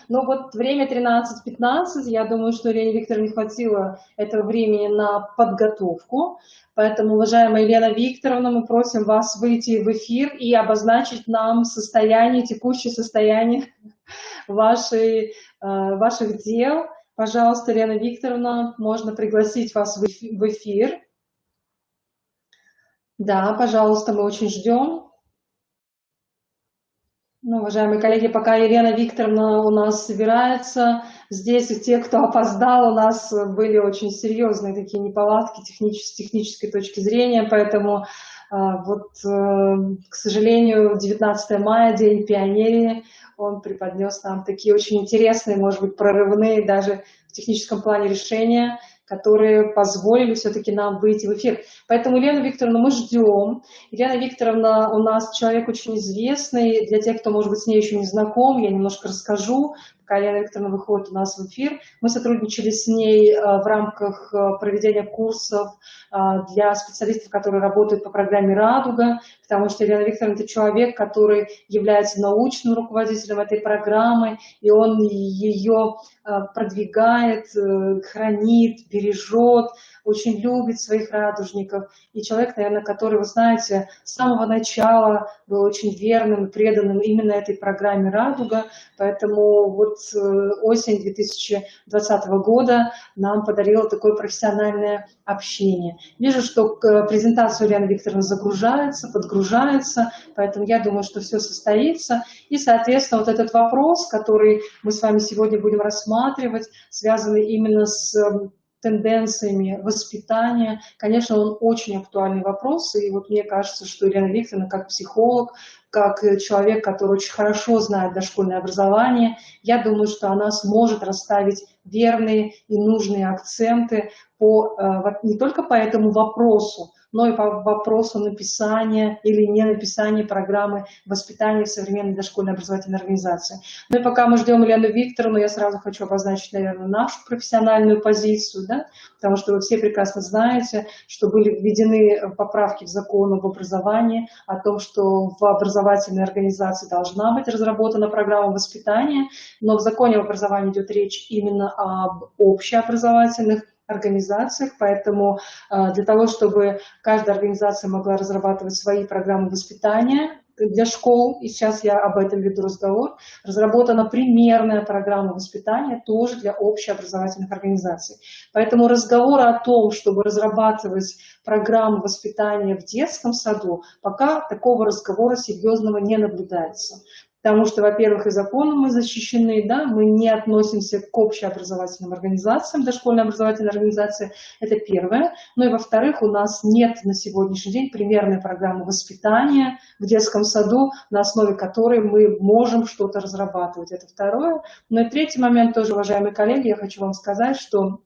Но вот время 13:15, я думаю, что Елене Викторовне не хватило этого времени на подготовку. Поэтому, уважаемая Елена Викторовна, мы просим вас выйти в эфир и обозначить нам состояние, текущее состояние ваших дел. Пожалуйста, Елена Викторовна, можно пригласить вас в эфир. Да, пожалуйста, мы очень ждем. Ну, уважаемые коллеги, пока Елена Викторовна у нас собирается, здесь и те, кто опоздал, у нас были очень серьезные такие неполадки с технической точки зрения, поэтому к сожалению, 19 мая, День пионерии, он преподнес нам такие очень интересные, может быть, прорывные даже в техническом плане решения, которые позволили все-таки нам выйти в эфир. Поэтому, Елена Викторовна, мы ждем. Елена Викторовна у нас человек очень известный. Для тех, кто, может быть, с ней еще не знаком, я немножко расскажу. Пока Елена Викторовна выходит у нас в эфир, мы сотрудничали с ней в рамках проведения курсов для специалистов, которые работают по программе «Радуга», потому что Елена Викторовна – это человек, который является научным руководителем этой программы, и он ее продвигает, хранит, бережет, очень любит своих радужников. И человек, наверное, который, вы знаете, с самого начала был очень верным и преданным именно этой программе «Радуга». Поэтому вот осень 2020 года нам подарила такое профессиональное общение. Вижу, что презентация Елены Викторовны загружается, подгружается, поэтому я думаю, что все состоится. И, соответственно, вот этот вопрос, который мы с вами сегодня будем рассматривать, связанный именно с тенденциями воспитания. Конечно, он очень актуальный вопрос, и вот мне кажется, что Елена Викторовна, как психолог, как человек, который очень хорошо знает дошкольное образование, я думаю, что она сможет расставить верные и нужные акценты не только по этому вопросу, но и по вопросу написания или не написания программы воспитания в современной дошкольной образовательной организации. Ну и пока мы ждем Елену Викторовну, я сразу хочу обозначить, наверное, нашу профессиональную позицию, да? Потому что вы все прекрасно знаете, что были введены поправки в закон об образовании, о том, что в образовательной организации должна быть разработана программа воспитания, но в законе об образовании идет речь именно об общеобразовательных организациях, поэтому для того, чтобы каждая организация могла разрабатывать свои программы воспитания для школ, и сейчас я об этом веду разговор, разработана примерная программа воспитания тоже для общеобразовательных организаций. Поэтому разговоры о том, чтобы разрабатывать программу воспитания в детском саду, пока такого разговора серьезного не наблюдается. Потому что, во-первых, и законом мы защищены, да, мы не относимся к общеобразовательным организациям, дошкольная образовательная организация, это первое. Ну и во-вторых, у нас нет на сегодняшний день примерной программы воспитания в детском саду, на основе которой мы можем что-то разрабатывать. Это второе. Ну и третий момент тоже, уважаемые коллеги, я хочу вам сказать, что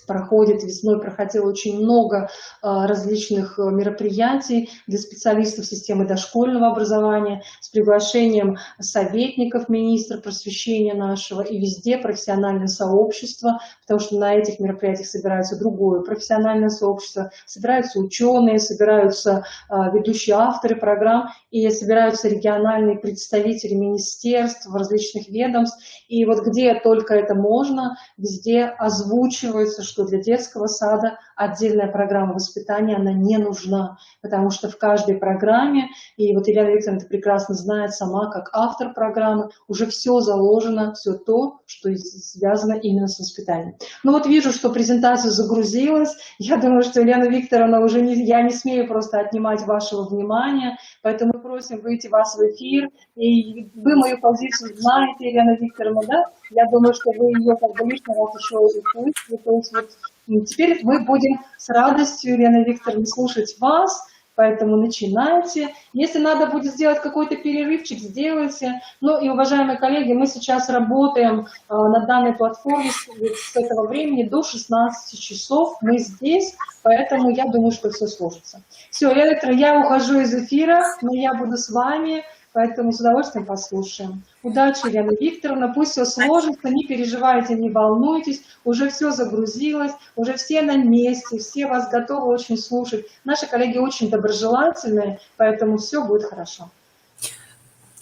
весной проходило очень много различных мероприятий для специалистов системы дошкольного образования с приглашением советников министра просвещения нашего, и везде профессиональное сообщество, потому что на этих мероприятиях собирается другое профессиональное сообщество, собираются ученые, собираются ведущие авторы программ, и собираются региональные представители министерств, различных ведомств, и вот где только это можно, везде озвучивается, что для детского сада отдельная программа воспитания, она не нужна, потому что в каждой программе, и вот Елена Викторовна это прекрасно знает сама, как автор программы, уже все заложено, все то, что связано именно с воспитанием. Ну вот вижу, что презентация загрузилась, я думаю, что Елена Викторовна уже я не смею просто отнимать вашего внимания, поэтому мы просим выйти вас в эфир, и вы мою позицию знаете, Елена Викторовна, да? Я думаю, что вы ее как бы лишний раз еще услышите. То есть вот теперь мы будем с радостью, Елена Викторовна, слушать вас, поэтому начинайте. Если надо будет сделать какой-то перерывчик, сделайте. Ну и, уважаемые коллеги, мы сейчас работаем на данной платформе с этого времени до 16 часов. Мы здесь, поэтому я думаю, что все сложится. Все, Елена Викторовна, я ухожу из эфира, но я буду с вами. Поэтому с удовольствием послушаем. Удачи, Елена Викторовна, пусть все сложится, не переживайте, не волнуйтесь, уже все загрузилось, уже все на месте, все вас готовы очень слушать. Наши коллеги очень доброжелательные, поэтому все будет хорошо.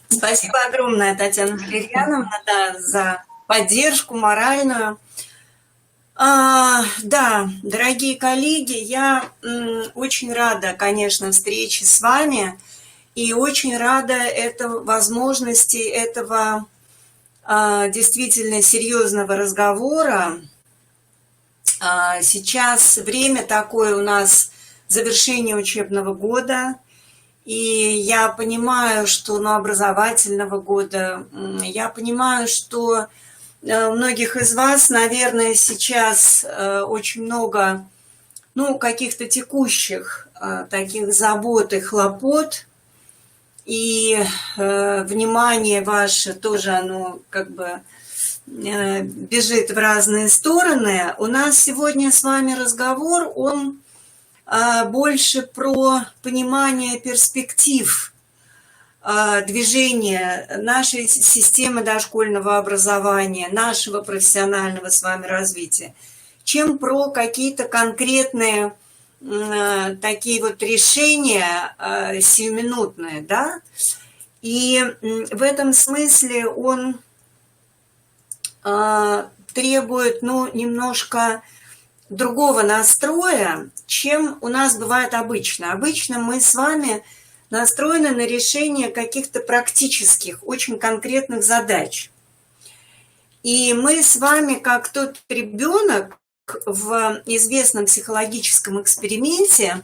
Спасибо огромное, Татьяна Валерьяновна, да, за поддержку моральную. Да, дорогие коллеги, я очень рада, конечно, встрече с вами и очень рада возможности этого действительно серьезного разговора. Сейчас время такое у нас завершение учебного года, и я понимаю, что образовательного года, я понимаю, что у многих из вас, наверное, сейчас очень много, каких-то текущих таких забот и хлопот, и внимание ваше тоже, оно как бы бежит в разные стороны. У нас сегодня с вами разговор, он больше про понимание перспектив движения нашей системы дошкольного образования, нашего профессионального с вами развития, чем про какие-то конкретные такие вот решения сиюминутные, да. И в этом смысле он требует, немножко другого настроя, чем у нас бывает обычно. Обычно мы с вами настроены на решение каких-то практических, очень конкретных задач. И мы с вами, как тот ребенок в известном психологическом эксперименте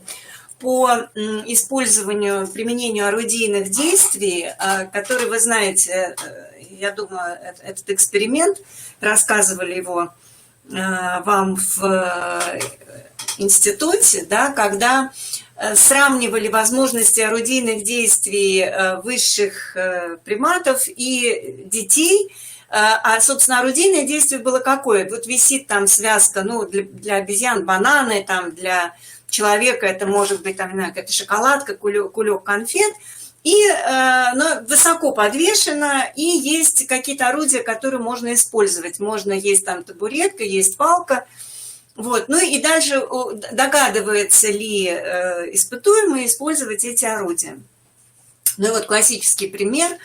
по использованию, применению орудийных действий, который, вы знаете, я думаю, этот эксперимент, рассказывали его вам в институте, да, когда сравнивали возможности орудийных действий высших приматов и детей. Собственно, орудийное действие было какое? Вот висит там связка, для обезьян бананы, там для человека это может быть, там, какая-то шоколадка, кулек конфет, и высоко подвешено, и есть какие-то орудия, которые можно использовать. Есть там табуретка, есть палка. Вот. И дальше догадывается ли испытуемый использовать эти орудия. Классический пример.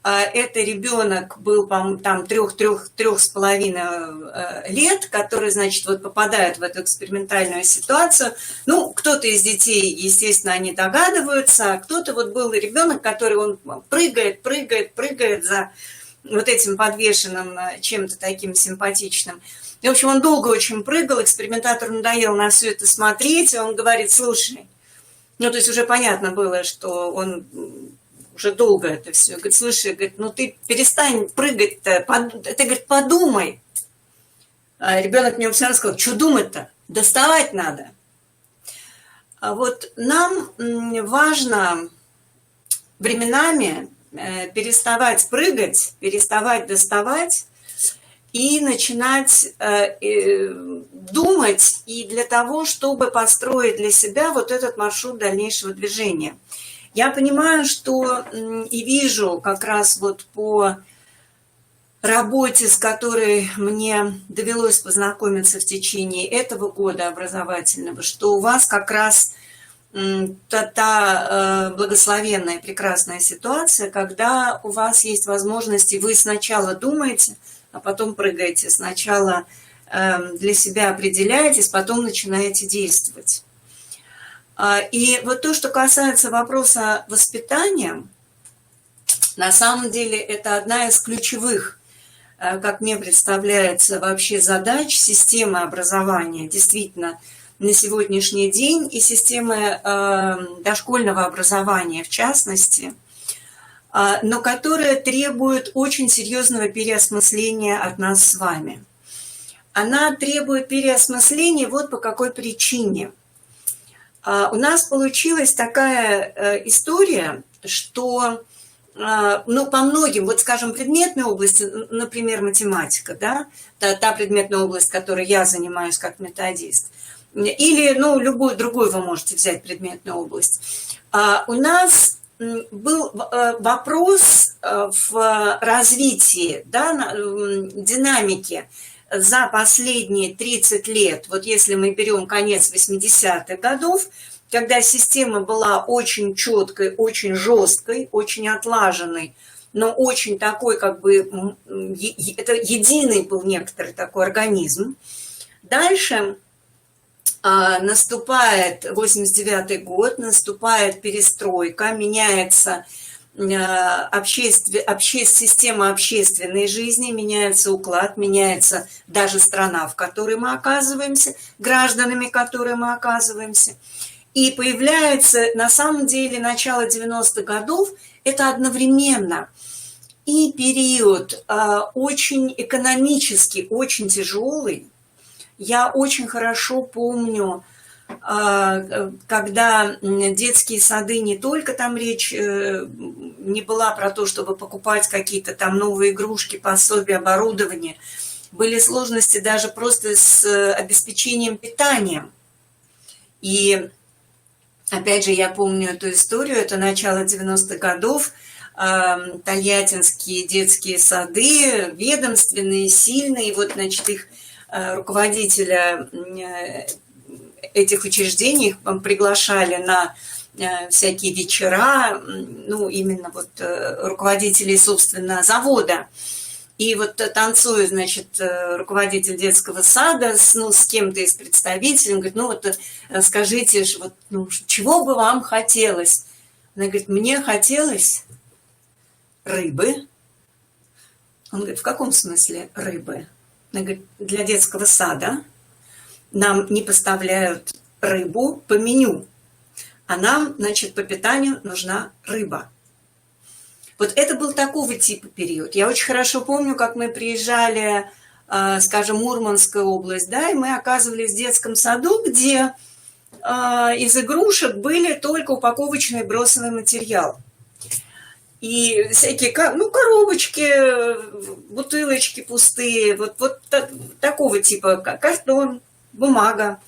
Это ребенок был, там, 3-3,5 лет, который, значит, попадает в эту экспериментальную ситуацию. Кто-то из детей, естественно, они догадываются, а кто-то был ребенок, который он прыгает за вот этим подвешенным чем-то таким симпатичным. И, в общем, он долго очень прыгал, экспериментатору надоело на все это смотреть, и он говорит: слушай, то есть уже понятно было, что он уже долго это все. Говорит: слушай, ты перестань прыгать-то, ты, говорит, подумай. А ребенок мне все равно сказал: что думать-то? Доставать надо. А вот нам важно временами переставать прыгать, переставать доставать и начинать думать, и для того, чтобы построить для себя вот этот маршрут дальнейшего движения. Я понимаю, что и вижу как раз по работе, с которой мне довелось познакомиться в течение этого года образовательного, что у вас как раз та благословенная, прекрасная ситуация, когда у вас есть возможности, вы сначала думаете, а потом прыгаете, сначала для себя определяетесь, потом начинаете действовать. И вот то, что касается вопроса воспитания, на самом деле это одна из ключевых, как мне представляется, вообще задач системы образования, действительно, на сегодняшний день, и системы дошкольного образования в частности, но которая требует очень серьезного переосмысления от нас с вами. Она требует переосмысления вот по какой причине. У нас получилась такая история, что по многим, скажем, предметной области, например, математика, да, та предметная область, которой я занимаюсь как методист, или любую другую вы можете взять предметную область. У нас был вопрос в развитии, да, динамики за последние 30 лет, если мы берем конец 80-х годов, когда система была очень четкой, очень жесткой, очень отлаженной, но очень такой, как бы, это единый был некоторый такой организм. Дальше наступает 89-й год, наступает перестройка, меняется система общественной жизни, меняется уклад, меняется даже страна, в которой мы оказываемся, гражданами которой мы оказываемся. И появляется, на самом деле, начало 90-х годов, это одновременно и период очень экономически, очень тяжелый. Я очень хорошо помню, когда детские сады, не только там речь не была про то, чтобы покупать какие-то там новые игрушки, пособия, оборудование, были сложности даже просто с обеспечением питанием. И опять же, я помню эту историю, это начало 90-х годов, тольяттинские детские сады, ведомственные, сильные, вот, значит, их руководителя этих учреждений приглашали на всякие вечера, ну, именно вот руководителей, собственно, завода. И вот танцует, значит, руководитель детского сада с кем-то из представителей, он говорит, ну вот скажите, вот, ну, чего бы вам хотелось? Она говорит, мне хотелось рыбы. Он говорит, в каком смысле рыбы? Она говорит, для детского сада нам не поставляют рыбу по меню, а нам, значит, по питанию нужна рыба. Вот это был такого типа период. Я очень хорошо помню, как мы приезжали, скажем, Мурманская область, да, и мы оказывались в детском саду, где из игрушек были только упаковочный бросовый материал. И всякие, ну, коробочки, бутылочки пустые, вот такого типа, картон, бумага.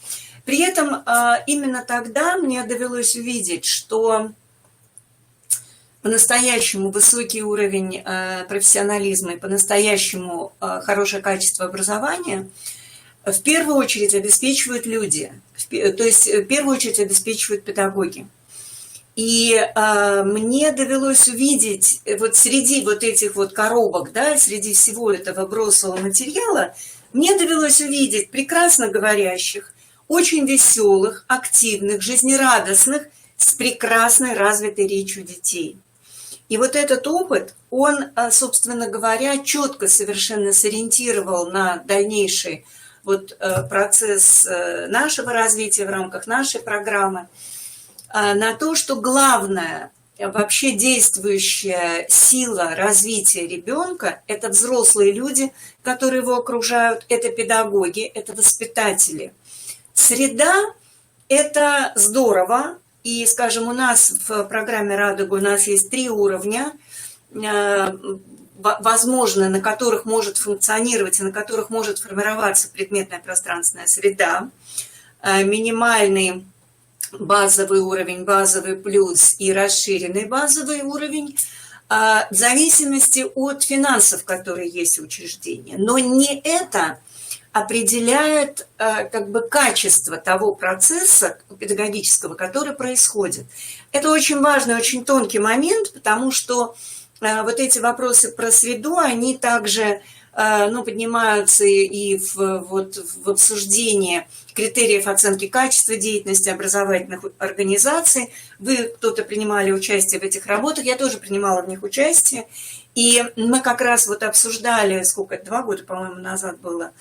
При этом именно тогда мне довелось увидеть, что по-настоящему высокий уровень профессионализма и по-настоящему хорошее качество образования в первую очередь обеспечивают люди, то есть в первую очередь обеспечивают педагоги. И мне довелось увидеть вот среди вот этих вот коробок, да, среди всего этого бросового материала, мне довелось увидеть прекрасно говорящих, очень веселых, активных, жизнерадостных, с прекрасной развитой речью детей. И вот этот опыт, он, собственно говоря, четко совершенно сориентировал на дальнейший вот процесс нашего развития в рамках нашей программы, на то, что главная вообще действующая сила развития ребенка – это взрослые люди, которые его окружают, это педагоги, это воспитатели. Среда – это здорово. И, скажем, у нас в программе «Радуга» у нас есть 3 уровня, возможно, на которых может функционировать и на которых может формироваться предметная пространственная среда. Минимальный базовый уровень, базовый плюс и расширенный базовый уровень в зависимости от финансов, которые есть в учреждении. Но не это определяет как бы качество того процесса педагогического, который происходит. Это очень важный, очень тонкий момент, потому что вот эти вопросы про среду, они также поднимаются и в обсуждении критериев оценки качества деятельности образовательных организаций. Вы, кто-то, принимали участие в этих работах, я тоже принимала в них участие. И мы как раз вот обсуждали, 2 года, по-моему, назад было,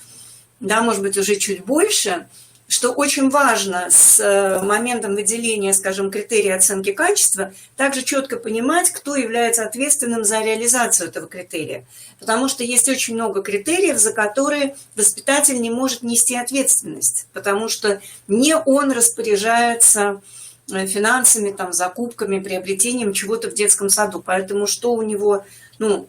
да, может быть, уже чуть больше, что очень важно с моментом выделения, скажем, критерия оценки качества, также четко понимать, кто является ответственным за реализацию этого критерия. Потому что есть очень много критериев, за которые воспитатель не может нести ответственность, потому что не он распоряжается финансами, там, закупками, приобретением чего-то в детском саду. Поэтому что у него, он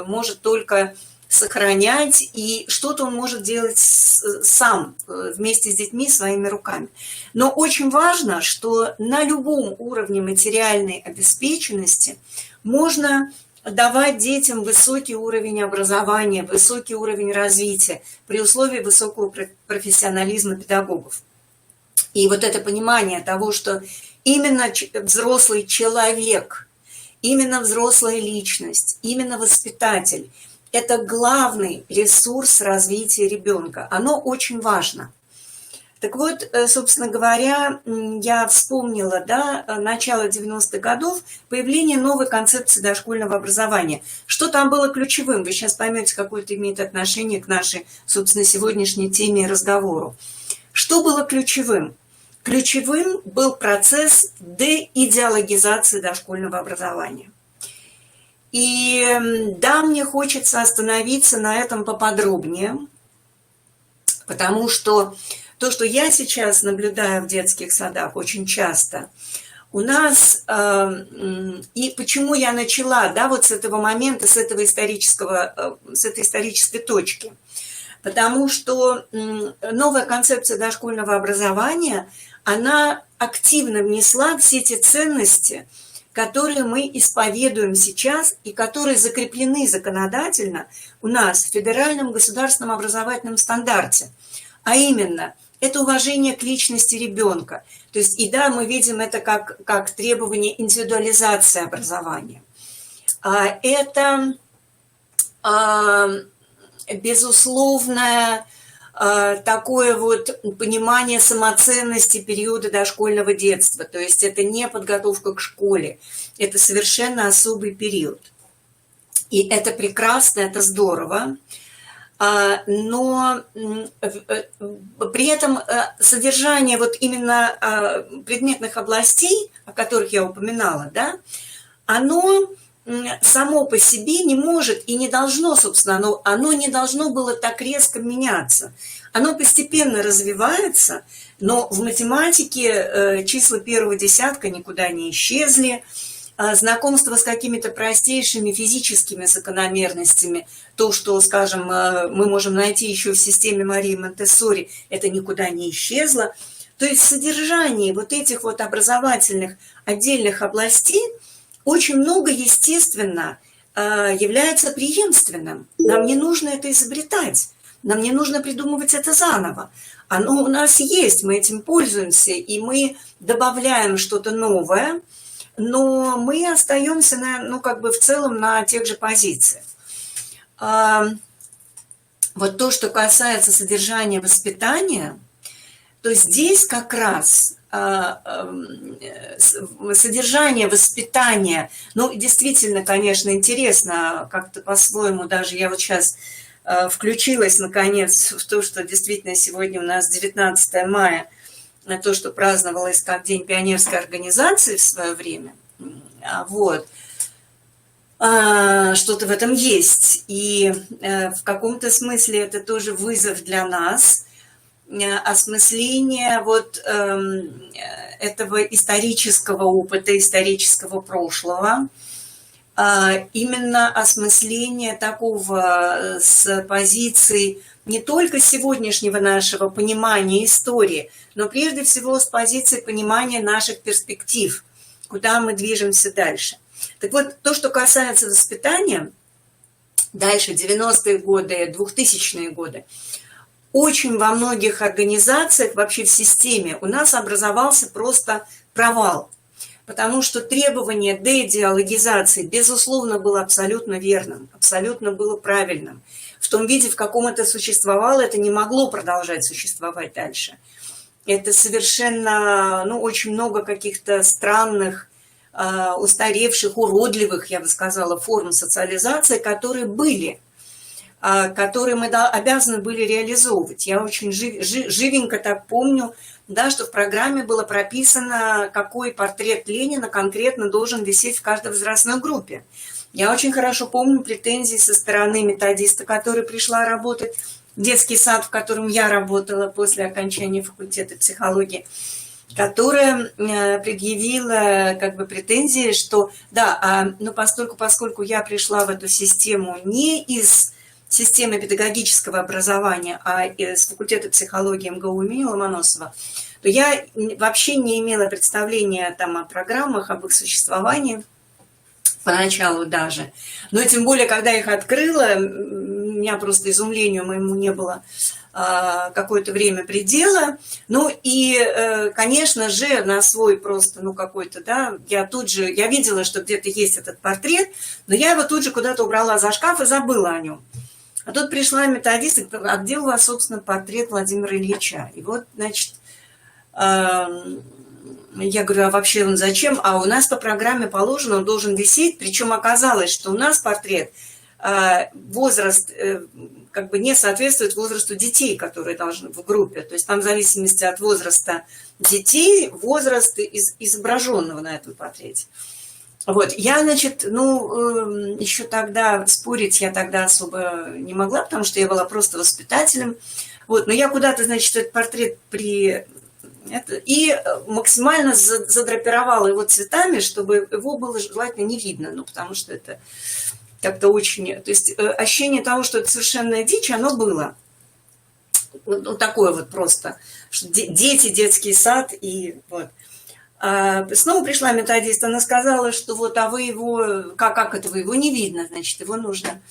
может только сохранять, и что-то он может делать сам, вместе с детьми, своими руками. Но очень важно, что на любом уровне материальной обеспеченности можно давать детям высокий уровень образования, высокий уровень развития при условии высокого профессионализма педагогов. И вот это понимание того, что именно взрослый человек именно взрослая личность, именно воспитатель – это главный ресурс развития ребенка. Оно очень важно. Так вот, собственно говоря, я вспомнила, да, начало 90-х годов, появление новой концепции дошкольного образования. Что там было ключевым? Вы сейчас поймете, какое это имеет отношение к нашей, собственно, сегодняшней теме и разговору. Что было ключевым? Ключевым был процесс деидеологизации дошкольного образования. И да, мне хочется остановиться на этом поподробнее, потому что то, что я сейчас наблюдаю в детских садах очень часто, у нас, и почему я начала, да, вот с этого момента, с этой исторической точки, потому что новая концепция дошкольного образования, она активно внесла все те ценности, которые мы исповедуем сейчас и которые закреплены законодательно у нас в федеральном государственном образовательном стандарте, а именно – это уважение к личности ребенка. То есть, и да, мы видим это как требование индивидуализации образования. Это безусловное такое вот понимание самоценности периода дошкольного детства. То есть, это не подготовка к школе, это совершенно особый период. И это прекрасно, это здорово. Но при этом содержание вот именно предметных областей, о которых я упоминала, да, оно само по себе не может и не должно, собственно, оно не должно было так резко меняться. Оно постепенно развивается, но в математике числа первого десятка никуда не исчезли. Знакомство с какими-то простейшими физическими закономерностями, то, что, скажем, мы можем найти еще в системе Марии Монтессори, это никуда не исчезло. То есть в содержании вот этих вот образовательных отдельных областей очень много, естественно, является преемственным. Нам не нужно это изобретать, нам не нужно придумывать это заново. Оно у нас есть, мы этим пользуемся, и мы добавляем что-то новое, но мы остаемся в целом на тех же позициях. Вот то, что касается содержания воспитания, то здесь как раз содержание воспитания, действительно, конечно, интересно, как-то по-своему, даже я вот сейчас включилась, наконец, в то, что действительно сегодня у нас 19 мая, на то, что праздновалось как День пионерской организации в свое время. Вот. Что-то в этом есть. И в каком-то смысле это тоже вызов для нас, осмысление вот этого исторического опыта, исторического прошлого, именно осмысление такого с позиции не только сегодняшнего нашего понимания истории, но прежде всего с позиции понимания наших перспектив, куда мы движемся дальше. Так вот, то, что касается воспитания, дальше 90-е годы, 2000-е годы, очень во многих организациях, вообще в системе, у нас образовался просто провал. Потому что требование деидеологизации, безусловно, было абсолютно верным, абсолютно было правильным. В том виде, в каком это существовало, это не могло продолжать существовать дальше. Это совершенно, очень много каких-то странных, устаревших, уродливых, я бы сказала, форм социализации, которые были, которые мы обязаны были реализовывать. Я очень живенько так помню, да, что в программе было прописано, какой портрет Ленина конкретно должен висеть в каждой возрастной группе. Я очень хорошо помню претензии со стороны методиста, который пришла работать в детский сад, в котором я работала после окончания факультета психологии, которая предъявила претензии, что да, поскольку я пришла в эту систему не из системы педагогического образования, а с факультета психологии МГУ имени Ломоносова, то я вообще не имела представления там о программах, об их существовании, поначалу даже. Но тем более, когда их открыла, меня просто изумлению моему не было какое-то время предела. Ну и, конечно же, на свой просто, ну какой-то, да, я видела, что где-то есть этот портрет, но я его тут же куда-то убрала за шкаф и забыла о нем. А тут пришла методист и говорит: а где у вас, собственно, портрет Владимира Ильича? И вот, значит, я говорю: а вообще он зачем? А у нас по программе положено, он должен висеть. Причем оказалось, что у нас портрет, возраст как бы не соответствует возрасту детей, которые должны в группе. То есть там в зависимости от возраста детей, возраст изображенного на этом портрете. Вот, я, значит, ну, еще тогда спорить я тогда особо не могла, потому что я была просто воспитателем. Вот, но я куда-то, значит, этот портрет и максимально задрапировала его цветами, чтобы его было желательно не видно, ну, потому что это как-то очень... То есть ощущение того, что это совершенная дичь, оно было. Вот такое вот просто. Что дети, детский сад и вот. Снова пришла методист, она сказала, что вот, а вы его... Как это вы его не видно? Значит, его нужно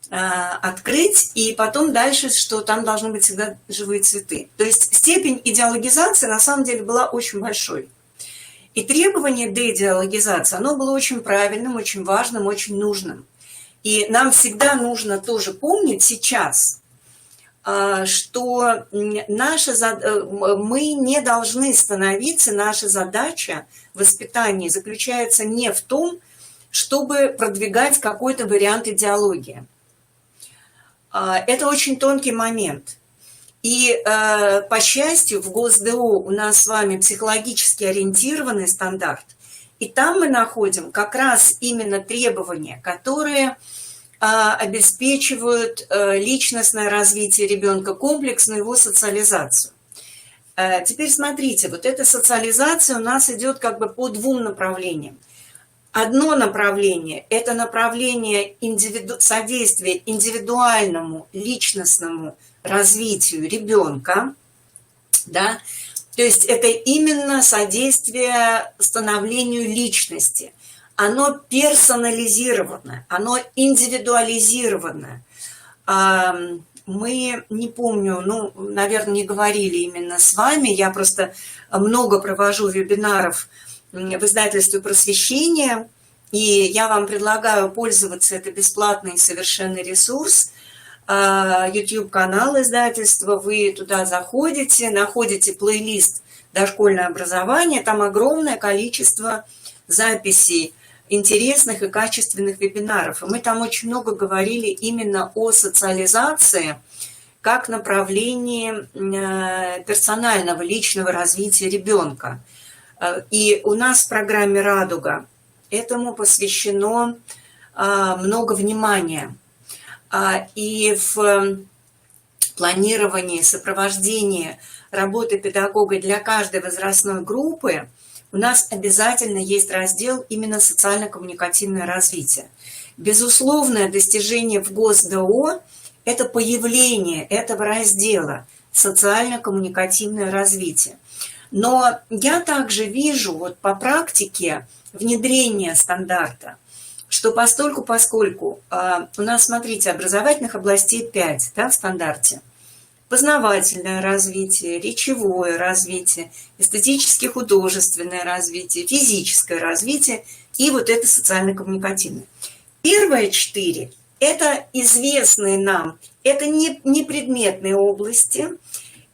открыть, и потом дальше, что там должны быть всегда живые цветы. То есть степень идеологизации на самом деле была очень большой. И требование деидеологизации, оно было очень правильным, очень важным, очень нужным. И нам всегда нужно тоже помнить сейчас, что мы не должны становиться, наша задача в воспитании заключается не в том, чтобы продвигать какой-то вариант идеологии. Это очень тонкий момент. И, по счастью, в ГосДО у нас с вами психологически ориентированный стандарт, и там мы находим как раз именно требования, которые обеспечивают личностное развитие ребенка, комплексную его социализацию. Теперь смотрите, вот эта социализация у нас идет как бы по двум направлениям. Одно направление – это направление содействия индивидуальному, личностному развитию ребенка, да? То есть это именно содействие становлению личности. Оно персонализированное, оно индивидуализированное. Мы, не помню, ну, наверное, не говорили именно с вами, я просто много провожу вебинаров в издательстве «Просвещение», и я вам предлагаю пользоваться, это бесплатный совершенный ресурс, YouTube-канал издательства, вы туда заходите, находите плейлист «Дошкольное образование», там огромное количество записей интересных и качественных вебинаров. И мы там очень много говорили именно о социализации как направлении персонального, личного развития ребенка. И у нас в программе «Радуга» этому посвящено много внимания. И в планировании, сопровождении работы педагога для каждой возрастной группы у нас обязательно есть раздел именно социально-коммуникативное развитие. Безусловное достижение в ГосДО – это появление этого раздела социально-коммуникативное развитие. Но я также вижу вот по практике внедрения стандарта, что поскольку у нас, смотрите, образовательных областей 5, да, в стандарте. Познавательное развитие, речевое развитие, эстетически-художественное развитие, физическое развитие и вот это социально-коммуникативное. Первые 4 – это известные нам, это не предметные области,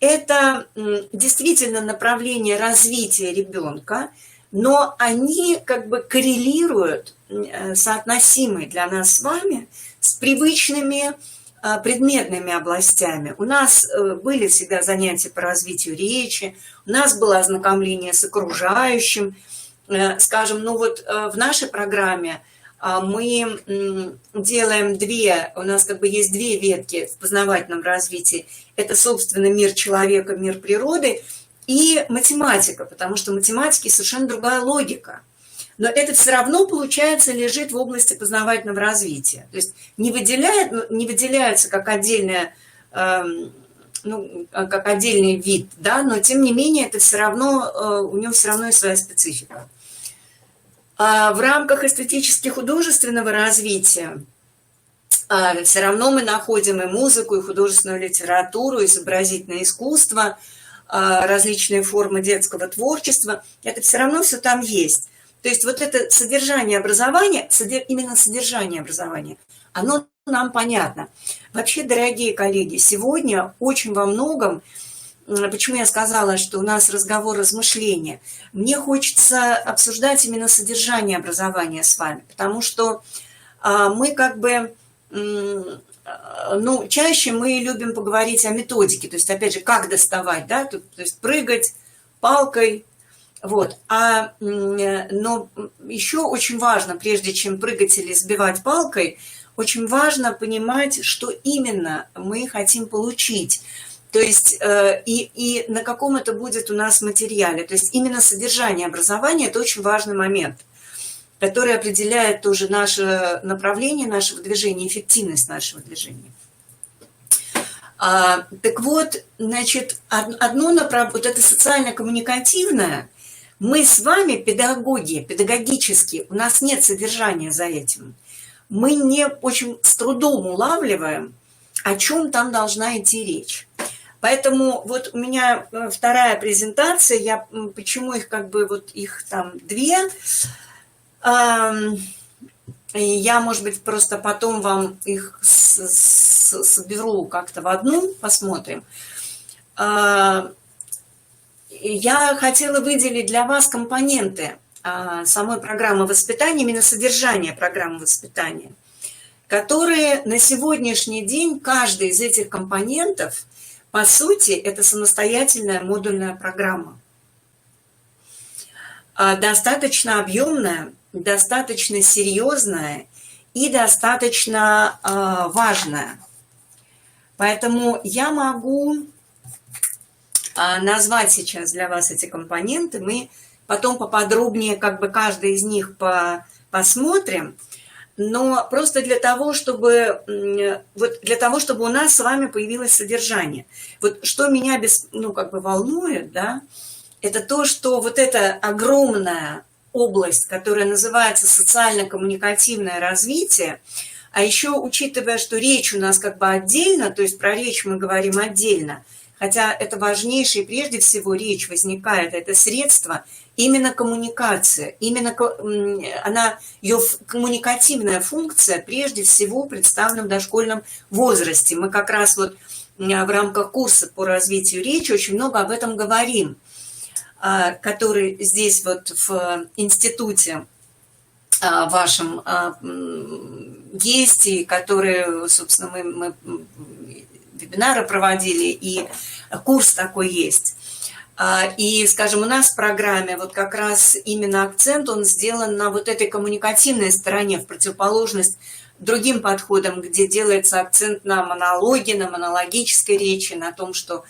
это действительно направление развития ребенка, но они как бы коррелируют, соотносимы для нас с вами, с привычными предметными областями. У нас были всегда занятия по развитию речи, у нас было ознакомление с окружающим. Скажем, ну вот в нашей программе мы делаем у нас как бы есть 2 ветки в познавательном развитии. Это, собственно, мир человека, мир природы и математика, потому что в математике совершенно другая логика. Но это все равно, получается, лежит в области познавательного развития. То есть не выделяется как отдельный вид, да, но тем не менее это все равно, у него все равно есть своя специфика. В рамках эстетически-художественного развития все равно мы находим и музыку, и художественную литературу, и изобразительное искусство, различные формы детского творчества. Это все равно все там есть. То есть вот это содержание образования, именно содержание образования, оно нам понятно. Вообще, дорогие коллеги, сегодня очень во многом, почему я сказала, что у нас разговор размышления, мне хочется обсуждать именно содержание образования с вами, потому что мы как бы, ну, чаще мы любим поговорить о методике, то есть, опять же, как доставать, да, то есть прыгать палкой, вот. Но еще очень важно, прежде чем прыгать или сбивать палкой, очень важно понимать, что именно мы хотим получить. То есть и на каком это будет у нас материале. То есть именно содержание образования – это очень важный момент, который определяет тоже наше направление нашего движения, эффективность нашего движения. Так вот, значит, одно направление, вот это социально-коммуникативное, мы с вами педагоги, педагогически, у нас нет содержания за этим. Мы не очень с трудом улавливаем, о чем там должна идти речь. Поэтому вот у меня вторая презентация, почему их как бы вот их там две, я, может быть, просто потом вам их соберу как-то в одну, посмотрим. Я хотела выделить для вас компоненты самой программы воспитания, именно содержание программы воспитания, которые на сегодняшний день, каждый из этих компонентов, по сути, это самостоятельная модульная программа. Достаточно объемная, достаточно серьезная и достаточно важная. Поэтому я могу назвать сейчас для вас эти компоненты. Мы потом поподробнее как бы каждый из них посмотрим. Но просто для того, чтобы у нас с вами появилось содержание. Вот что меня волнует, да, это то, что вот эта огромная область, которая называется социально-коммуникативное развитие, а еще учитывая, что речь у нас как бы отдельно, то есть про речь мы говорим отдельно, хотя это важнейшее, прежде всего речь возникает, это средство, именно коммуникация, ее коммуникативная функция прежде всего представлена в дошкольном возрасте. Мы как раз вот в рамках курса по развитию речи очень много об этом говорим, который здесь вот в институте вашем есть, и который, собственно, мы вебинары проводили, и курс такой есть. И, скажем, у нас в программе вот как раз именно акцент, он сделан на вот этой коммуникативной стороне, в противоположность другим подходам, где делается акцент на монологе, на монологической речи, на том, что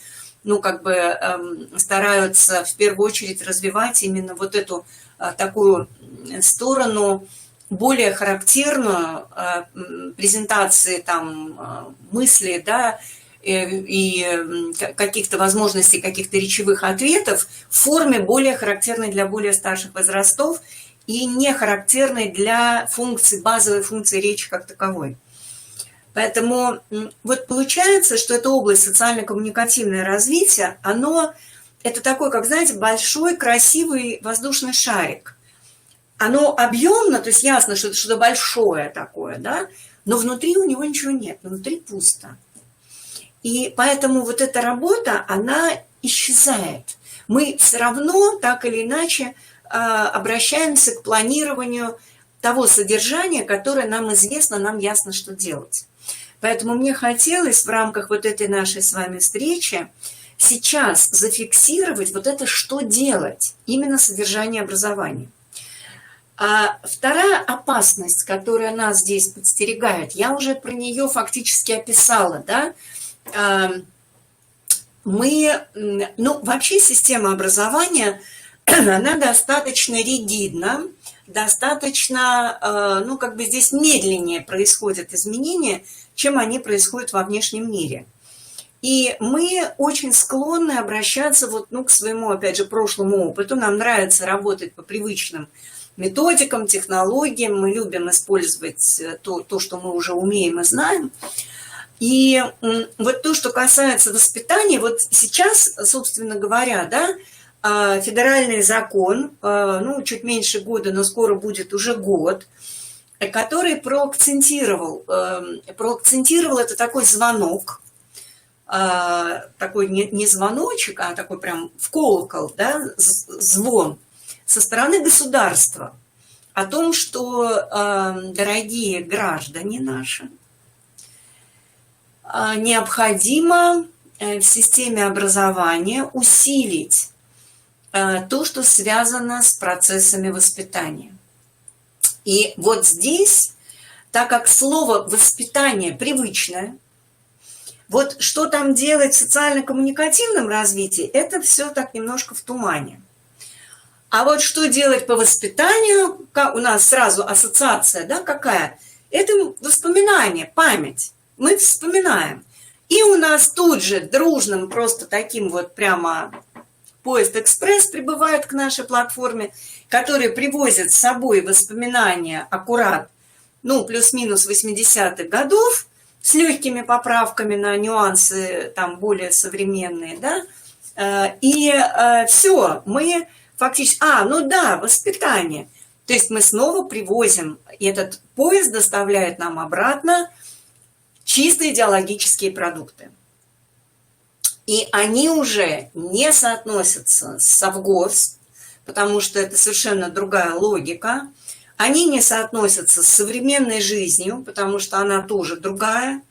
стараются в первую очередь развивать именно вот эту такую сторону, более характерную презентации там мыслей, да, и каких-то возможностей, каких-то речевых ответов в форме более характерной для более старших возрастов и не характерной для функций, базовой функции речи как таковой. Поэтому вот получается, что эта область социально-коммуникативное развитие, это такой, как знаете, большой красивый воздушный шарик. Оно объемно, то есть ясно, что это что-то большое такое, да, но внутри у него ничего нет, внутри пусто. И поэтому вот эта работа, она исчезает. Мы все равно так или иначе обращаемся к планированию того содержания, которое нам известно, нам ясно, что делать. Поэтому мне хотелось в рамках вот этой нашей с вами встречи сейчас зафиксировать вот это, что делать, именно содержание образования. А вторая опасность, которая нас здесь подстерегает, я уже про нее фактически описала, да, вообще система образования, она достаточно ригидна, достаточно, здесь медленнее происходят изменения, чем они происходят во внешнем мире. И мы очень склонны обращаться к своему, опять же, прошлому опыту. Нам нравится работать по привычным методикам, технологиям, мы любим использовать то, что мы уже умеем и знаем. И вот то, что касается воспитания, вот сейчас, собственно говоря, да, федеральный закон, ну, чуть меньше года, но скоро будет уже год, который проакцентировал это такой звонок, такой не звоночек, а такой прям в колокол, да, звон со стороны государства о том, что, дорогие граждане наши, необходимо в системе образования усилить то, что связано с процессами воспитания. И вот здесь, так как слово «воспитание» привычное, вот что там делать в социально-коммуникативном развитии, это все так немножко в тумане. А вот что делать по воспитанию, у нас сразу ассоциация, да, какая? Это воспоминание, память. Мы вспоминаем. И у нас тут же дружным просто таким вот прямо поезд-экспресс прибывает к нашей платформе, который привозит с собой воспоминания аккурат, ну, плюс-минус 80-х годов, с легкими поправками на нюансы там более современные, да, и все, мы фактически, ну да, воспитание. То есть мы снова привозим, и этот поезд доставляет нам обратно чисто идеологические продукты. И они уже не соотносятся с совгос, потому что это совершенно другая логика. Они не соотносятся с современной жизнью, потому что она тоже другая.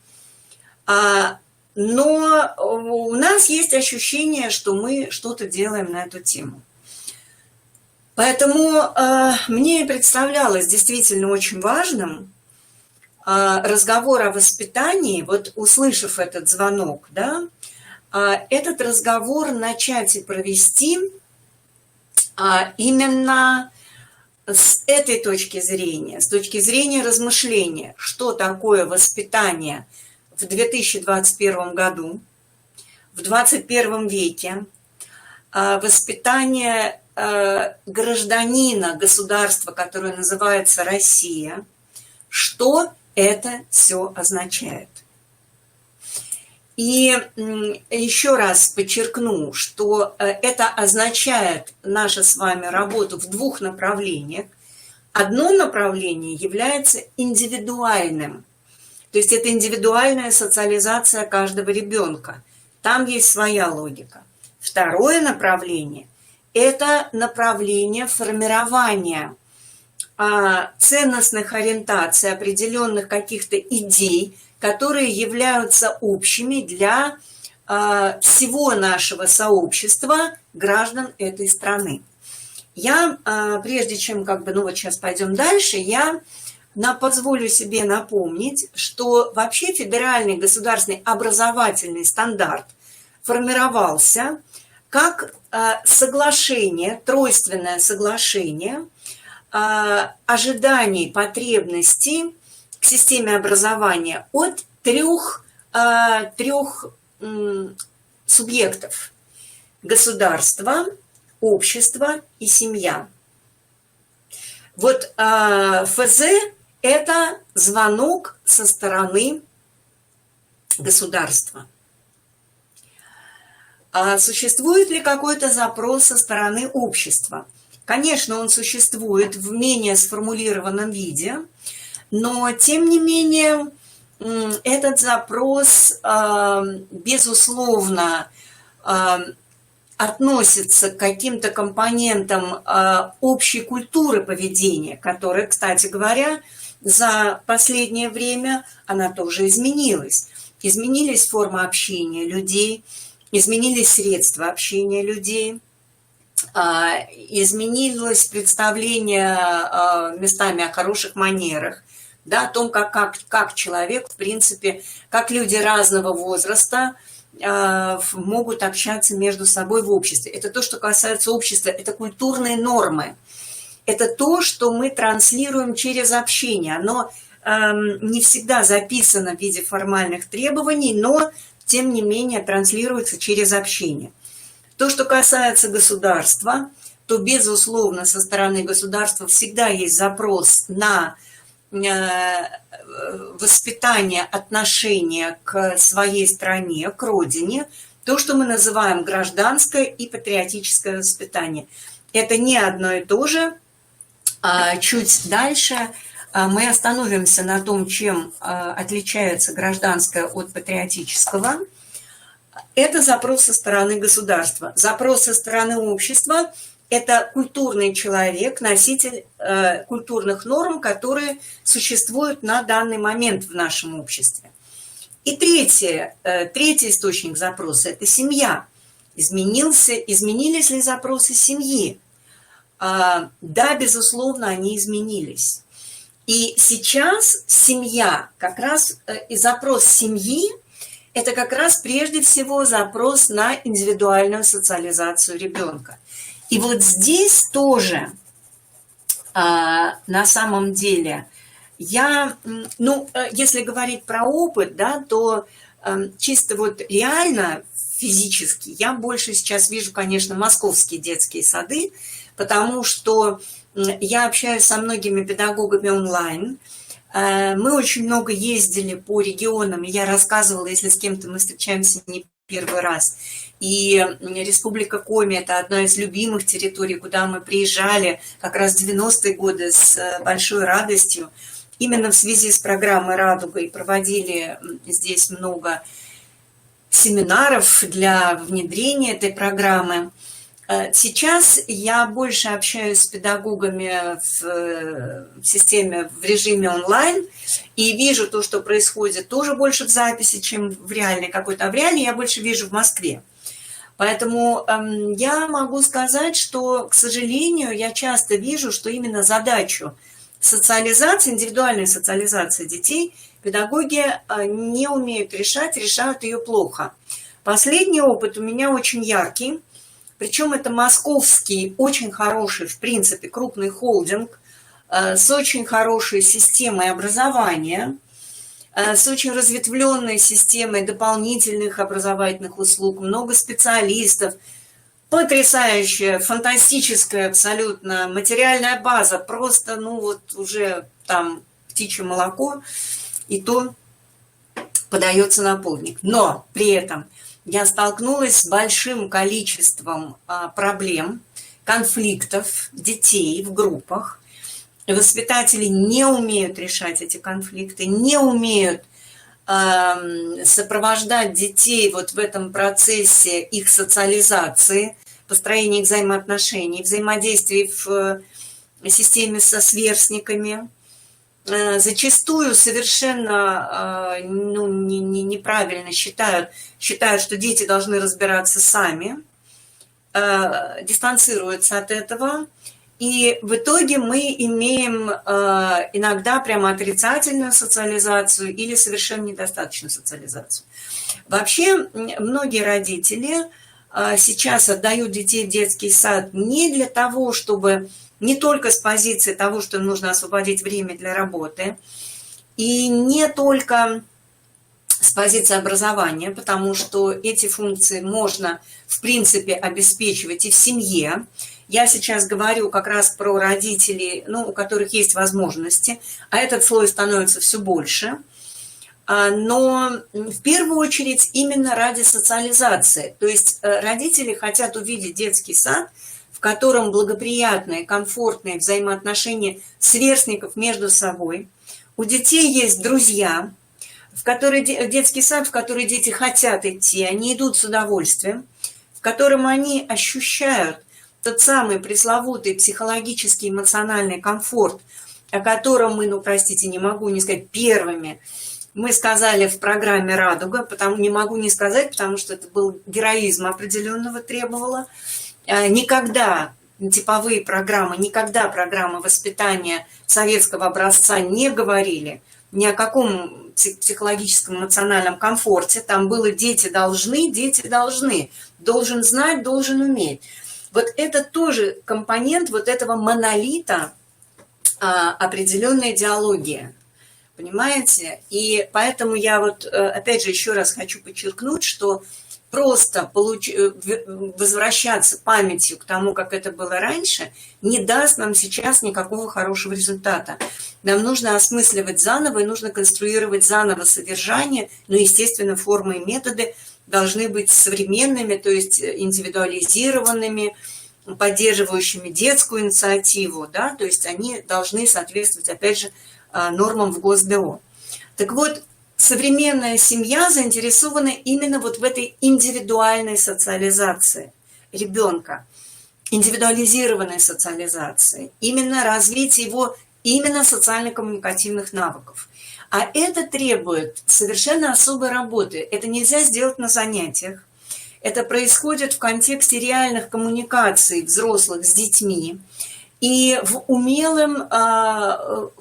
Но у нас есть ощущение, что мы что-то делаем на эту тему. Поэтому мне представлялось действительно очень важным разговор о воспитании, вот услышав этот звонок, да, этот разговор начать и провести именно с этой точки зрения, с точки зрения размышления, что такое воспитание в 2021 году, в 21 веке, воспитание гражданина государства, которое называется Россия, что это все означает. И еще раз подчеркну, что это означает нашу с вами работу в двух направлениях. Одно направление является индивидуальным, то есть это индивидуальная социализация каждого ребенка. Там есть своя логика. Второе направление – это направление формирования ценностных ориентаций, определенных каких-то идей, которые являются общими для всего нашего сообщества граждан этой страны. Я, прежде чем вот сейчас пойдем дальше, я позволю себе напомнить, что вообще федеральный государственный образовательный стандарт формировался как соглашение, тройственное соглашение ожиданий, потребностей к системе образования от трех субъектов: государство, общество и семья. Вот ФЗ – это звонок со стороны государства. А существует ли какой-то запрос со стороны общества? Конечно, он существует в менее сформулированном виде, но, тем не менее, этот запрос, безусловно, относится к каким-то компонентам общей культуры поведения, которая, кстати говоря, за последнее время она тоже изменилась. Изменились формы общения людей, изменились средства общения людей, изменилось представление местами о хороших манерах, да, о том, как человек, в принципе, как люди разного возраста могут общаться между собой в обществе. Это то, что касается общества, это культурные нормы. Это то, что мы транслируем через общение. Оно не всегда записано в виде формальных требований, но, тем не менее, транслируется через общение. То, что касается государства, то, безусловно, со стороны государства всегда есть запрос на воспитание отношения к своей стране, к родине, то, что мы называем гражданское и патриотическое воспитание. Это не одно и то же. Чуть дальше мы остановимся на том, чем отличается гражданское от патриотического. Это запрос со стороны государства. Запрос со стороны общества – это культурный человек, носитель культурных норм, которые существуют на данный момент в нашем обществе. И третий источник запроса – это семья. Изменились ли запросы семьи? Да, безусловно, они изменились. И сейчас семья, как раз и запрос семьи – это как раз прежде всего запрос на индивидуальную социализацию ребенка. И вот здесь тоже на самом деле если говорить про опыт, да, то чисто вот реально, физически, я больше сейчас вижу, конечно, московские детские сады, потому что я общаюсь со многими педагогами онлайн. Мы очень много ездили по регионам, и я рассказывала, если с кем-то мы встречаемся не первый раз. И Республика Коми – это одна из любимых территорий, куда мы приезжали как раз в 90-е годы с большой радостью. Именно в связи с программой «Радуга» и проводили здесь много семинаров для внедрения этой программы. Сейчас я больше общаюсь с педагогами в системе, в режиме онлайн, и вижу то, что происходит тоже больше в записи, чем в реальной какой-то. А в реальной я больше вижу в Москве. Поэтому я могу сказать, что, к сожалению, я часто вижу, что именно задачу социализации, индивидуальной социализации детей педагоги не умеют решать, решают ее плохо. Последний опыт у меня очень яркий. Причем это московский, очень хороший, в принципе, крупный холдинг с очень хорошей системой образования, с очень разветвленной системой дополнительных образовательных услуг, много специалистов, потрясающая, фантастическая абсолютно материальная база, просто, уже там птичье молоко, и то подается на полдник. Но при этом я столкнулась с большим количеством проблем, конфликтов детей в группах. Воспитатели не умеют решать эти конфликты, не умеют сопровождать детей вот в этом процессе их социализации, построения их взаимоотношений, взаимодействий в системе со сверстниками. Зачастую совершенно неправильно считают, что дети должны разбираться сами, дистанцируются от этого. И в итоге мы имеем иногда прямо отрицательную социализацию или совершенно недостаточную социализацию. Вообще многие родители сейчас отдают детей в детский сад не для того, чтобы не только с позиции того, что им нужно освободить время для работы, и не только с позиции образования, потому что эти функции можно, в принципе, обеспечивать и в семье. Я сейчас говорю как раз про родителей, у которых есть возможности, а этот слой становится все больше. Но в первую очередь именно ради социализации. То есть родители хотят увидеть детский сад, в котором благоприятные, комфортные взаимоотношения сверстников между собой. У детей есть друзья, детский сад, в который дети хотят идти, они идут с удовольствием, в котором они ощущают тот самый пресловутый психологический эмоциональный комфорт, о котором мы, не могу не сказать, первыми мы сказали в программе «Радуга», не могу не сказать, потому что это был героизм определенного требовало. Никогда типовые программы, никогда программы воспитания советского образца не говорили ни о каком психологическом эмоциональном комфорте. Там было дети должны, должен знать, должен уметь. Вот это тоже компонент вот этого монолита определенной идеологии. Понимаете? И поэтому я опять же еще раз хочу подчеркнуть, что просто возвращаться памятью к тому, как это было раньше, не даст нам сейчас никакого хорошего результата. Нам нужно осмысливать заново, и нужно конструировать заново содержание, но, естественно, формы и методы должны быть современными, то есть индивидуализированными, поддерживающими детскую инициативу, да, то есть они должны соответствовать, опять же, нормам в ГосДО. Так вот, современная семья заинтересована именно вот в этой индивидуальной социализации ребенка, индивидуализированной социализации, именно развитии его именно социально-коммуникативных навыков. А это требует совершенно особой работы. Это нельзя сделать на занятиях. Это происходит в контексте реальных коммуникаций взрослых с детьми и в умелом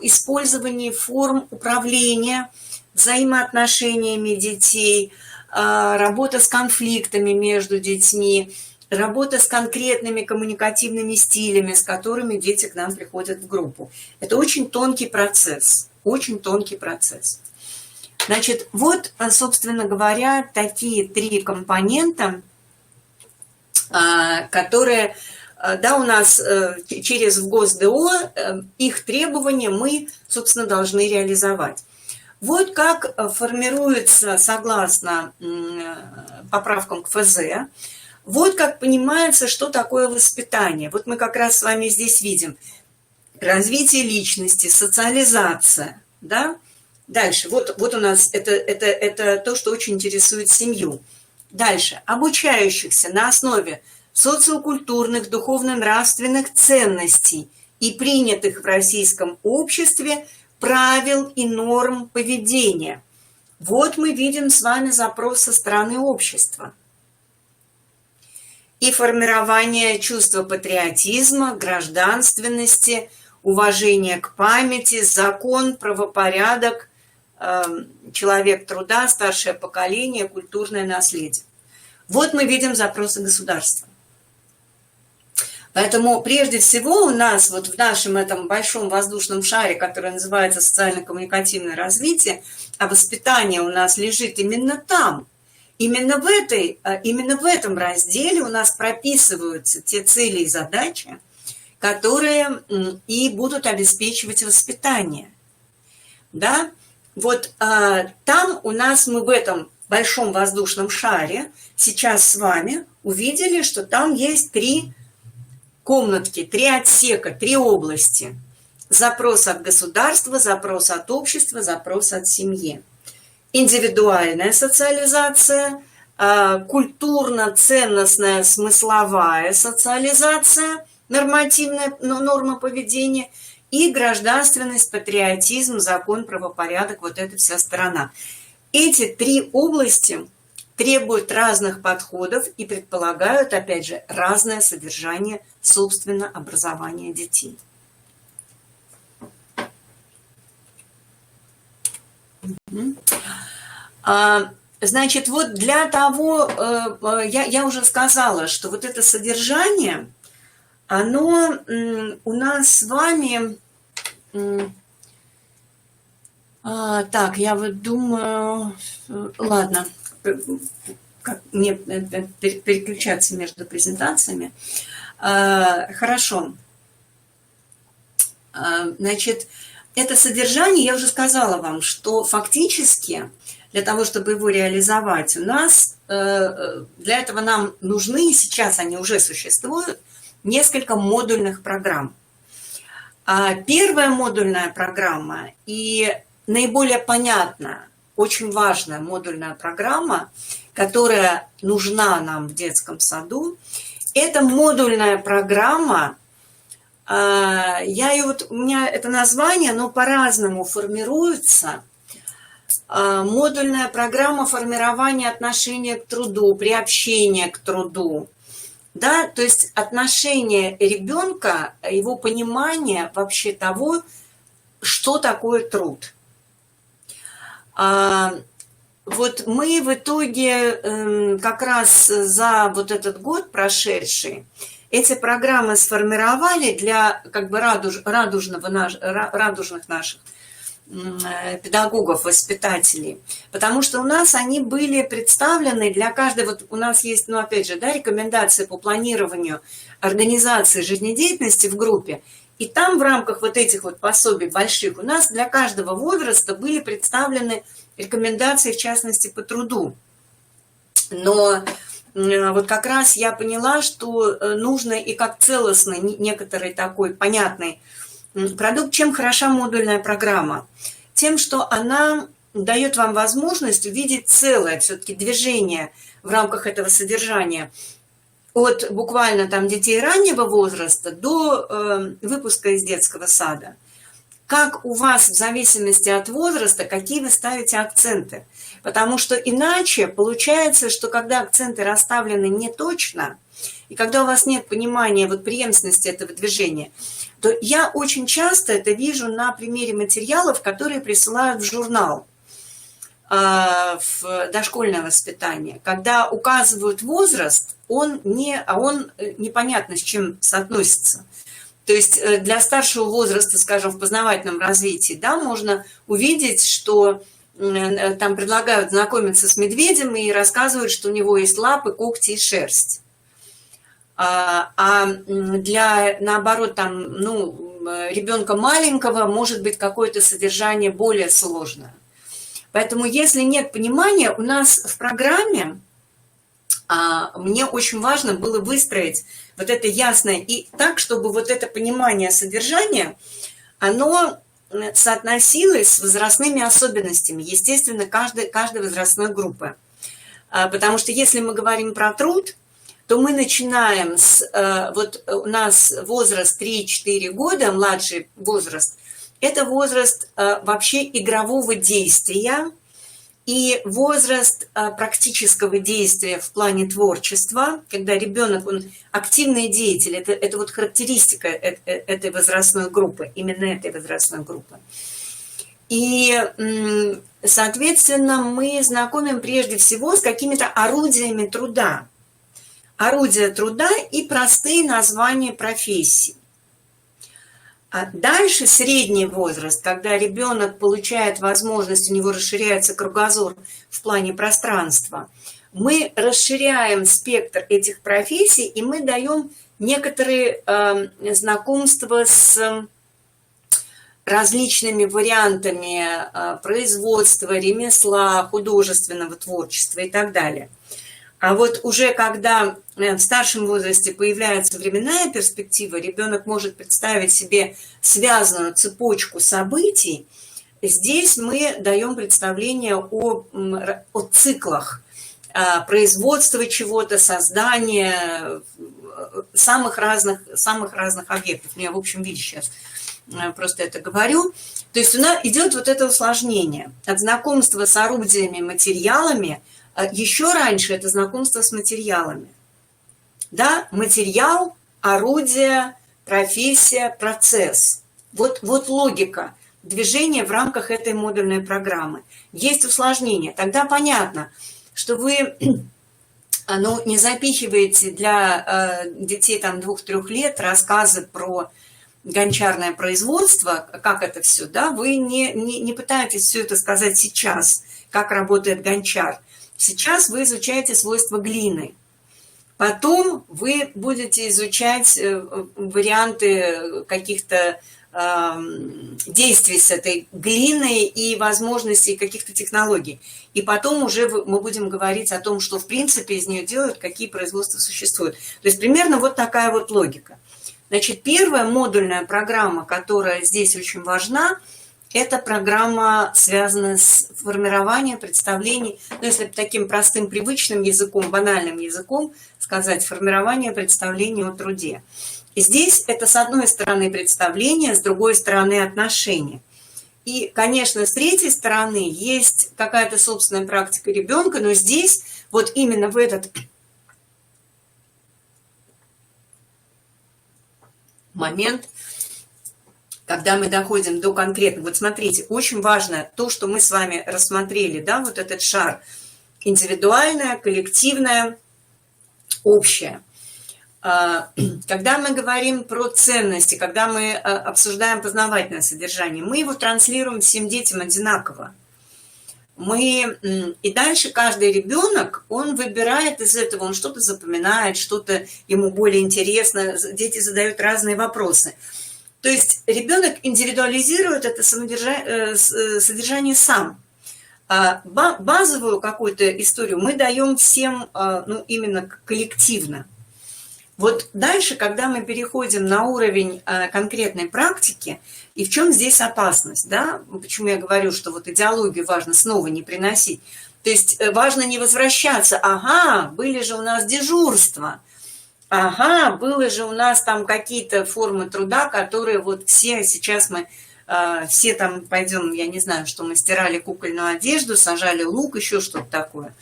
использовании форм управления взаимоотношениями детей, работа с конфликтами между детьми, работа с конкретными коммуникативными стилями, с которыми дети к нам приходят в группу. Это очень тонкий процесс, очень тонкий процесс. Значит, вот, собственно говоря, такие 3 компонента, которые, да, у нас через ГосДО, их требования мы, собственно, должны реализовать. Вот как формируется, согласно поправкам к ФЗ, вот как понимается, что такое воспитание. Вот мы как раз с вами здесь видим развитие личности, социализация, да. Дальше, вот у нас это то, что очень интересует семью. Дальше, обучающихся на основе социокультурных, духовно-нравственных ценностей и принятых в российском обществе правил и норм поведения. Вот мы видим с вами запрос со стороны общества. И формирование чувства патриотизма, гражданственности, уважения к памяти, закон, правопорядок, человек труда, старшее поколение, культурное наследие. Вот мы видим запросы государства. Поэтому прежде всего у нас вот в нашем этом большом воздушном шаре, который называется социально-коммуникативное развитие, а воспитание у нас лежит именно там. Именно в этом разделе у нас прописываются те цели и задачи, которые и будут обеспечивать воспитание. Да? Вот там у нас мы в этом большом воздушном шаре сейчас с вами увидели, что там есть 3 комнатки, 3 отсека, 3 области. Запрос от государства, запрос от общества, запрос от семьи. Индивидуальная социализация, культурно-ценностная смысловая социализация, нормативная норма поведения и гражданственность, патриотизм, закон, правопорядок, вот эта вся сторона. Эти 3 области требуют разных подходов и предполагают, опять же, разное содержание, собственно, образования детей. Значит, вот для того, я уже сказала, что вот это содержание, оно у нас с вами... Так, я вот думаю... Ладно, как мне переключаться между презентациями. Хорошо. Значит, это содержание, я уже сказала вам, что фактически для того, чтобы его реализовать, у нас для этого нам нужны, и сейчас они уже существуют, несколько модульных программ. Первая модульная программа и наиболее понятная, очень важная модульная программа, которая нужна нам в детском саду, это модульная программа. У меня это название, оно по-разному формируется. Модульная программа формирования отношения к труду, приобщения к труду. Да, то есть отношение ребенка, его понимание вообще того, что такое труд. Вот мы в итоге как раз за вот этот год прошедший эти программы сформировали для как бы радужных наших педагогов, воспитателей, потому что у нас они были представлены для каждой, вот у нас есть, ну опять же, да, рекомендации по планированию организации жизнедеятельности в группе, и там в рамках вот этих вот пособий больших у нас для каждого возраста были представлены рекомендации, в частности, по труду. Но вот как раз я поняла, что нужно и как целостный, некоторый такой понятный продукт. Чем хороша модульная программа? Тем, что она дает вам возможность увидеть целое все-таки движение в рамках этого содержания от буквально там детей раннего возраста до выпуска из детского сада. Как у вас в зависимости от возраста, какие вы ставите акценты. Потому что иначе получается, что когда акценты расставлены не точно, и когда у вас нет понимания вот преемственности этого движения, то я очень часто это вижу на примере материалов, которые присылают в журнал, в дошкольное воспитание. Когда указывают возраст, он непонятно с чем соотносится. То есть для старшего возраста, скажем, в познавательном развитии, да, можно увидеть, что там предлагают знакомиться с медведем и рассказывают, что у него есть лапы, когти и шерсть. А для, наоборот, там, ну, ребенка маленького может быть какое-то содержание более сложное. Поэтому, если нет понимания, у нас в программе мне очень важно было выстроить вот это ясное и так, чтобы вот это понимание содержания, оно соотносилось с возрастными особенностями, естественно, каждой возрастной группы. Потому что если мы говорим про труд, то мы начинаем с, вот у нас возраст 3-4 года, младший возраст, это возраст вообще игрового действия и возраст практического действия в плане творчества, когда ребенок, он активный деятель, это вот характеристика этой возрастной группы, именно этой возрастной группы. И, соответственно, мы знакомим прежде всего с какими-то орудиями труда. Орудия труда и простые названия профессий. А дальше средний возраст, когда ребенок получает возможность, у него расширяется кругозор в плане пространства, мы расширяем спектр этих профессий, и мы даем некоторые знакомства с различными вариантами производства, ремесла, художественного творчества и так далее. А вот уже когда в старшем возрасте появляется временная перспектива, ребенок может представить себе связанную цепочку событий, здесь мы даем представление о циклах производства чего-то, создания самых разных объектов. Я в общем виде сейчас просто это говорю. То есть у нас идет вот это усложнение от знакомства с орудиями, материалами. Еще раньше это знакомство с материалами. Да? Материал, орудие, профессия, процесс. Вот логика движения в рамках этой модульной программы. Есть усложнение. Тогда понятно, что вы не запихиваете для детей 2-3 лет рассказы про гончарное производство, как это все, да? Вы не пытаетесь все это сказать сейчас, как работает гончар. Сейчас вы изучаете свойства глины. Потом вы будете изучать варианты каких-то действий с этой глиной и возможностей каких-то технологий. И потом уже мы будем говорить о том, что в принципе из нее делают, какие производства существуют. То есть примерно вот такая вот логика. Значит, первая модульная программа, которая здесь очень важна, это программа, связанная с формированием представлений, ну, если таким простым, привычным языком, банальным языком сказать, формирование представлений о труде. И здесь это, с одной стороны, представление, с другой стороны, отношения. И, конечно, с третьей стороны, есть какая-то собственная практика ребенка, но здесь, вот именно в этот момент, когда мы доходим до конкретного, вот смотрите, очень важно то, что мы с вами рассмотрели, да, вот этот шар, индивидуальное, коллективное, общее. Когда мы говорим про ценности, когда мы обсуждаем познавательное содержание, мы его транслируем всем детям одинаково. И дальше каждый ребенок, он выбирает из этого, он что-то запоминает, что-то ему более интересно, дети задают разные вопросы. То есть ребенок индивидуализирует это содержание сам. Базовую какую-то историю мы даем всем, ну, именно коллективно. Вот дальше, когда мы переходим на уровень конкретной практики, и в чем здесь опасность, да? Почему я говорю, что вот идеологию важно снова не приносить. То есть важно не возвращаться. Ага, были же у нас дежурства. Ага, было же у нас там какие-то формы труда, которые вот все, сейчас мы все там пойдем, я не знаю, что мы стирали кукольную одежду, сажали лук, еще что-то такое,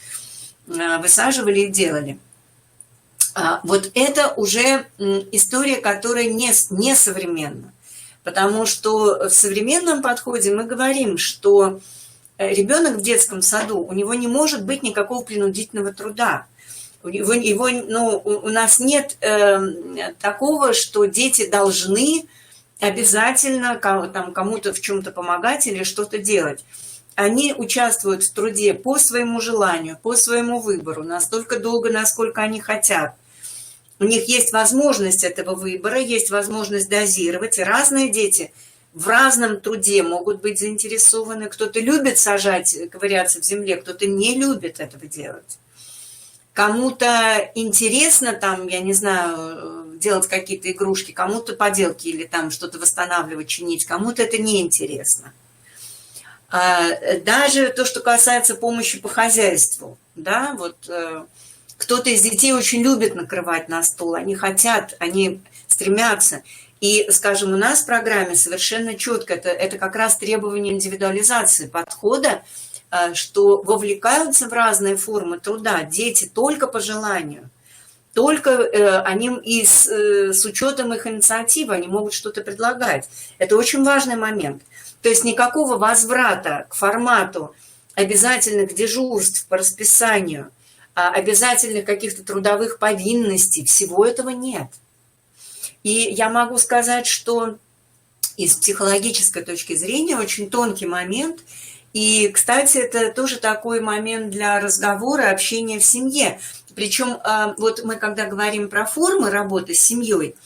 высаживали и делали. Вот это уже история, которая не современна. Потому что в современном подходе мы говорим, что ребенок в детском саду, у него не может быть никакого принудительного труда. У нас нет такого, что дети должны обязательно кому-то в чем-то помогать или что-то делать. Они участвуют в труде по своему желанию, по своему выбору, настолько долго, насколько они хотят. У них есть возможность этого выбора, есть возможность дозировать. И разные дети в разном труде могут быть заинтересованы. Кто-то любит сажать, ковыряться в земле, кто-то не любит этого делать. Кому-то интересно там, я не знаю, делать какие-то игрушки, кому-то поделки или там что-то восстанавливать, чинить, кому-то это неинтересно. Даже то, что касается помощи по хозяйству, да, вот кто-то из детей очень любит накрывать на стол, они хотят, они стремятся. И, скажем, у нас в программе совершенно четко, это как раз требование индивидуализации подхода, что вовлекаются в разные формы труда дети только по желанию, только они и с учетом их инициативы они могут что-то предлагать. Это очень важный момент. То есть никакого возврата к формату обязательных дежурств по расписанию, обязательных каких-то трудовых повинностей, всего этого нет. И я могу сказать, что из психологической точки зрения очень тонкий момент. И, кстати, это тоже такой момент для разговора, общения в семье. Причем вот мы, когда говорим про формы работы с семьей,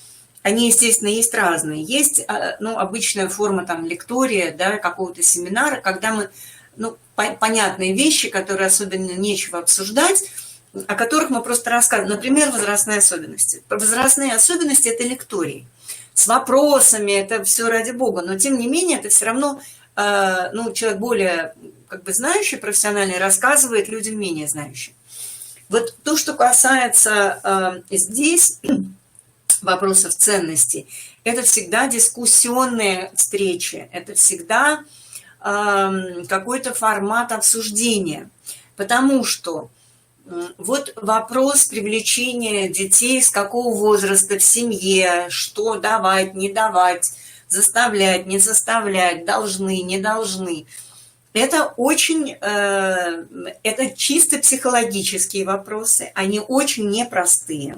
они, естественно, есть разные. Есть, ну, обычная форма там лектория, да, какого-то семинара, когда мы, ну, понятные вещи, которые особенно нечего обсуждать, о которых мы просто рассказываем. Например, возрастные особенности. Возрастные особенности – это лекторий. С вопросами, это все ради бога. Но, тем не менее, это все равно, ну, человек более как бы знающий, профессиональный, рассказывает людям менее знающим. Вот то, что касается здесь вопросов ценностей, это всегда дискуссионные встречи, это всегда какой-то формат обсуждения. Потому что вот вопрос привлечения детей, с какого возраста в семье, что давать, не давать, заставлять, не заставлять, должны, не должны. Это очень, это чисто психологические вопросы, они очень непростые.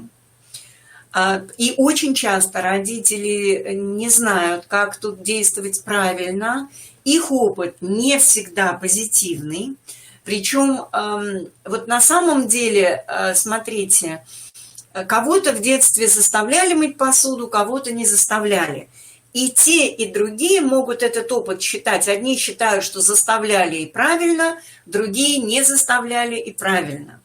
И очень часто родители не знают, как тут действовать правильно. Их опыт не всегда позитивный. Причем вот на самом деле, смотрите, кого-то в детстве заставляли мыть посуду, кого-то не заставляли. И те, и другие могут этот опыт считать. Одни считают, что заставляли и правильно, другие не заставляли и правильно.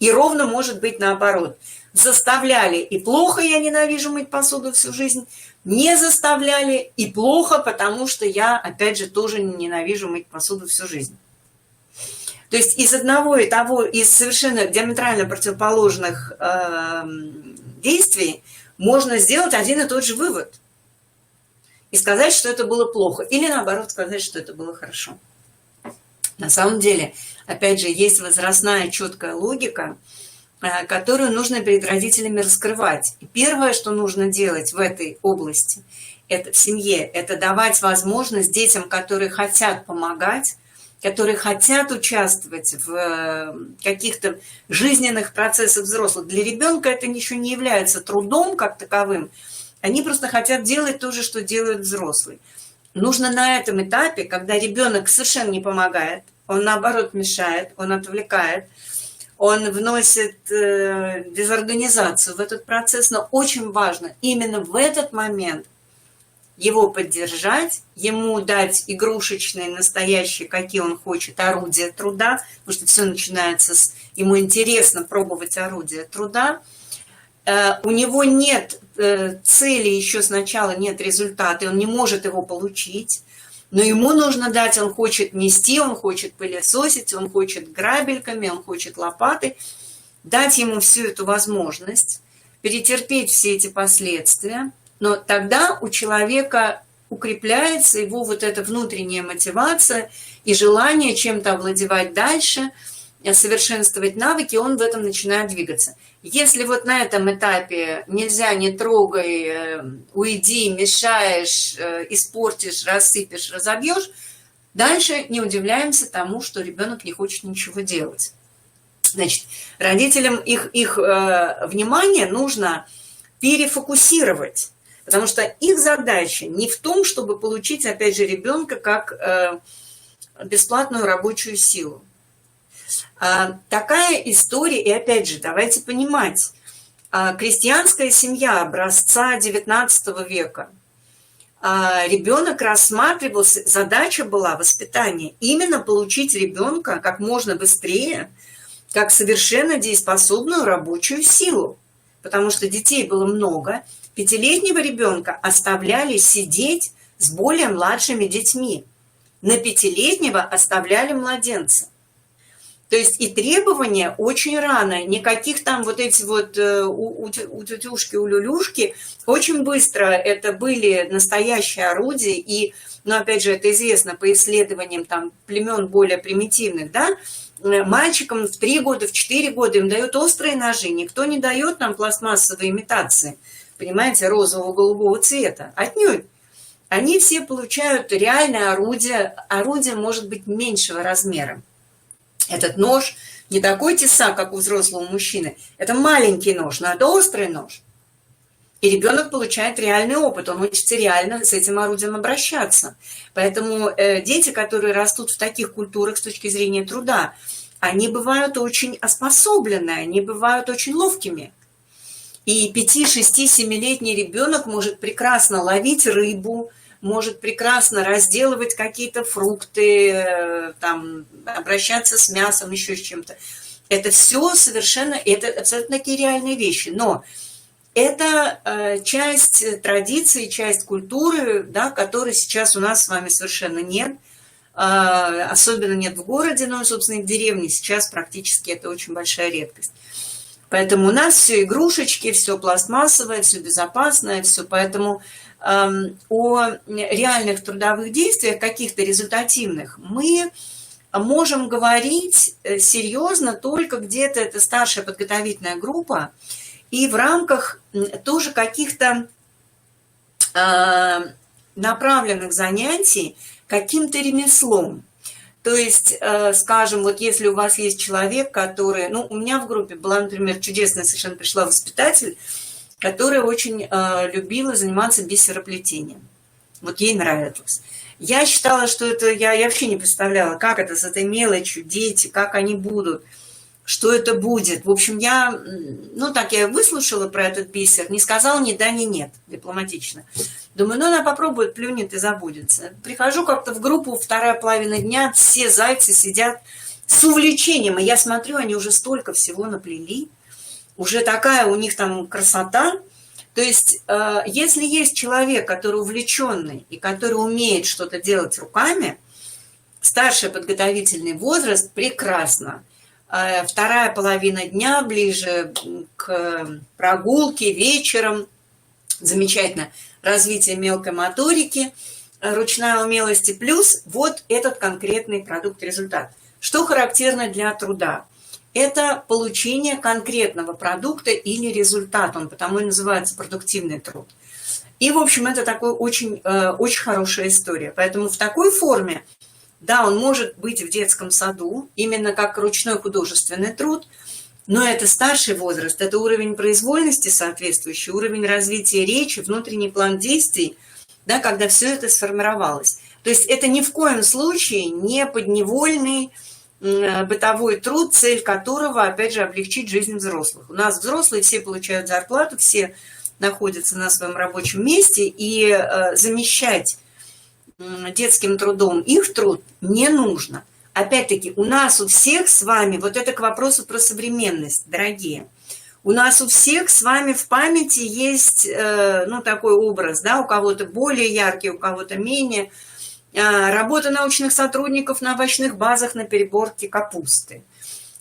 И ровно может быть наоборот. Заставляли и плохо, я ненавижу мыть посуду всю жизнь. Не заставляли и плохо, потому что я, опять же, тоже ненавижу мыть посуду всю жизнь. То есть из одного и того, из совершенно диаметрально противоположных действий можно сделать один и тот же вывод. И сказать, что это было плохо. Или наоборот сказать, что это было хорошо. На самом деле, опять же, есть возрастная четкая логика, которую нужно перед родителями раскрывать. И первое, что нужно делать в этой области, это в семье, это давать возможность детям, которые хотят помогать, которые хотят участвовать в каких-то жизненных процессах взрослых. Для ребенка это еще не является трудом как таковым. Они просто хотят делать то же, что делают взрослые. Нужно на этом этапе, когда ребенок совершенно не помогает, он наоборот мешает, он отвлекает, он вносит дезорганизацию в этот процесс, но очень важно именно в этот момент его поддержать, ему дать игрушечные, настоящие, какие он хочет, орудия труда, потому что все начинается с... Ему интересно пробовать орудия труда. У него нет цели, еще сначала нет результата, он не может его получить, но ему нужно дать, он хочет нести, он хочет пылесосить, он хочет грабельками, он хочет лопатой, дать ему всю эту возможность, перетерпеть все эти последствия. Но тогда у человека укрепляется его вот эта внутренняя мотивация и желание чем-то овладевать дальше, совершенствовать навыки, он в этом начинает двигаться. Если вот на этом этапе нельзя, не трогай, уйди, мешаешь, испортишь, рассыпешь, разобьешь, дальше не удивляемся тому, что ребенок не хочет ничего делать. Значит, родителям их внимание нужно перефокусировать. Потому что их задача не в том, чтобы получить, опять же, ребенка как бесплатную рабочую силу. Такая история, и опять же, давайте понимать, крестьянская семья образца XIX века, ребенок рассматривался, задача была воспитание, именно получить ребенка как можно быстрее, как совершенно дееспособную рабочую силу. Потому что детей было много, 5-летнего ребенка оставляли сидеть с более младшими детьми. На 5-летнего оставляли младенца. То есть и требования очень рано, никаких там вот эти вот утюшки, улюлюшки, очень быстро это были настоящие орудия, и, ну, опять же, это известно по исследованиям там племен более примитивных, да, мальчикам в 3 года, в 4 года им дают острые ножи, никто не дает нам пластмассовые имитации, понимаете, розового, голубого цвета, отнюдь. Они все получают реальное орудие, орудие может быть меньшего размера. Этот нож не такой тесак, как у взрослого мужчины, это маленький нож, но это острый нож. И ребенок получает реальный опыт, он учится реально с этим орудием обращаться. Поэтому дети, которые растут в таких культурах с точки зрения труда, они бывают очень оспособлены, они бывают очень ловкими. И 5-, 6-, 7-летний ребенок может прекрасно ловить рыбу, может прекрасно разделывать какие-то фрукты, там, обращаться с мясом, еще с чем-то. Это все совершенно, это абсолютно такие реальные вещи. Но это часть традиции, часть культуры, да, которой сейчас у нас с вами совершенно нет. Особенно нет в городе, но, собственно, и в деревне сейчас практически это очень большая редкость. Поэтому у нас все игрушечки, все пластмассовое, все безопасное, все. Поэтому о реальных трудовых действиях, каких-то результативных, мы можем говорить серьезно только где-то это старшая подготовительная группа и в рамках тоже каких-то направленных занятий каким-то ремеслом. То есть, скажем, вот если у вас есть человек, который... Ну, у меня в группе была, например, чудесная совершенно пришла воспитатель, которая очень любила заниматься бисероплетением. Вот ей нравилось. Я считала, что это... Я вообще не представляла, как это с этой мелочью, дети, как они будут, что это будет. В общем, я... Ну, так я выслушала про этот бисер, не сказала ни да, ни нет, дипломатично. Думаю, ну, она попробует, плюнет и забудется. Прихожу как-то в группу, 2-я половина дня, все зайцы сидят с увлечением. И я смотрю, они уже столько всего наплели. Уже такая у них там красота. То есть, если есть человек, который увлеченный и который умеет что-то делать руками, старший подготовительный возраст прекрасно. 2-я половина дня, ближе к прогулке, вечером, замечательно. Развитие мелкой моторики, ручной умелости, плюс вот этот конкретный продукт, результат. Что характерно для труда? Это получение конкретного продукта или результата, он потому и называется продуктивный труд. И, в общем, это такой очень, очень хорошая история. Поэтому в такой форме Да, он может быть в детском саду, именно как ручной художественный труд, но это старший возраст, это уровень произвольности соответствующий, уровень развития речи, внутренний план действий, да, когда все это сформировалось. То есть это ни в коем случае не подневольный бытовой труд, цель которого, опять же, облегчить жизнь взрослых. У нас взрослые все получают зарплату, все находятся на своем рабочем месте, и замещать детским трудом их труд не нужно. Опять-таки, у нас у всех с вами, вот это к вопросу про современность, дорогие, у нас у всех с вами в памяти есть, ну, такой образ, да, у кого-то более яркий, у кого-то менее, работа научных сотрудников на овощных базах на переборке капусты,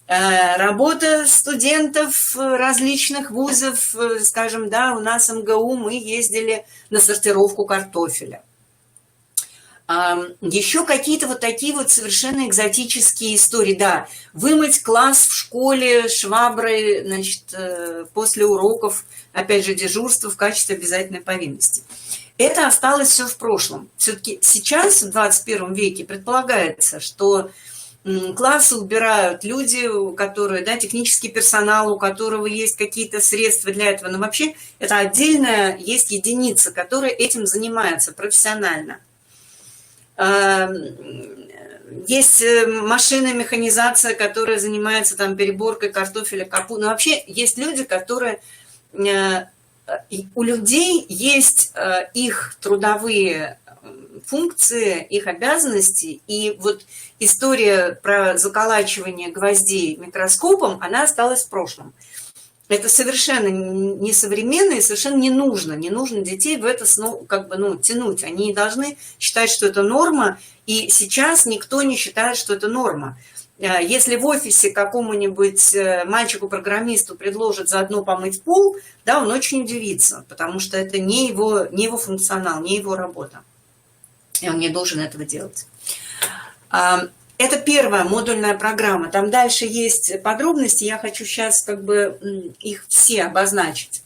работа студентов различных вузов, скажем, да, у нас МГУ, мы ездили на сортировку картофеля. Еще какие-то вот такие вот совершенно экзотические истории. Да, вымыть класс в школе шваброй, значит, после уроков, опять же, дежурство в качестве обязательной повинности. Это осталось все в прошлом. Все-таки сейчас, в 21 веке, предполагается, что классы убирают люди, которые, да, технический персонал, у которого есть какие-то средства для этого. Но вообще это отдельная есть единица, которая этим занимается профессионально. Есть машины, механизация, которая занимается там переборкой картофеля, капусты. Но вообще есть люди, которые... У людей есть их трудовые функции, их обязанности. И вот история про заколачивание гвоздей микроскопом, она осталась в прошлом. Это совершенно несовременно и совершенно не нужно. Не нужно детей в это как бы, ну, тянуть. Они не должны считать, что это норма. И сейчас никто не считает, что это норма. Если в офисе какому-нибудь мальчику-программисту предложат заодно помыть пол, да, он очень удивится, потому что это не его функционал, не его работа. И он не должен этого делать. Это первая модульная программа. Там дальше есть подробности, я хочу сейчас как бы их все обозначить.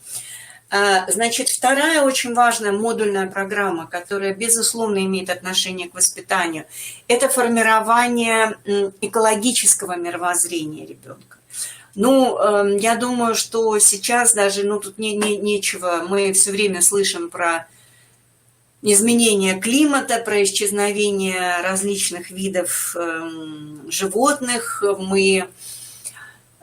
Значит, вторая очень важная модульная программа, которая, безусловно, имеет отношение к воспитанию, это формирование экологического мировоззрения ребенка. Ну, я думаю, что сейчас даже, ну, тут нечего, мы все время слышим про изменение климата, про исчезновение различных видов животных.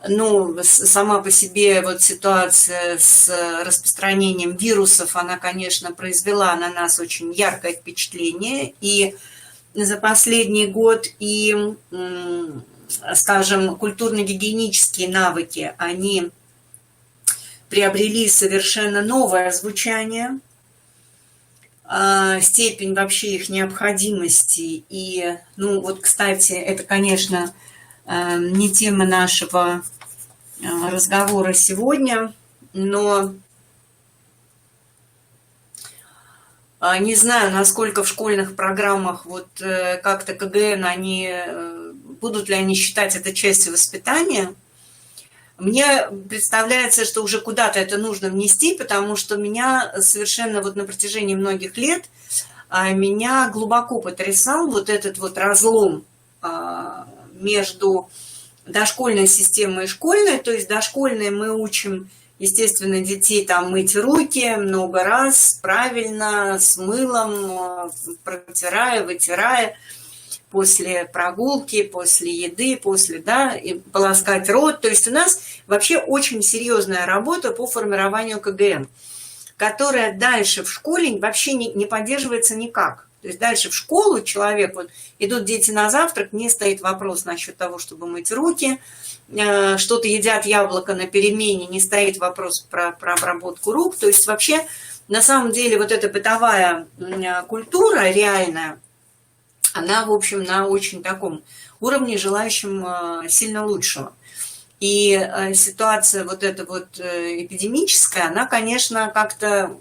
Ну, сама по себе вот ситуация с распространением вирусов, она, конечно, произвела на нас очень яркое впечатление. И за последний год и, скажем, культурно-гигиенические навыки, они приобрели совершенно новое звучание, степень вообще их необходимости. И, ну, вот, кстати, это, конечно, не тема нашего разговора сегодня, но не знаю, насколько в школьных программах вот как-то КГН, будут ли они считать это частью воспитания. Мне представляется, что уже куда-то это нужно внести, потому что меня совершенно вот на протяжении многих лет меня глубоко потрясал вот этот вот разлом между дошкольной системой и школьной. То есть дошкольной мы учим, естественно, детей там мыть руки много раз, правильно, с мылом, протирая, вытирая, после прогулки, после еды, после, да, и полоскать рот. То есть у нас вообще очень серьезная работа по формированию КГН, которая дальше в школе вообще не поддерживается никак. То есть дальше в школу человек, вот идут дети на завтрак, не стоит вопрос насчет того, чтобы мыть руки, что-то едят яблоко на перемене, не стоит вопрос про обработку рук. То есть вообще на самом деле вот эта бытовая культура реальная, она, в общем, на очень таком уровне, желающем сильно лучшего. И ситуация вот эта вот эпидемическая, она, конечно, как-то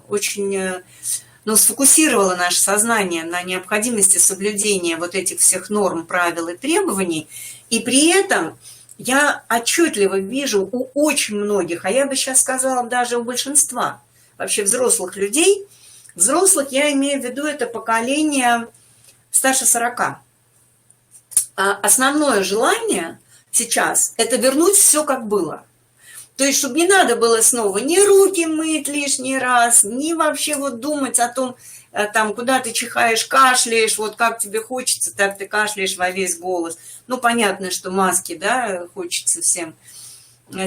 очень... но сфокусировала наше сознание на необходимости соблюдения вот этих всех норм, правил и требований. И при этом я отчетливо вижу у очень многих, а я бы сейчас сказала даже у большинства вообще взрослых людей, взрослых я имею в виду это поколение старше 40. А основное желание сейчас – это вернуть все, как было. То есть, чтобы не надо было снова ни руки мыть лишний раз, ни вообще вот думать о том, там, куда ты чихаешь, кашляешь, вот как тебе хочется, так ты кашляешь во весь голос. Ну, понятно, что маски, да, хочется всем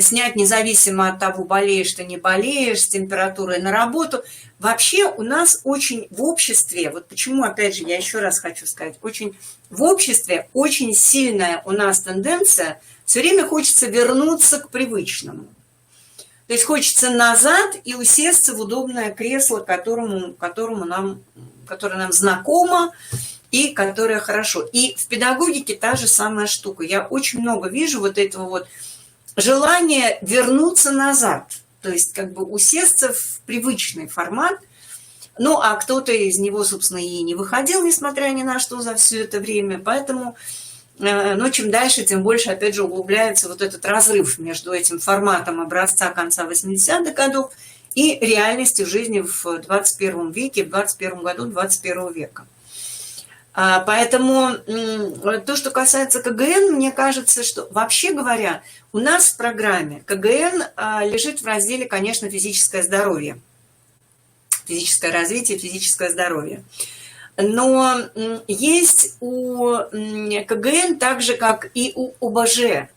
снять, независимо от того, болеешь ты, не болеешь, с температурой на работу. Вообще у нас очень в обществе, вот почему, опять же, я еще раз хочу сказать, очень в обществе очень сильная у нас тенденция, все время хочется вернуться к привычному. То есть хочется назад и усесться в удобное кресло, которое нам знакомо и которое хорошо. И в педагогике та же самая штука. Я очень много вижу вот этого вот желания вернуться назад. То есть как бы усесться в привычный формат. Ну, а кто-то из него, собственно, и не выходил, несмотря ни на что, за все это время. Поэтому... Но чем дальше, тем больше, опять же, углубляется вот этот разрыв между этим форматом образца конца 80-х годов и реальностью жизни в 21 веке, в 21 году 21 века. Поэтому то, что касается КГН, мне кажется, что, вообще говоря, у нас в программе КГН лежит в разделе, конечно, физическое здоровье. Физическое развитие, физическое здоровье. Но есть у КГН, так же как и у ОБЖ,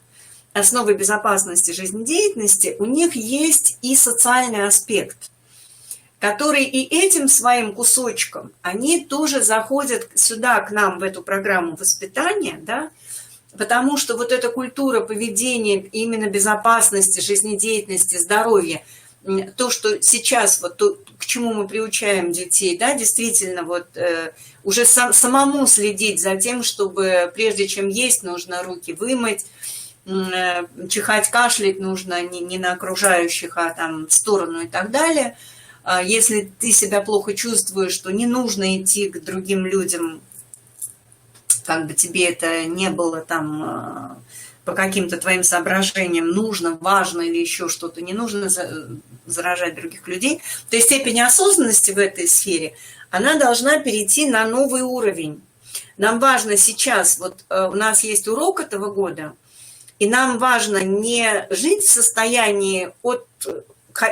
основы безопасности жизнедеятельности, у них есть и социальный аспект, который и этим своим кусочком, они тоже заходят сюда, к нам, в эту программу воспитания, да, потому что вот эта культура поведения, именно безопасности, жизнедеятельности, здоровья, то, что сейчас, вот то, к чему мы приучаем детей, да, действительно, вот уже самому следить за тем, чтобы прежде чем есть, нужно руки вымыть, чихать, кашлять нужно не на окружающих, а там в сторону и так далее. Если ты себя плохо чувствуешь, что не нужно идти к другим людям, как бы тебе это не было там по каким-то твоим соображениям нужно, важно или еще что-то, не нужно заражать других людей, то есть степень осознанности в этой сфере, она должна перейти на новый уровень. Нам важно сейчас, вот у нас есть урок этого года, и нам важно не жить в состоянии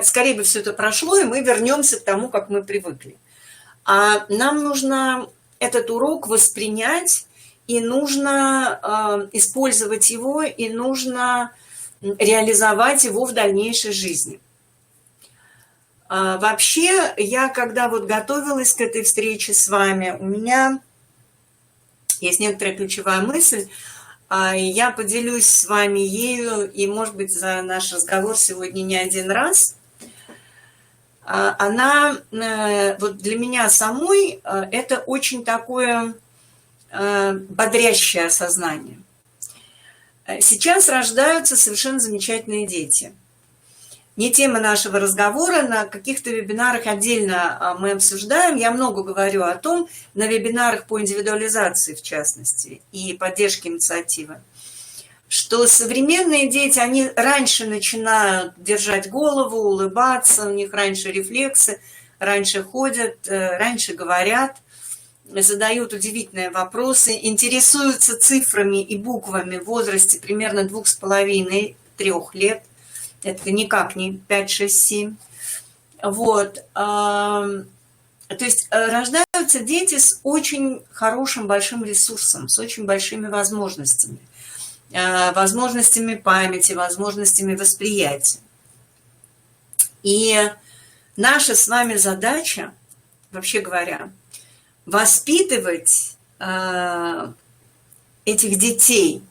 скорее бы все это прошло, и мы вернемся к тому, как мы привыкли. А нам нужно этот урок воспринять, и нужно использовать его, и нужно реализовать его в дальнейшей жизни. Вообще, я когда вот готовилась к этой встрече с вами, у меня есть некоторая ключевая мысль, я поделюсь с вами ею, и, может быть, за наш разговор сегодня не один раз. Она, вот для меня самой, это очень такое бодрящее осознание. Сейчас рождаются совершенно замечательные дети. Не тема нашего разговора, на каких-то вебинарах отдельно мы обсуждаем. Я много говорю о том, на вебинарах по индивидуализации, в частности, и поддержке инициативы, что современные дети, они раньше начинают держать голову, улыбаться, у них раньше рефлексы, раньше ходят, раньше говорят, задают удивительные вопросы, интересуются цифрами и буквами в возрасте примерно 2,5-3 лет. Это никак не 5, 6, 7. Вот. То есть рождаются дети с очень хорошим большим ресурсом, с очень большими возможностями. Возможностями памяти, возможностями восприятия. И наша с вами задача, вообще говоря, воспитывать этих детей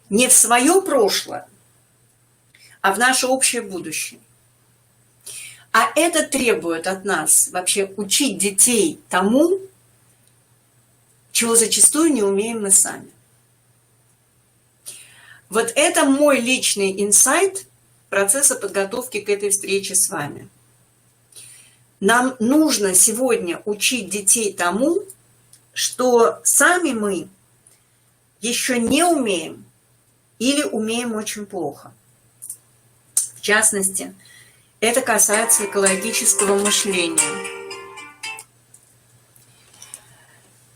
не в свое прошлое, а в наше общее будущее. А это требует от нас вообще учить детей тому, чего зачастую не умеем мы сами. Вот это мой личный инсайт процесса подготовки к этой встрече с вами. Нам нужно сегодня учить детей тому, что сами мы еще не умеем или умеем очень плохо. В частности, это касается экологического мышления.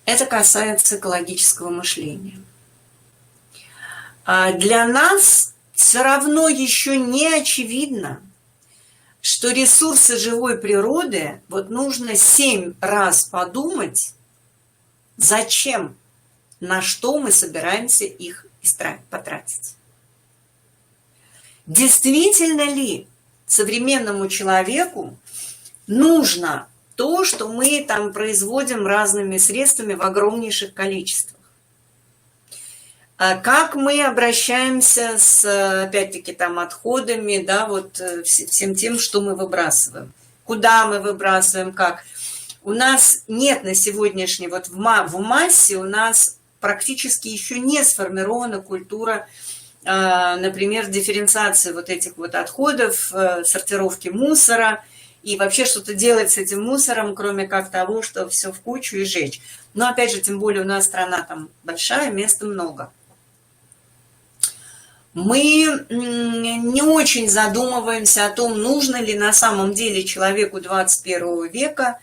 Это касается экологического мышления. Для нас все равно еще не очевидно, что ресурсы живой природы, вот нужно 7 раз подумать, зачем, на что мы собираемся их потратить. Действительно ли современному человеку нужно то, что мы там производим разными средствами в огромнейших количествах? Как мы обращаемся с, опять-таки, там отходами, да, вот всем тем, что мы выбрасываем? Куда мы выбрасываем, как? У нас нет на сегодняшний, вот в массе у нас практически еще не сформирована культура, например, дифференциации вот этих вот отходов, сортировки мусора и вообще что-то делать с этим мусором, кроме как того, что все в кучу и жечь. Но опять же, тем более у нас страна там большая, места много. Мы не очень задумываемся о том, нужно ли на самом деле человеку 21 века,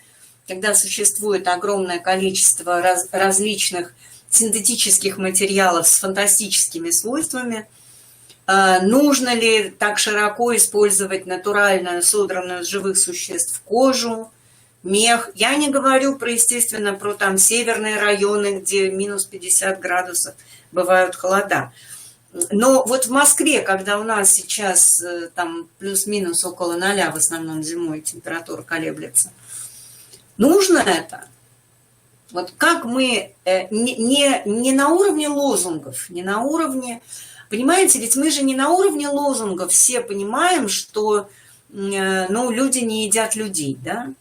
когда существует огромное количество различных синтетических материалов с фантастическими свойствами, нужно ли так широко использовать натуральную, содранную из живых существ кожу, мех. Я не говорю про, естественно, про там северные районы, где минус 50 градусов бывают холода. Но вот в Москве, когда у нас сейчас там плюс-минус около 0 в основном зимой температура колеблется, нужно это? Вот как мы не на уровне лозунгов, не на уровне... Понимаете, ведь мы же не на уровне лозунгов все понимаем, что ну, люди не едят людей, да?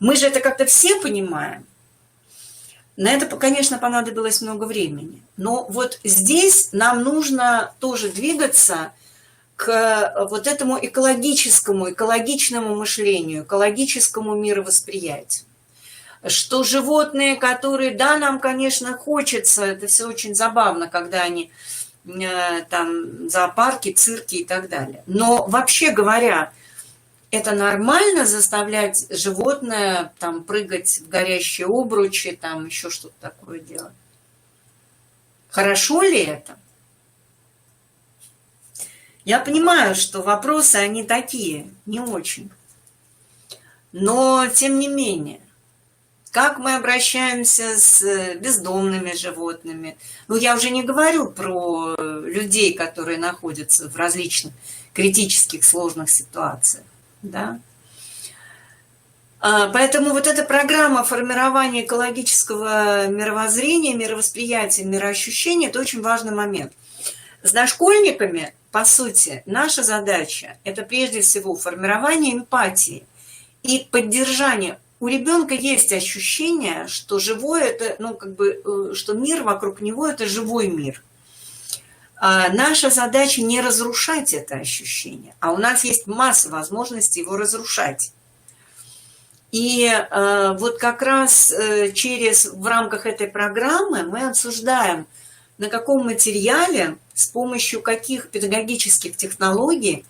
Мы же это как-то все понимаем. На это, конечно, понадобилось много времени. Но вот здесь нам нужно тоже двигаться к вот этому экологичному мышлению, экологическому мировосприятию. Что животные, которые, да, нам, конечно, хочется, это все очень забавно, когда они там зоопарки, цирки и так далее. Но вообще говоря, это нормально заставлять животное там прыгать в горящие обручи, там еще что-то такое делать? Хорошо ли это? Я понимаю, что вопросы, они такие, не очень. Но, тем не менее, как мы обращаемся с бездомными животными? Ну, я уже не говорю про людей, которые находятся в различных критических сложных ситуациях. Да? Поэтому вот эта программа формирования экологического мировоззрения, мировосприятия, мироощущения – это очень важный момент. С дошкольниками, по сути, наша задача – это прежде всего формирование эмпатии и поддержание. У ребенка есть ощущение, что живое – это, ну, как бы, что мир вокруг него – это живой мир. Наша задача не разрушать это ощущение, а у нас есть масса возможностей его разрушать. И вот как раз в рамках этой программы мы обсуждаем, на каком материале, с помощью каких педагогических технологий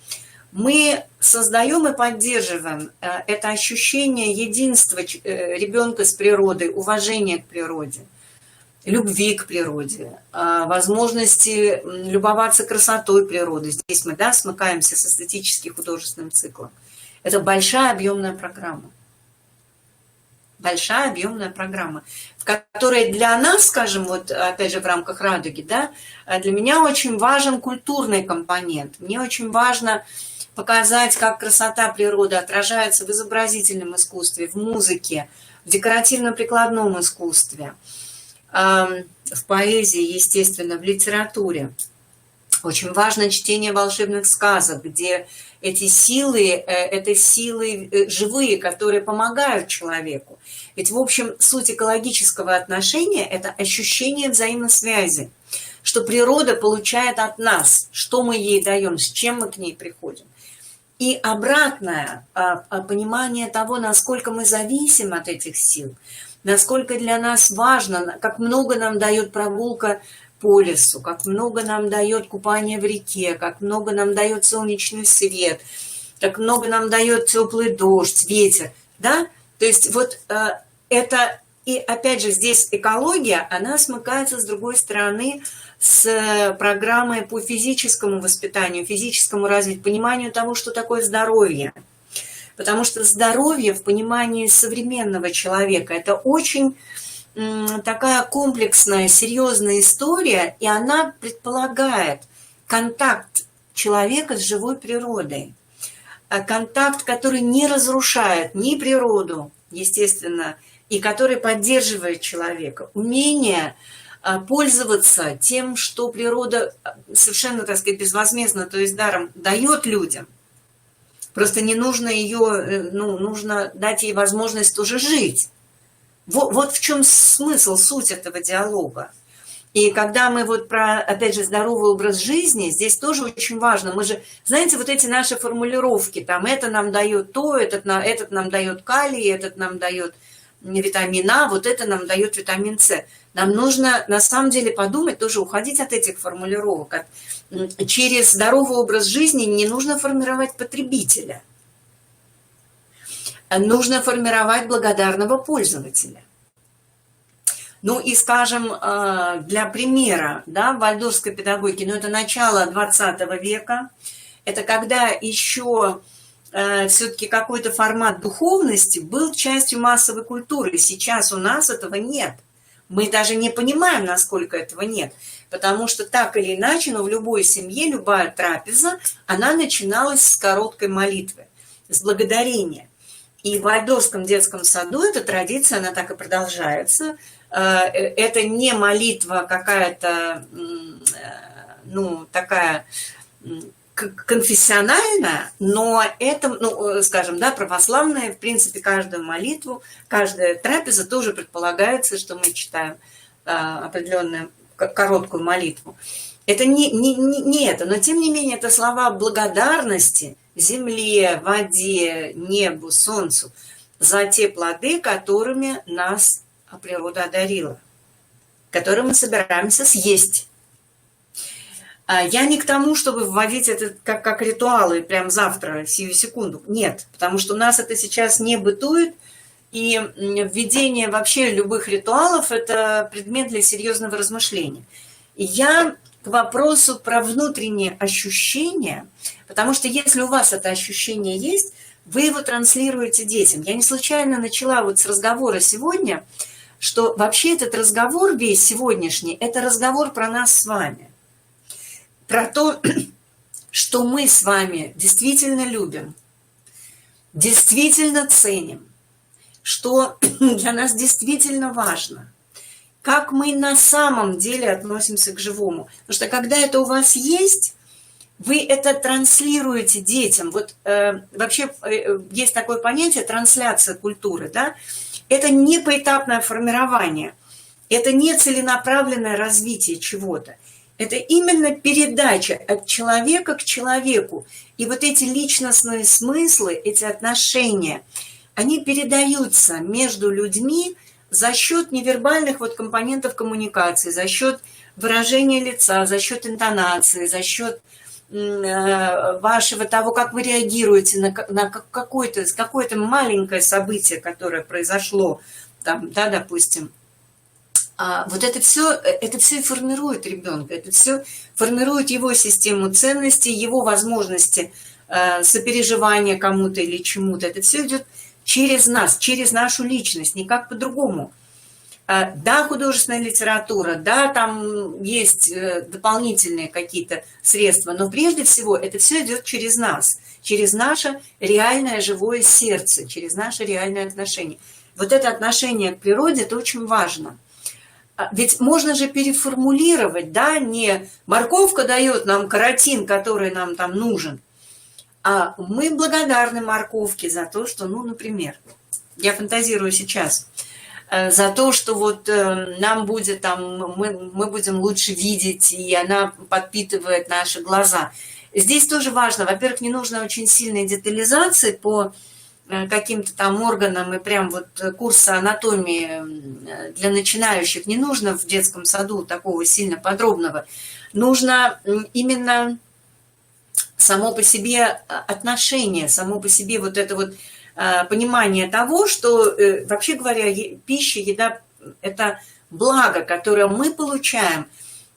мы создаем и поддерживаем это ощущение единства ребенка с природой, уважения к природе, любви к природе, возможности любоваться красотой природы. Здесь мы, да, смыкаемся с эстетическим художественным циклом. Это большая объемная программа. Большая объемная программа, в которой для нас, скажем, вот опять же в рамках «Радуги», да, для меня очень важен культурный компонент. Мне очень важно показать, как красота природы отражается в изобразительном искусстве, в музыке, в декоративно-прикладном искусстве, в поэзии, естественно, в литературе. Очень важно чтение волшебных сказок, где эти силы, это силы живые, которые помогают человеку. Ведь, в общем, суть экологического отношения – это ощущение взаимосвязи, что природа получает от нас, что мы ей даем, с чем мы к ней приходим. И обратное понимание того, насколько мы зависим от этих сил, насколько для нас важно, как много нам дает прогулка по лесу, как много нам дает купание в реке, как много нам дает солнечный свет, как много нам дает теплый дождь, ветер, да? То есть вот это И опять же, здесь экология, она смыкается с другой стороны с программой по физическому воспитанию, физическому развитию, пониманию того, что такое здоровье. Потому что здоровье в понимании современного человека – это очень такая комплексная, серьезная история, и она предполагает контакт человека с живой природой. Контакт, который не разрушает ни природу, естественно, и который поддерживает человека. Умение пользоваться тем, что природа совершенно, так сказать, безвозмездно, то есть даром, дает людям. Просто не нужно ее, нужно дать ей возможность тоже жить. Вот в чем смысл, суть этого диалога. И когда мы вот про, опять же, здоровый образ жизни, здесь тоже очень важно. Мы же, знаете, вот эти наши формулировки, там, это нам дает то, этот нам дает калий, этот нам дает витамин А, вот это нам дает витамин С. Нам нужно, на самом деле, подумать, тоже уходить от этих формулировок. Через здоровый образ жизни не нужно формировать потребителя. Нужно формировать благодарного пользователя. Ну и, скажем, для примера, да, в вальдорфской педагогике, это начало 20 века, это когда еще все-таки какой-то формат духовности был частью массовой культуры. Сейчас у нас этого нет. Мы даже не понимаем, насколько этого нет. Потому что так или иначе, но в любой семье, любая трапеза, она начиналась с короткой молитвы, с благодарения. И в вальдорфском детском саду эта традиция, она так и продолжается. Это не молитва какая-то, такая конфессиональная, но это, скажем, да, православная, в принципе, каждую молитву, каждая трапеза тоже предполагается, что мы читаем определенную короткую молитву. Это не это, но тем не менее это слова благодарности земле, воде, небу, солнцу за те плоды, которыми нас природа одарила, которые мы собираемся съесть. Я не к тому, чтобы вводить это как ритуалы прямо завтра, сию секунду. Нет, потому что у нас это сейчас не бытует, и введение вообще любых ритуалов – это предмет для серьезного размышления. И я к вопросу про внутренние ощущения, потому что если у вас это ощущение есть, вы его транслируете детям. Я не случайно начала вот с разговора сегодня, что вообще этот разговор весь сегодняшний – это разговор про нас с вами. Про то, что мы с вами действительно любим, действительно ценим, что для нас действительно важно, как мы на самом деле относимся к живому. Потому что когда это у вас есть, вы это транслируете детям. Вот вообще есть такое понятие трансляция культуры, да? Это не поэтапное формирование, это не целенаправленное развитие чего-то. Это именно передача от человека к человеку. И вот эти личностные смыслы, эти отношения, они передаются между людьми за счет невербальных вот компонентов коммуникации, за счет выражения лица, за счет интонации, за счет вашего того, как вы реагируете на какое-то маленькое событие, которое произошло, там, да, допустим. Вот это все и формирует ребенка, это все формирует его систему ценностей, его возможности сопереживания кому-то или чему-то. Это все идет через нас, через нашу личность, никак по-другому. Да, художественная литература, да, там есть дополнительные какие-то средства, но прежде всего это все идет через нас, через наше реальное живое сердце, через наше реальное отношение. Вот это отношение к природе, это очень важно. Ведь можно же переформулировать, да, не морковка дает нам каротин, который нам там нужен, а мы благодарны морковке за то, что, например, я фантазирую сейчас, за то, что вот нам будет там, мы будем лучше видеть, и она подпитывает наши глаза. Здесь тоже важно, во-первых, не нужно очень сильной детализации по каким-то там органам, и прям вот курса анатомии для начинающих не нужно в детском саду такого сильно подробного. Нужно именно само по себе отношение, само по себе вот это вот понимание того, что, вообще говоря, пища, еда – это благо, которое мы получаем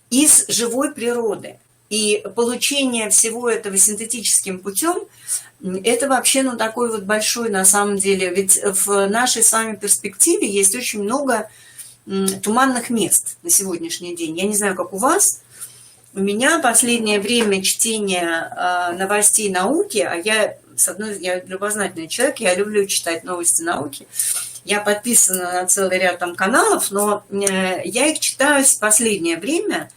из живой природы. И получение всего этого синтетическим путем – это вообще, ну, такой вот большой, на самом деле, ведь в нашей с вами перспективе есть очень много туманных мест на сегодняшний день. Я не знаю, как у вас. У меня последнее время чтение новостей науки, а я любознательный человек, я люблю читать новости науки. Я подписана на целый ряд там каналов, но я их читаю в последнее время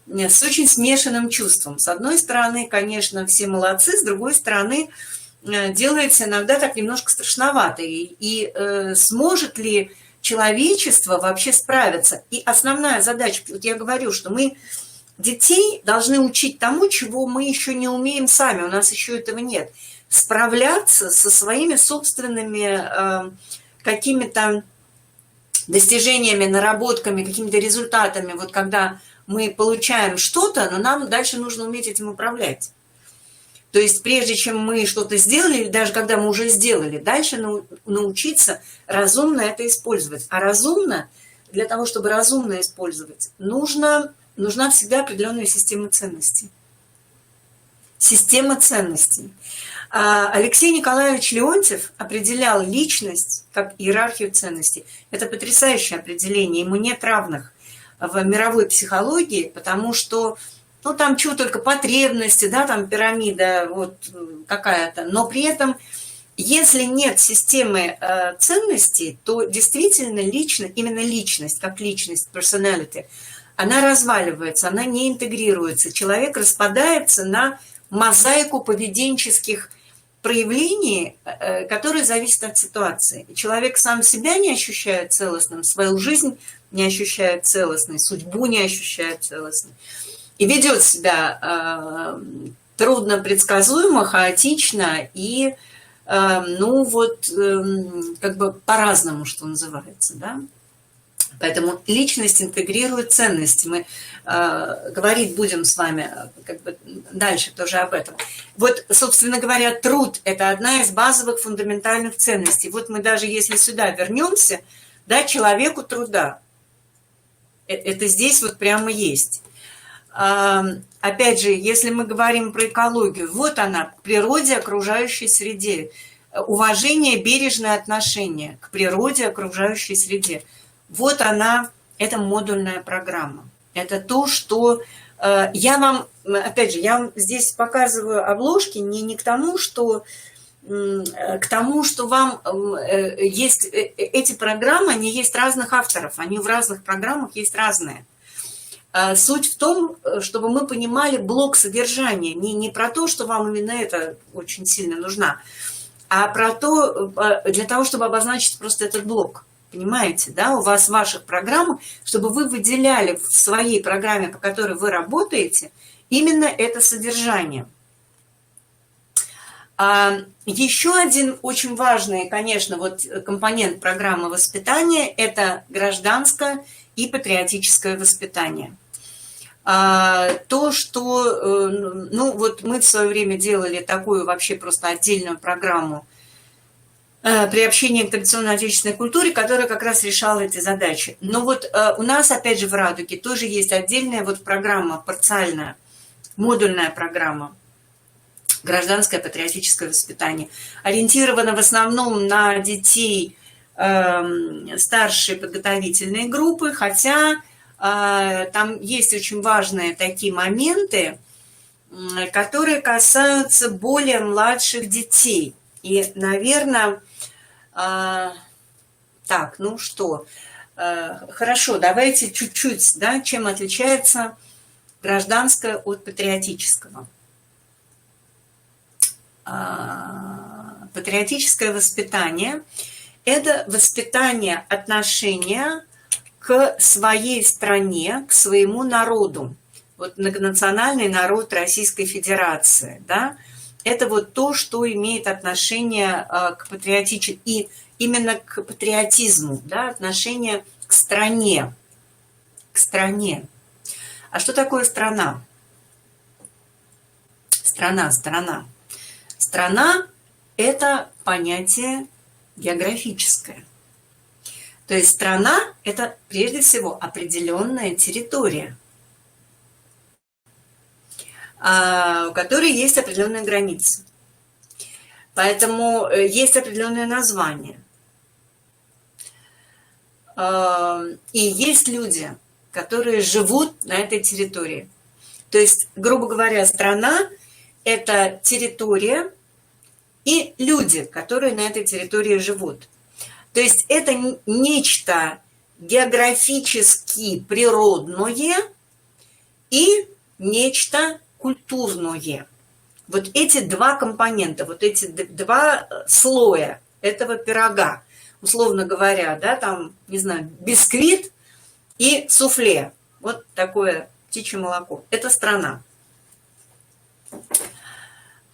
с очень смешанным чувством. С одной стороны, конечно, все молодцы, с другой стороны, делается иногда так немножко страшновато. И сможет ли человечество вообще справиться? И основная задача, вот я говорю, что мы детей должны учить тому, чего мы еще не умеем сами, у нас еще этого нет. Справляться со своими собственными какими-то достижениями, наработками, какими-то результатами. Вот когда мы получаем что-то, но нам дальше нужно уметь этим управлять. То есть прежде чем мы что-то сделали, или даже когда мы уже сделали, дальше научиться разумно это использовать. А разумно, для того, чтобы разумно использовать, нужна всегда определенная система ценностей. Система ценностей. Алексей Николаевич Леонтьев определял личность как иерархию ценностей. Это потрясающее определение, ему нет равных в мировой психологии, потому что, ну, там чего только потребности, да, там пирамида вот какая-то, но при этом, если нет системы ценностей, то действительно именно личность, как личность, personality, она разваливается, она не интегрируется. Человек распадается на мозаику поведенческих проявлений, которые зависят от ситуации. Человек сам себя не ощущает целостным, свою жизнь не ощущает целостной, судьбу не ощущает целостной. И ведет себя трудно предсказуемо, хаотично и, ну вот, как бы по-разному, что называется, да. Поэтому личность интегрирует ценности. Мы говорить будем с вами как бы дальше тоже об этом. Вот, собственно говоря, труд – это одна из базовых фундаментальных ценностей. Вот мы даже если сюда вернемся, да, человеку труда. Это здесь вот прямо есть. Опять же, если мы говорим про экологию, вот она, к природе, окружающей среде. Уважение, бережное отношение к природе, окружающей среде. Вот она, это модульная программа. Это то, что я вам, опять же, я вам здесь показываю обложки не к тому, что вам есть эти программы, они есть разных авторов, они в разных программах есть разные. Суть в том, чтобы мы понимали блок содержания, не про то, что вам именно это очень сильно нужно, а про то, для того, чтобы обозначить просто этот блок. Понимаете, да, у вас в ваших программах, чтобы вы выделяли в своей программе, по которой вы работаете, именно это содержание. Еще один очень важный, конечно, вот компонент программы воспитания – это гражданское и патриотическое воспитание. То, что, ну вот мы в свое время делали такую вообще просто отдельную программу приобщения к традиционной отечественной культуре, которая как раз решала эти задачи. Но вот у нас, опять же, в «Радуге» тоже есть отдельная вот программа, парциальная, модульная программа, гражданское патриотическое воспитание, ориентирована в основном на детей старшей подготовительной группы, хотя там есть очень важные такие моменты, которые касаются более младших детей. И, наверное, так, ну что, хорошо, давайте чуть-чуть, да, чем отличается гражданское от патриотического. Патриотическое воспитание – это воспитание отношения к своей стране, к своему народу. Вот многонациональный народ Российской Федерации, да, это вот то, что имеет отношение к патриотичному, и именно к патриотизму, да, отношение к стране. К стране. А что такое страна? Страна. Страна это понятие географическое. То есть страна – это прежде всего определенная территория, у которой есть определенные границы. Поэтому есть определенное название. И есть люди, которые живут на этой территории. То есть, грубо говоря, страна – это территория и люди, которые на этой территории живут. То есть это нечто географически природное и нечто культурное. Вот эти два компонента, вот эти два слоя этого пирога, условно говоря, да, там, не знаю, бисквит и суфле. Вот такое птичье молоко. Это страна.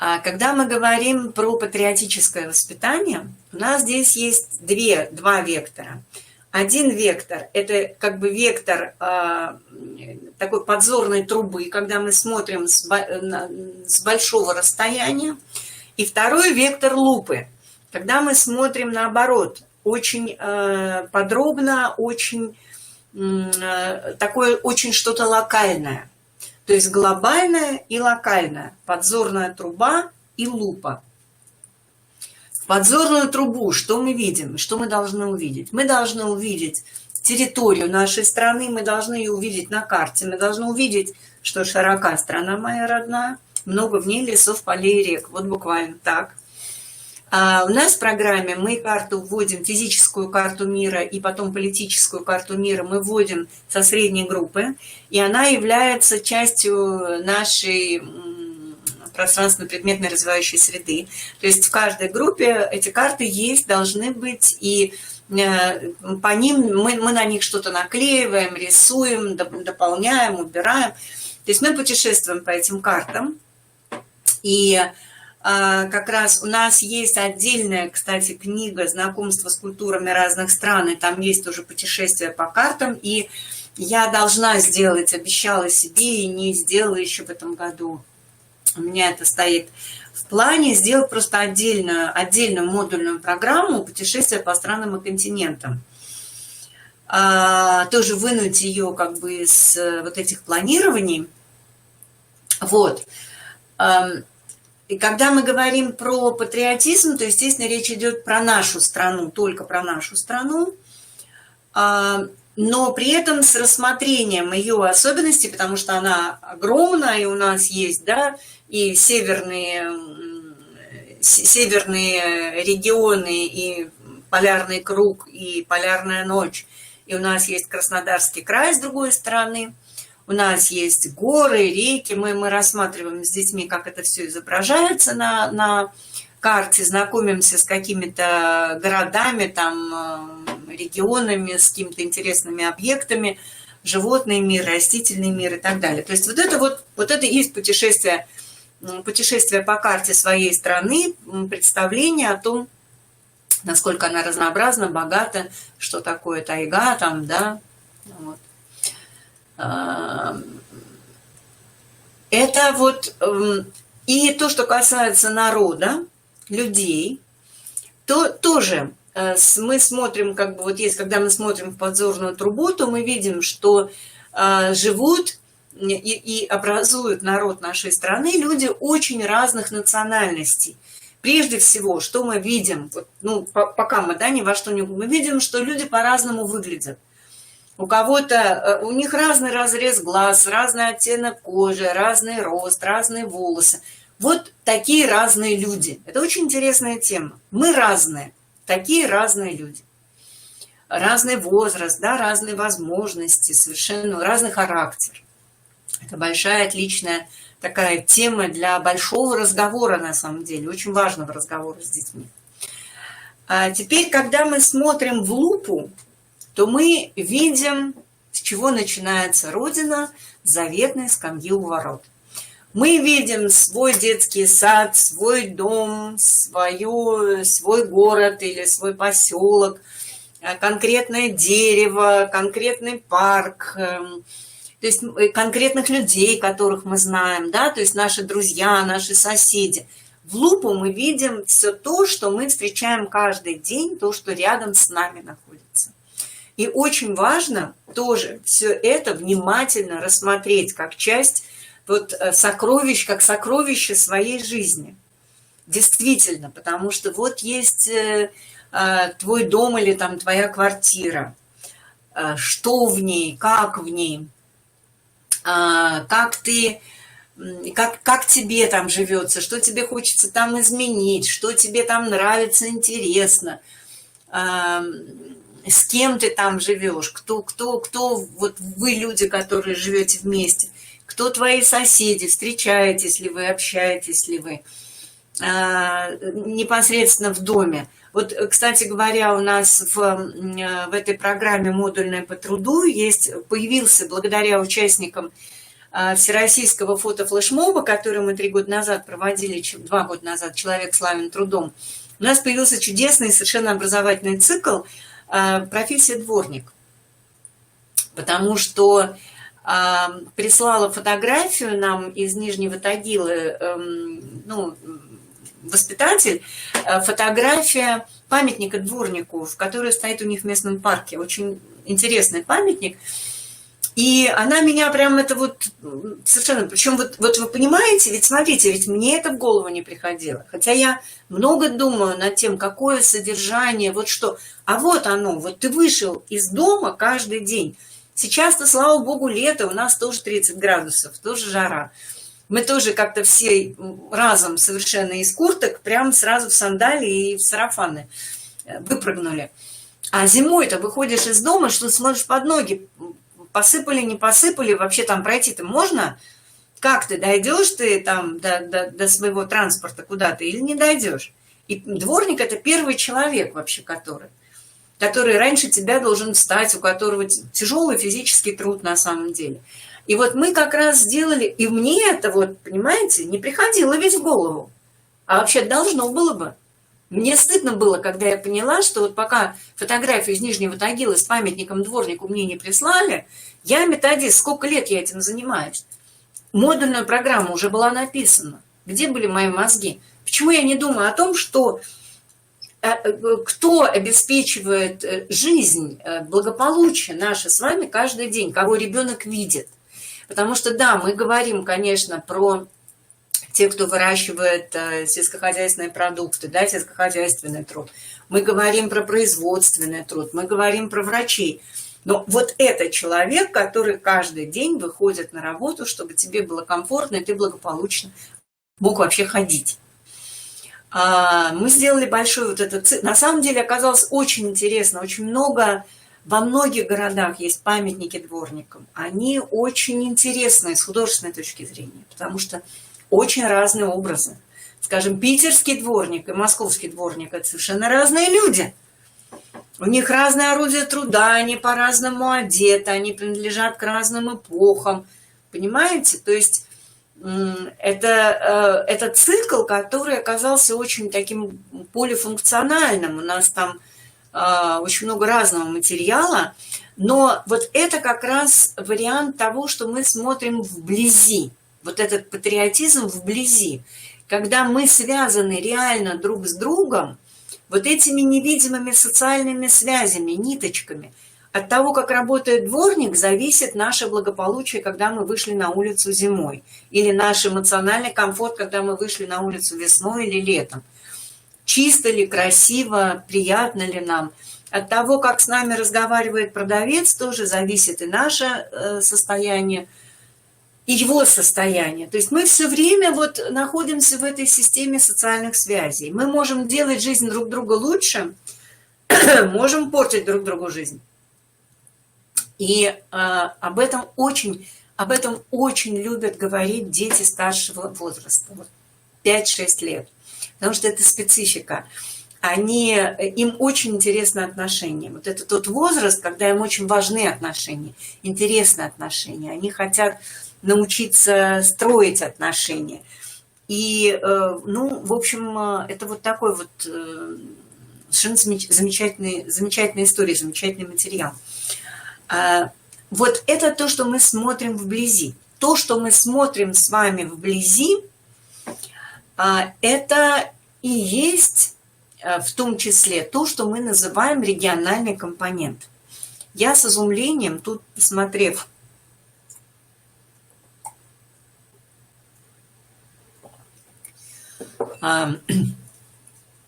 А когда мы говорим про патриотическое воспитание, у нас здесь есть два вектора. Один вектор – это как бы вектор такой подзорной трубы, когда мы смотрим с большого расстояния. И второй вектор лупы, когда мы смотрим наоборот, очень подробно, очень такое очень что-то локальное. То есть глобальное и локальное, подзорная труба и лупа. В подзорную трубу что мы видим? Что мы должны увидеть? Мы должны увидеть территорию нашей страны, мы должны ее увидеть на карте, мы должны увидеть, что широка страна моя родная, много в ней лесов, полей и рек. Вот буквально так. А у нас в программе мы карту вводим, физическую карту мира и потом политическую карту мира мы вводим со средней группы, и она является частью нашей пространственно-предметной развивающей среды. То есть в каждой группе эти карты есть, должны быть, и по ним мы на них что-то наклеиваем, рисуем, дополняем, убираем. То есть мы путешествуем по этим картам, и как раз у нас есть отдельная, кстати, книга «Знакомство с культурами разных стран», и там есть тоже путешествия по картам, и я должна сделать, обещала себе и не сделала еще в этом году. У меня это стоит в плане, сделать просто отдельную модульную программу «Путешествия по странам и континентам». Тоже вынуть ее как бы из вот этих планирований. Вот. И когда мы говорим про патриотизм, то, естественно, речь идет про нашу страну, только про нашу страну, но при этом с рассмотрением ее особенностей, потому что она огромная, и у нас есть, да, и северные регионы, и полярный круг, и полярная ночь, и у нас есть Краснодарский край с другой стороны. У нас есть горы, реки, мы рассматриваем с детьми, как это все изображается на карте, знакомимся с какими-то городами, там, регионами, с какими-то интересными объектами, животный мир, растительный мир и так далее. То есть вот это и есть путешествие по карте своей страны, представление о том, насколько она разнообразна, богата, что такое тайга, там, да, вот. Это вот и то, что касается народа, людей, то тоже мы смотрим, как бы вот есть, когда мы смотрим в подзорную трубу, то мы видим, что живут и образуют народ нашей страны люди очень разных национальностей. Прежде всего, что мы видим, вот, ну, пока мы, да, ни во что не мы видим, что люди по-разному выглядят. У кого-то, у них разный разрез глаз, разный оттенок кожи, разный рост, разные волосы. Вот такие разные люди. Это очень интересная тема. Мы разные, такие разные люди. Разный возраст, да, разные возможности, совершенно разный характер. Это большая, отличная такая тема для большого разговора, на самом деле, очень важного разговора с детьми. А теперь, когда мы смотрим в лупу, то мы видим, с чего начинается Родина, заветной скамьи у ворот. Мы видим свой детский сад, свой дом, свой город или свой поселок, конкретное дерево, конкретный парк, то есть конкретных людей, которых мы знаем, да, то есть наши друзья, наши соседи. в лупу мы видим все то, что мы встречаем каждый день, то, что рядом с нами находится. И очень важно тоже все это внимательно рассмотреть как часть вот сокровищ, как сокровище своей жизни. Действительно, потому что вот есть твой дом или там твоя квартира, что в ней, как тебе там живется, что тебе хочется там изменить, что тебе там нравится, интересно, с кем ты там живешь, кто, вот вы люди, которые живете вместе, кто твои соседи, встречаетесь ли вы, общаетесь ли вы непосредственно в доме. Вот, кстати говоря, у нас в этой программе «Модульная по труду» появился, благодаря участникам всероссийского фотофлешмоба, который мы 3 года назад проводили, 2 года назад, «Человек славен трудом», у нас появился чудесный совершенно образовательный цикл «Профессия дворник». Потому что прислала фотографию нам из Нижнего Тагила, воспитатель, фотография памятника дворнику, который стоит у них в местном парке. Очень интересный памятник. И она меня прям это вот совершенно... Причем вот вы понимаете, ведь смотрите, ведь мне это в голову не приходило. Хотя я много думаю над тем, какое содержание, вот что. А вот оно, вот ты вышел из дома каждый день. Сейчас-то, слава богу, лето, у нас тоже 30 градусов, тоже жара. Мы тоже как-то все разом совершенно из курток прям сразу в сандалии и в сарафаны выпрыгнули. А зимой-то выходишь из дома, что смотришь под ноги, посыпали, не посыпали, вообще там пройти-то можно? Как ты дойдешь ты там до своего транспорта куда-то или не дойдешь? И дворник – это первый человек вообще, который раньше тебя должен встать, у которого тяжелый физический труд на самом деле. И вот мы как раз сделали, и мне это вот, понимаете, не приходило ведь в голову, а вообще должно было бы. Мне стыдно было, когда я поняла, что вот пока фотографию из Нижнего Тагила с памятником дворнику мне не прислали, я методист, сколько лет я этим занимаюсь. Модульная программа уже была написана. Где были мои мозги? Почему я не думаю о том, что кто обеспечивает жизнь, благополучие наше с вами каждый день, кого ребенок видит? Потому что, да, мы говорим, конечно, про тех, кто выращивает сельскохозяйственные продукты, да, сельскохозяйственный труд. Мы говорим про производственный труд, мы говорим про врачей. Но вот это человек, который каждый день выходит на работу, чтобы тебе было комфортно, и ты благополучно мог вообще ходить. Мы сделали большой вот этот... На самом деле оказалось очень интересно, очень много... Во многих городах есть памятники дворникам. Они очень интересны с художественной точки зрения, потому что очень разные образы. Скажем, питерский дворник и московский дворник – это совершенно разные люди. У них разное орудие труда, они по-разному одеты, они принадлежат к разным эпохам. Понимаете? То есть это цикл, который оказался очень таким полифункциональным. У нас там очень много разного материала, но вот это как раз вариант того, что мы смотрим вблизи, вот этот патриотизм вблизи, когда мы связаны реально друг с другом вот этими невидимыми социальными связями, ниточками. От того, как работает дворник, зависит наше благополучие, когда мы вышли на улицу зимой, или наш эмоциональный комфорт, когда мы вышли на улицу весной или летом. Чисто ли, красиво, приятно ли нам. От того, как с нами разговаривает продавец, тоже зависит и наше состояние, и его состояние. То есть мы все время вот находимся в этой системе социальных связей. Мы можем делать жизнь друг друга лучше, можем портить друг другу жизнь. И об этом очень любят говорить дети старшего возраста, 5-6 лет. Потому что это специфика. Им очень интересны отношения. Вот это тот возраст, когда им очень важны отношения, интересны отношения. Они хотят научиться строить отношения. И, в общем, это вот такой вот совершенно замечательная история, замечательный материал. Вот это то, что мы смотрим вблизи. То, что мы смотрим с вами вблизи, это и есть в том числе то, что мы называем региональный компонент. Я с изумлением, тут посмотрев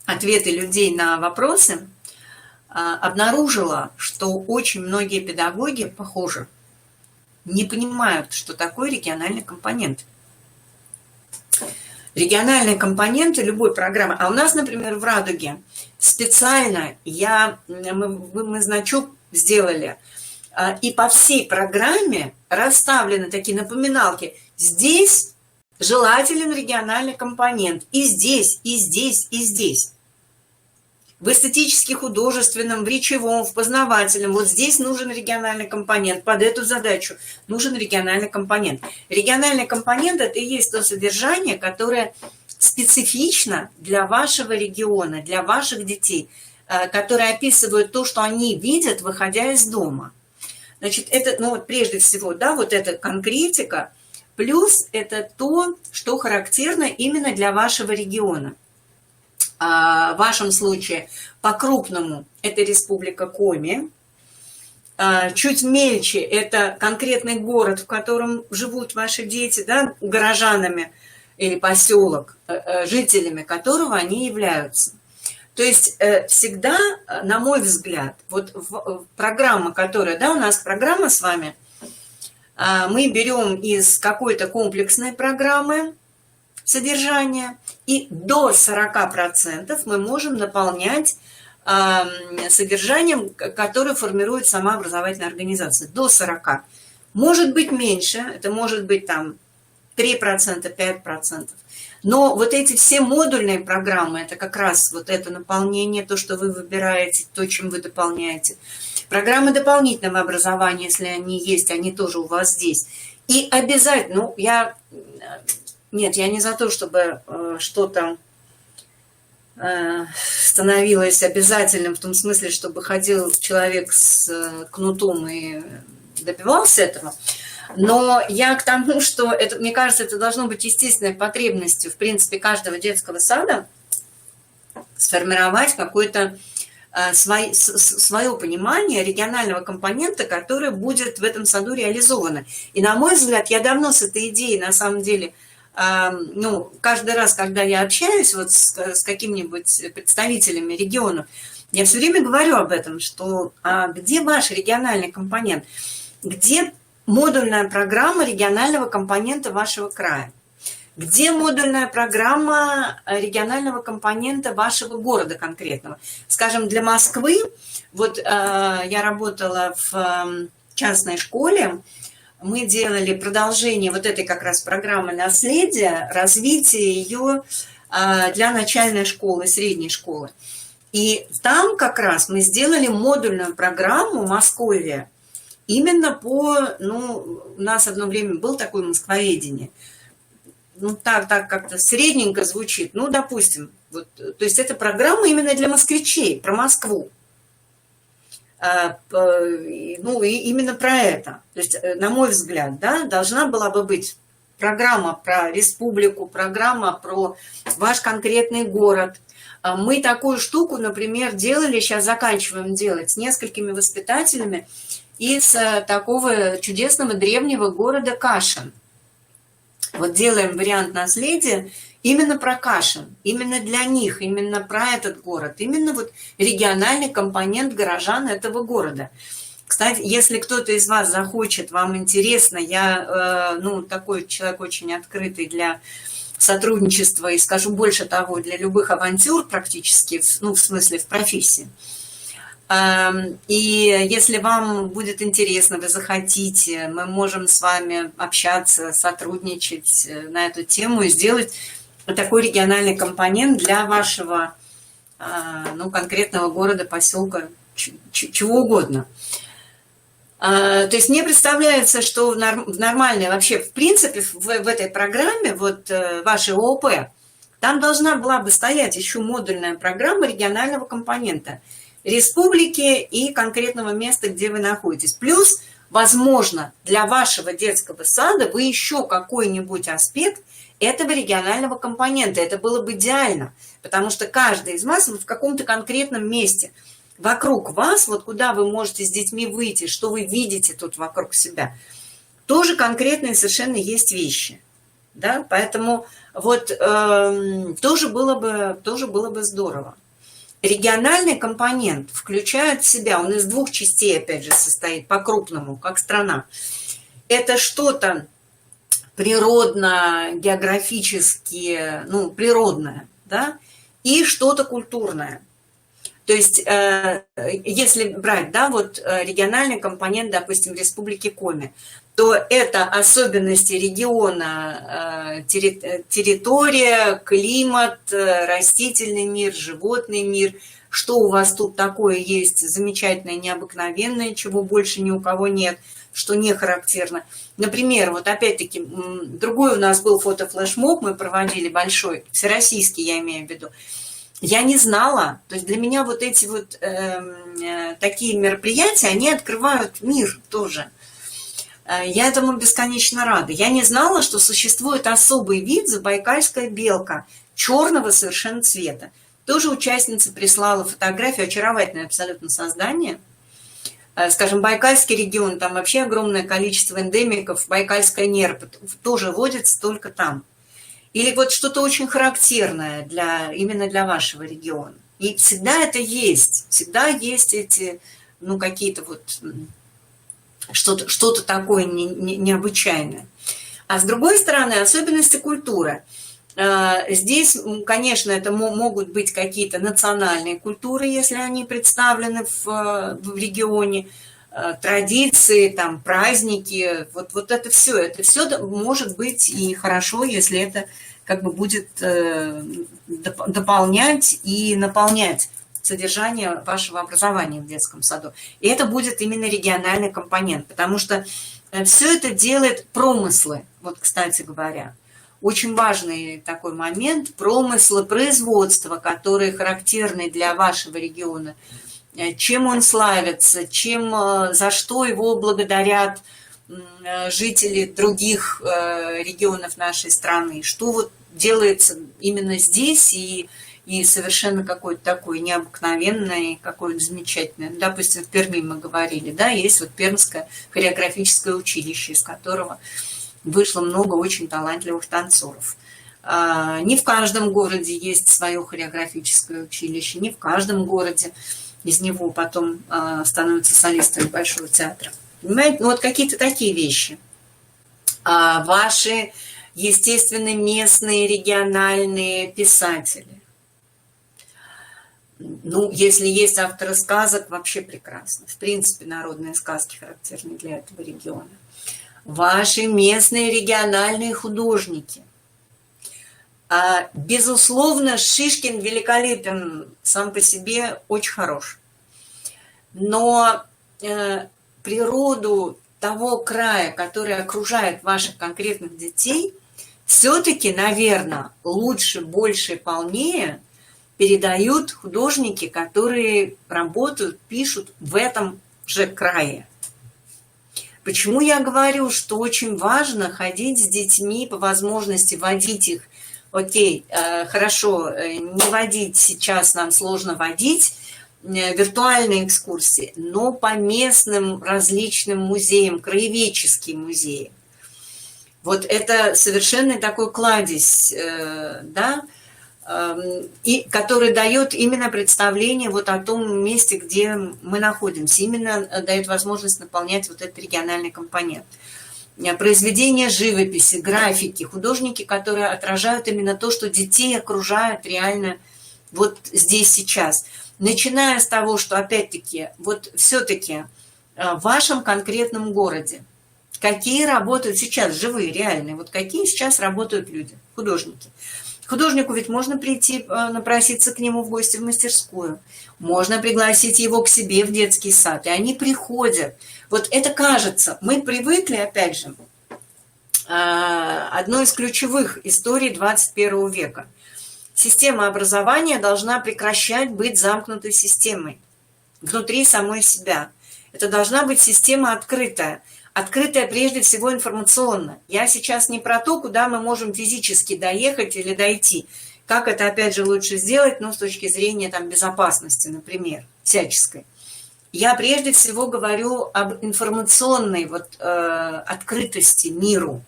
ответы людей на вопросы, обнаружила, что очень многие педагоги, похоже, не понимают, что такое региональный компонент. Региональные компоненты любой программы. А у нас, например, в «Радуге» специально мы значок сделали, и по всей программе расставлены такие напоминалки. Здесь желателен региональный компонент. И здесь, и здесь, и здесь. В эстетически-художественном, в речевом, в познавательном. Вот здесь нужен региональный компонент. Под эту задачу нужен региональный компонент. Региональный компонент – это и есть то содержание, которое специфично для вашего региона, для ваших детей, которое описывает то, что они видят, выходя из дома. Значит, это, ну вот прежде всего, да, вот эта конкретика, плюс это то, что характерно именно для вашего региона. В вашем случае по-крупному это Республика Коми, чуть мельче это конкретный город, в котором живут ваши дети, да, горожанами, или поселок, жителями которого они являются. То есть всегда, на мой взгляд, вот программа, которая, да, у нас программа с вами, мы берем из какой-то комплексной программы содержания, и до 40% мы можем наполнять содержанием, которое формирует сама образовательная организация. До 40%. Может быть меньше, это может быть там 3%, 5%. Но вот эти все модульные программы, это как раз вот это наполнение, то, что вы выбираете, то, чем вы дополняете. Программы дополнительного образования, если они есть, они тоже у вас здесь. И обязательно, ну, я не за то, чтобы что-то становилось обязательным в том смысле, чтобы ходил человек с кнутом и добивался этого. Но я к тому, что, это, мне кажется, это должно быть естественной потребностью, в принципе, каждого детского сада сформировать какое-то свое понимание регионального компонента, которое будет в этом саду реализовано. И, на мой взгляд, я давно с этой идеей, на самом деле, ну, каждый раз, когда я общаюсь вот с какими-нибудь представителями регионов, я все время говорю об этом, что где ваш региональный компонент, где модульная программа регионального компонента вашего края, где модульная программа регионального компонента вашего города конкретного. Скажем, для Москвы, вот я работала в частной школе, мы делали продолжение вот этой как раз программы наследия, развитие ее для начальной школы, средней школы. И там как раз мы сделали модульную программу Московия, именно по, ну, у нас одно время был такое москвоведение. Ну, так как-то средненько звучит. Ну, допустим, вот, то есть это программа именно для москвичей, про Москву. Ну, и именно про это. То есть, на мой взгляд, да, должна была бы быть программа про республику, программа про ваш конкретный город. Мы такую штуку, например, делали, сейчас заканчиваем делать, с несколькими воспитателями из такого чудесного древнего города Кашин. Вот делаем вариант наследия именно про Кашин, именно для них, именно про этот город, именно вот региональный компонент горожан этого города. Кстати, если кто-то из вас захочет, вам интересно, я, ну, такой человек очень открытый для сотрудничества и, скажу больше того, для любых авантюр практически, ну, в смысле, в профессии. И если вам будет интересно, вы захотите, мы можем с вами общаться, сотрудничать на эту тему и сделать такой региональный компонент для вашего, ну, конкретного города, поселка, чего угодно. То есть мне представляется, что в нормальной, вообще, в принципе, в этой программе, вот вашей ООП, там должна была бы стоять еще модульная программа регионального компонента республики и конкретного места, где вы находитесь. Плюс, возможно, для вашего детского сада вы еще какой-нибудь аспект этого регионального компонента. Это было бы идеально, потому что каждый из вас в каком-то конкретном месте вокруг вас, вот куда вы можете с детьми выйти, что вы видите тут вокруг себя, тоже конкретные совершенно есть вещи. Да? Поэтому вот тоже было бы здорово. Региональный компонент включает в себя, он из двух частей, опять же, состоит по-крупному, как страна. Это что-то природно-географически, ну, природное, да, и что-то культурное. То есть, если брать, да, вот региональный компонент, допустим, Республики Коми, то это особенности региона, территория, климат, растительный мир, животный мир, что у вас тут такое есть замечательное, необыкновенное, чего больше ни у кого нет, что не характерно. Например, вот опять-таки, другой у нас был фотофлешмоб, мы проводили большой, всероссийский, я имею в виду. Я не знала, то есть для меня вот эти вот такие мероприятия, они открывают мир тоже. Я этому бесконечно рада. Я не знала, что существует особый вид забайкальская белка, черного совершенно цвета. Тоже участница прислала фотографию, очаровательное абсолютно создание. Скажем, Байкальский регион, там вообще огромное количество эндемиков, байкальская нерпа тоже водится только там. Или вот что-то очень характерное именно для вашего региона. И всегда это есть, всегда есть эти, ну, какие-то вот, что-то такое необычайное. А с другой стороны, особенности культуры. Здесь, конечно, это могут быть какие-то национальные культуры, если они представлены в регионе, традиции, там, праздники, вот это все может быть и хорошо, если это как бы будет дополнять и наполнять содержание вашего образования в детском саду. И это будет именно региональный компонент, потому что все это делает промыслы, вот, кстати говоря. Очень важный такой момент, промыслы производства, которые характерны для вашего региона. Чем он славится, за что его благодарят жители других регионов нашей страны, что вот делается именно здесь и совершенно какое-то такое необыкновенное, какое-то замечательное. Допустим, в Перми мы говорили, да, есть вот Пермское хореографическое училище, из которого вышло много очень талантливых танцоров. Не в каждом городе есть свое хореографическое училище, не в каждом городе из него потом становятся солистами Большого театра. Понимаете? Ну, вот какие-то такие вещи. Ваши, естественно, местные, региональные писатели. Ну, если есть авторы сказок, вообще прекрасно. В принципе, народные сказки характерны для этого региона. Ваши местные региональные художники. Безусловно, Шишкин великолепен сам по себе, очень хорош. Но природу того края, который окружает ваших конкретных детей, все-таки, наверное, лучше, больше, полнее передают художники, которые работают, пишут в этом же крае. Почему я говорю, что очень важно ходить с детьми, по возможности водить их. Окей, хорошо, не водить сейчас нам сложно водить, виртуальные экскурсии, но по местным различным музеям, краеведческие музеи. Вот это совершенно такой кладезь, да, и который дает именно представление вот о том месте, где мы находимся, именно дает возможность наполнять вот этот региональный компонент. Произведения живописи, графики, художники, которые отражают именно то, что детей окружает реально вот здесь сейчас. Начиная с того, что опять-таки, вот все-таки в вашем конкретном городе, какие работают сейчас живые, реальные, вот какие сейчас работают люди, художники. Художнику ведь можно прийти, напроситься к нему в гости в мастерскую, можно пригласить его к себе в детский сад, и они приходят. Вот это кажется, мы привыкли, опять же, одной из ключевых историй 21 века. Система образования должна прекращать быть замкнутой системой внутри самой себя. Это должна быть система открытая. открытая прежде всего информационно. Я сейчас не про то, куда мы можем физически доехать или дойти. Как это, опять же, лучше сделать, ну, с точки зрения там, безопасности, например, всяческой. Я прежде всего говорю об информационной вот, открытости миру.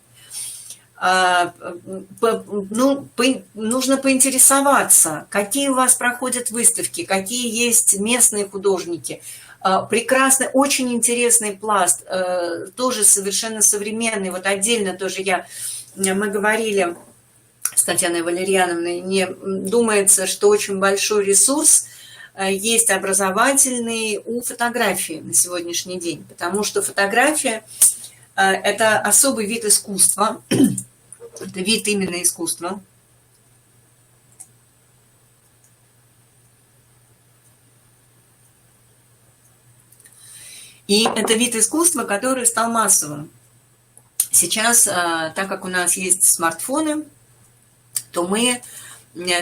Нужно поинтересоваться, какие у вас проходят выставки, какие есть местные художники. Прекрасный, очень интересный пласт, тоже совершенно современный. Вот отдельно тоже мы говорили с Татьяной Валерьяновной, мне думается, что очень большой ресурс есть образовательный у фотографии на сегодняшний день, потому что фотография – это особый вид искусства, это вид именно искусства. И это вид искусства, который стал массовым. Сейчас, так как у нас есть смартфоны, то мы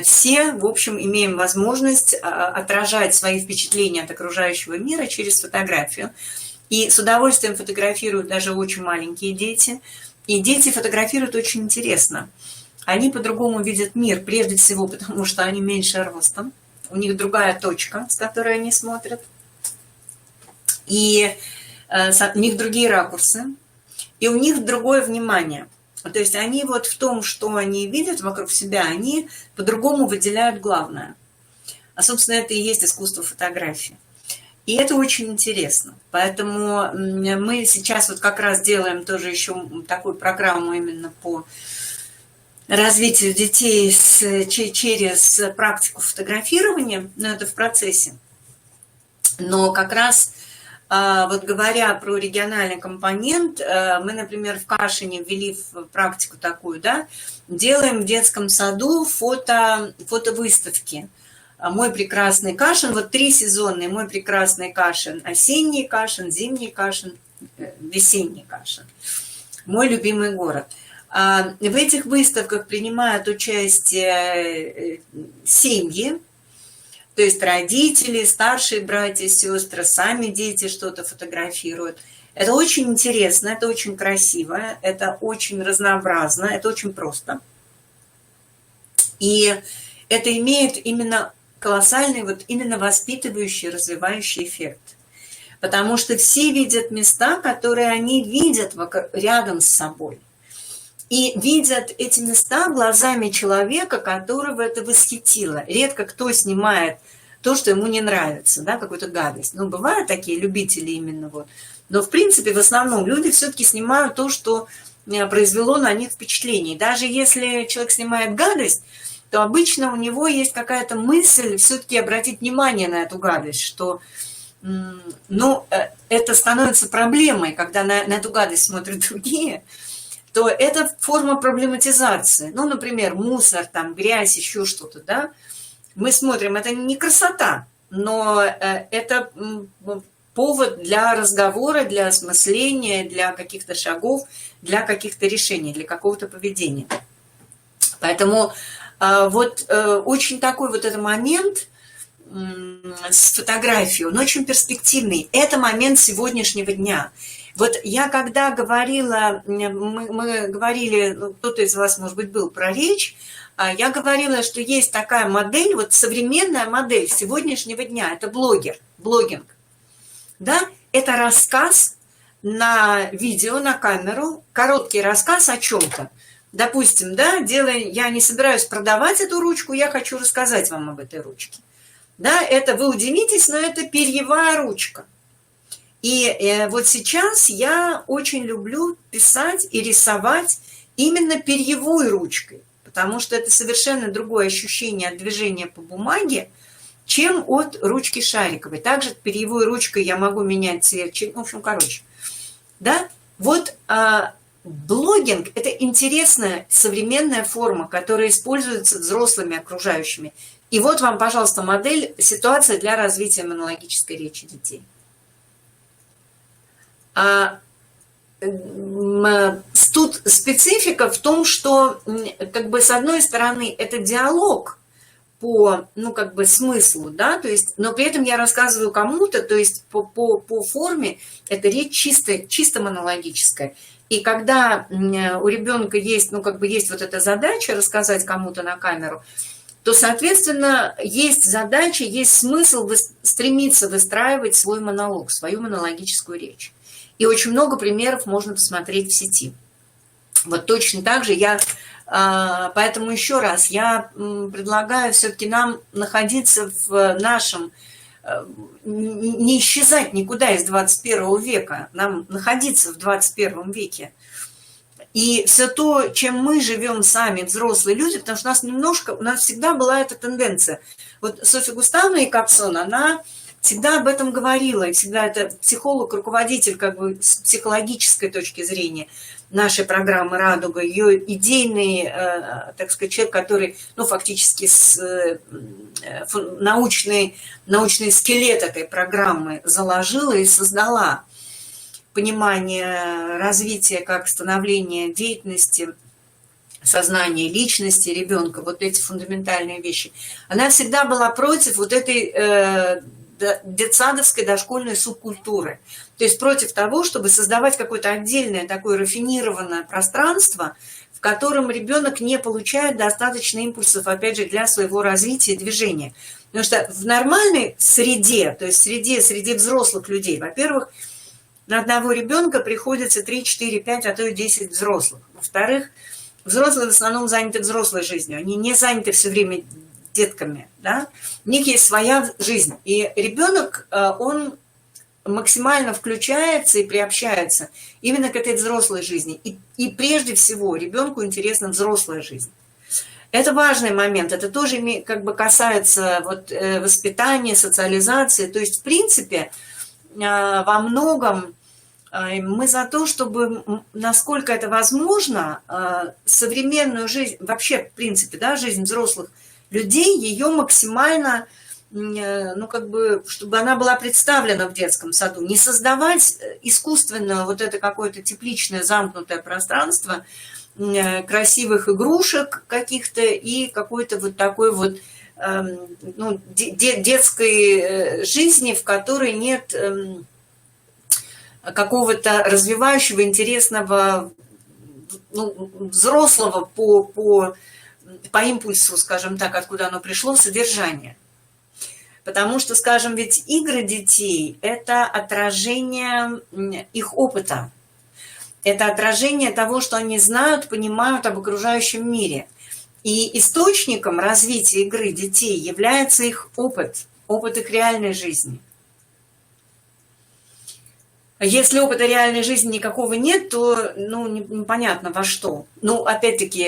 все, в общем, имеем возможность отражать свои впечатления от окружающего мира через фотографию. И с удовольствием фотографируют даже очень маленькие дети. И дети фотографируют очень интересно. Они по-другому видят мир, прежде всего, потому что они меньше ростом. У них другая точка, с которой они смотрят. И у них другие ракурсы. И у них другое внимание. То есть они вот в том, что они видят вокруг себя, они по-другому выделяют главное. А, собственно, это и есть искусство фотографии. И это очень интересно. Поэтому мы сейчас вот как раз делаем тоже еще такую программу именно по развитию детей через практику фотографирования. Но это в процессе. Но как раз вот говоря про региональный компонент, мы, например, в Кашине ввели в практику такую, да, делаем в детском саду фотовыставки. «Мой прекрасный Кашин», вот 3 сезонные: «Мой прекрасный Кашин», «Осенний Кашин», «Зимний Кашин», «Весенний Кашин», «Мой любимый город». В этих выставках принимают участие семьи, то есть родители, старшие братья, сестры, сами дети что-то фотографируют. Это очень интересно, это очень красиво, это очень разнообразно, это очень просто. И это имеет именно колоссальный, вот именно воспитывающий, развивающий эффект. Потому что все видят места, которые они видят рядом с собой. И видят эти места глазами человека, которого это восхитило. Редко кто снимает то, что ему не нравится, да, какую-то гадость. Ну, бывают такие любители именно вот. Но, в принципе, в основном люди все-таки снимают то, что произвело на них впечатление. Даже если человек снимает гадость, то обычно у него есть какая-то мысль все-таки обратить внимание на эту гадость, что ну, это становится проблемой, когда на эту гадость смотрят другие, то это форма проблематизации. Ну, например, мусор, там, грязь, еще что-то, да. Мы смотрим, это не красота, но это повод для разговора, для осмысления, для каких-то шагов, для каких-то решений, для какого-то поведения. Поэтому вот очень такой вот этот момент с фотографией, он очень перспективный. Это момент сегодняшнего дня. Вот я когда говорила, мы говорили, ну, кто-то из вас, может быть, был про речь, я говорила, что есть такая модель, вот современная модель сегодняшнего дня, это блогинг. Да? Это рассказ на видео, на камеру, короткий рассказ о чем-то. Допустим, да, я не собираюсь продавать эту ручку, я хочу рассказать вам об этой ручке. Да, это вы удивитесь, но это перьевая ручка. И вот сейчас я очень люблю писать и рисовать именно перьевой ручкой, потому что это совершенно другое ощущение от движения по бумаге, чем от ручки шариковой. Также перьевой ручкой я могу менять цвет, в общем, короче. Да? Вот блогинг – это интересная современная форма, которая используется взрослыми окружающими. И вот вам, пожалуйста, модель, ситуация для развития монологической речи детей. Тут специфика в том, что как бы с одной стороны это диалог по, ну, как бы смыслу, да, то есть, но при этом я рассказываю кому-то, то есть по форме это речь чисто монологическая. И когда у ребенка есть, ну, как бы есть вот эта задача рассказать кому-то на камеру, то, соответственно, есть задача, есть смысл стремиться выстраивать свой монолог, свою монологическую речь. И очень много примеров можно посмотреть в сети. Вот точно так же поэтому еще раз, я предлагаю все-таки нам находиться в нашем, не исчезать никуда из 21 века, нам находиться в 21 веке. И все то, чем мы живем сами, взрослые люди, потому что у нас всегда была эта тенденция. Вот Софья Густавовна Якобсон, она всегда об этом говорила, и всегда это психолог, руководитель как бы с психологической точки зрения нашей программы «Радуга», ее идейный, так сказать, человек, который, ну, фактически научный скелет этой программы заложила и создала понимание развития как становления деятельности, сознания личности ребенка, вот эти фундаментальные вещи. Она всегда была против вот этой детсадовской дошкольной субкультуры. То есть против того, чтобы создавать какое-то отдельное такое рафинированное пространство, в котором ребенок не получает достаточно импульсов, опять же, для своего развития и движения. Потому что в нормальной среде, то есть среде взрослых людей, во-первых, на одного ребенка приходится 3, 4, 5, а то и 10 взрослых. Во-вторых, взрослые в основном заняты взрослой жизнью, они не заняты все время детками, да? У них есть своя жизнь, и ребенок, он максимально включается и приобщается именно к этой взрослой жизни. И прежде всего ребенку интересна взрослая жизнь. Это важный момент, это тоже как бы касается вот воспитания, социализации. То есть, в принципе, во многом мы за то, чтобы, насколько это возможно, современную жизнь, вообще, в принципе, да, жизнь взрослых людей, ее максимально, ну, как бы, чтобы она была представлена в детском саду. Не создавать искусственное вот это какое-то тепличное замкнутое пространство красивых игрушек каких-то и какой-то вот такой вот, ну, детской жизни, в которой нет какого-то развивающего, интересного, ну, взрослого по импульсу, скажем так, откуда оно пришло, содержание. Потому что, скажем, ведь игры детей – это отражение их опыта. Это отражение того, что они знают, понимают об окружающем мире. И источником развития игры детей является их опыт их реальной жизни. Если опыта реальной жизни никакого нет, то, ну, непонятно во что. Ну, опять-таки,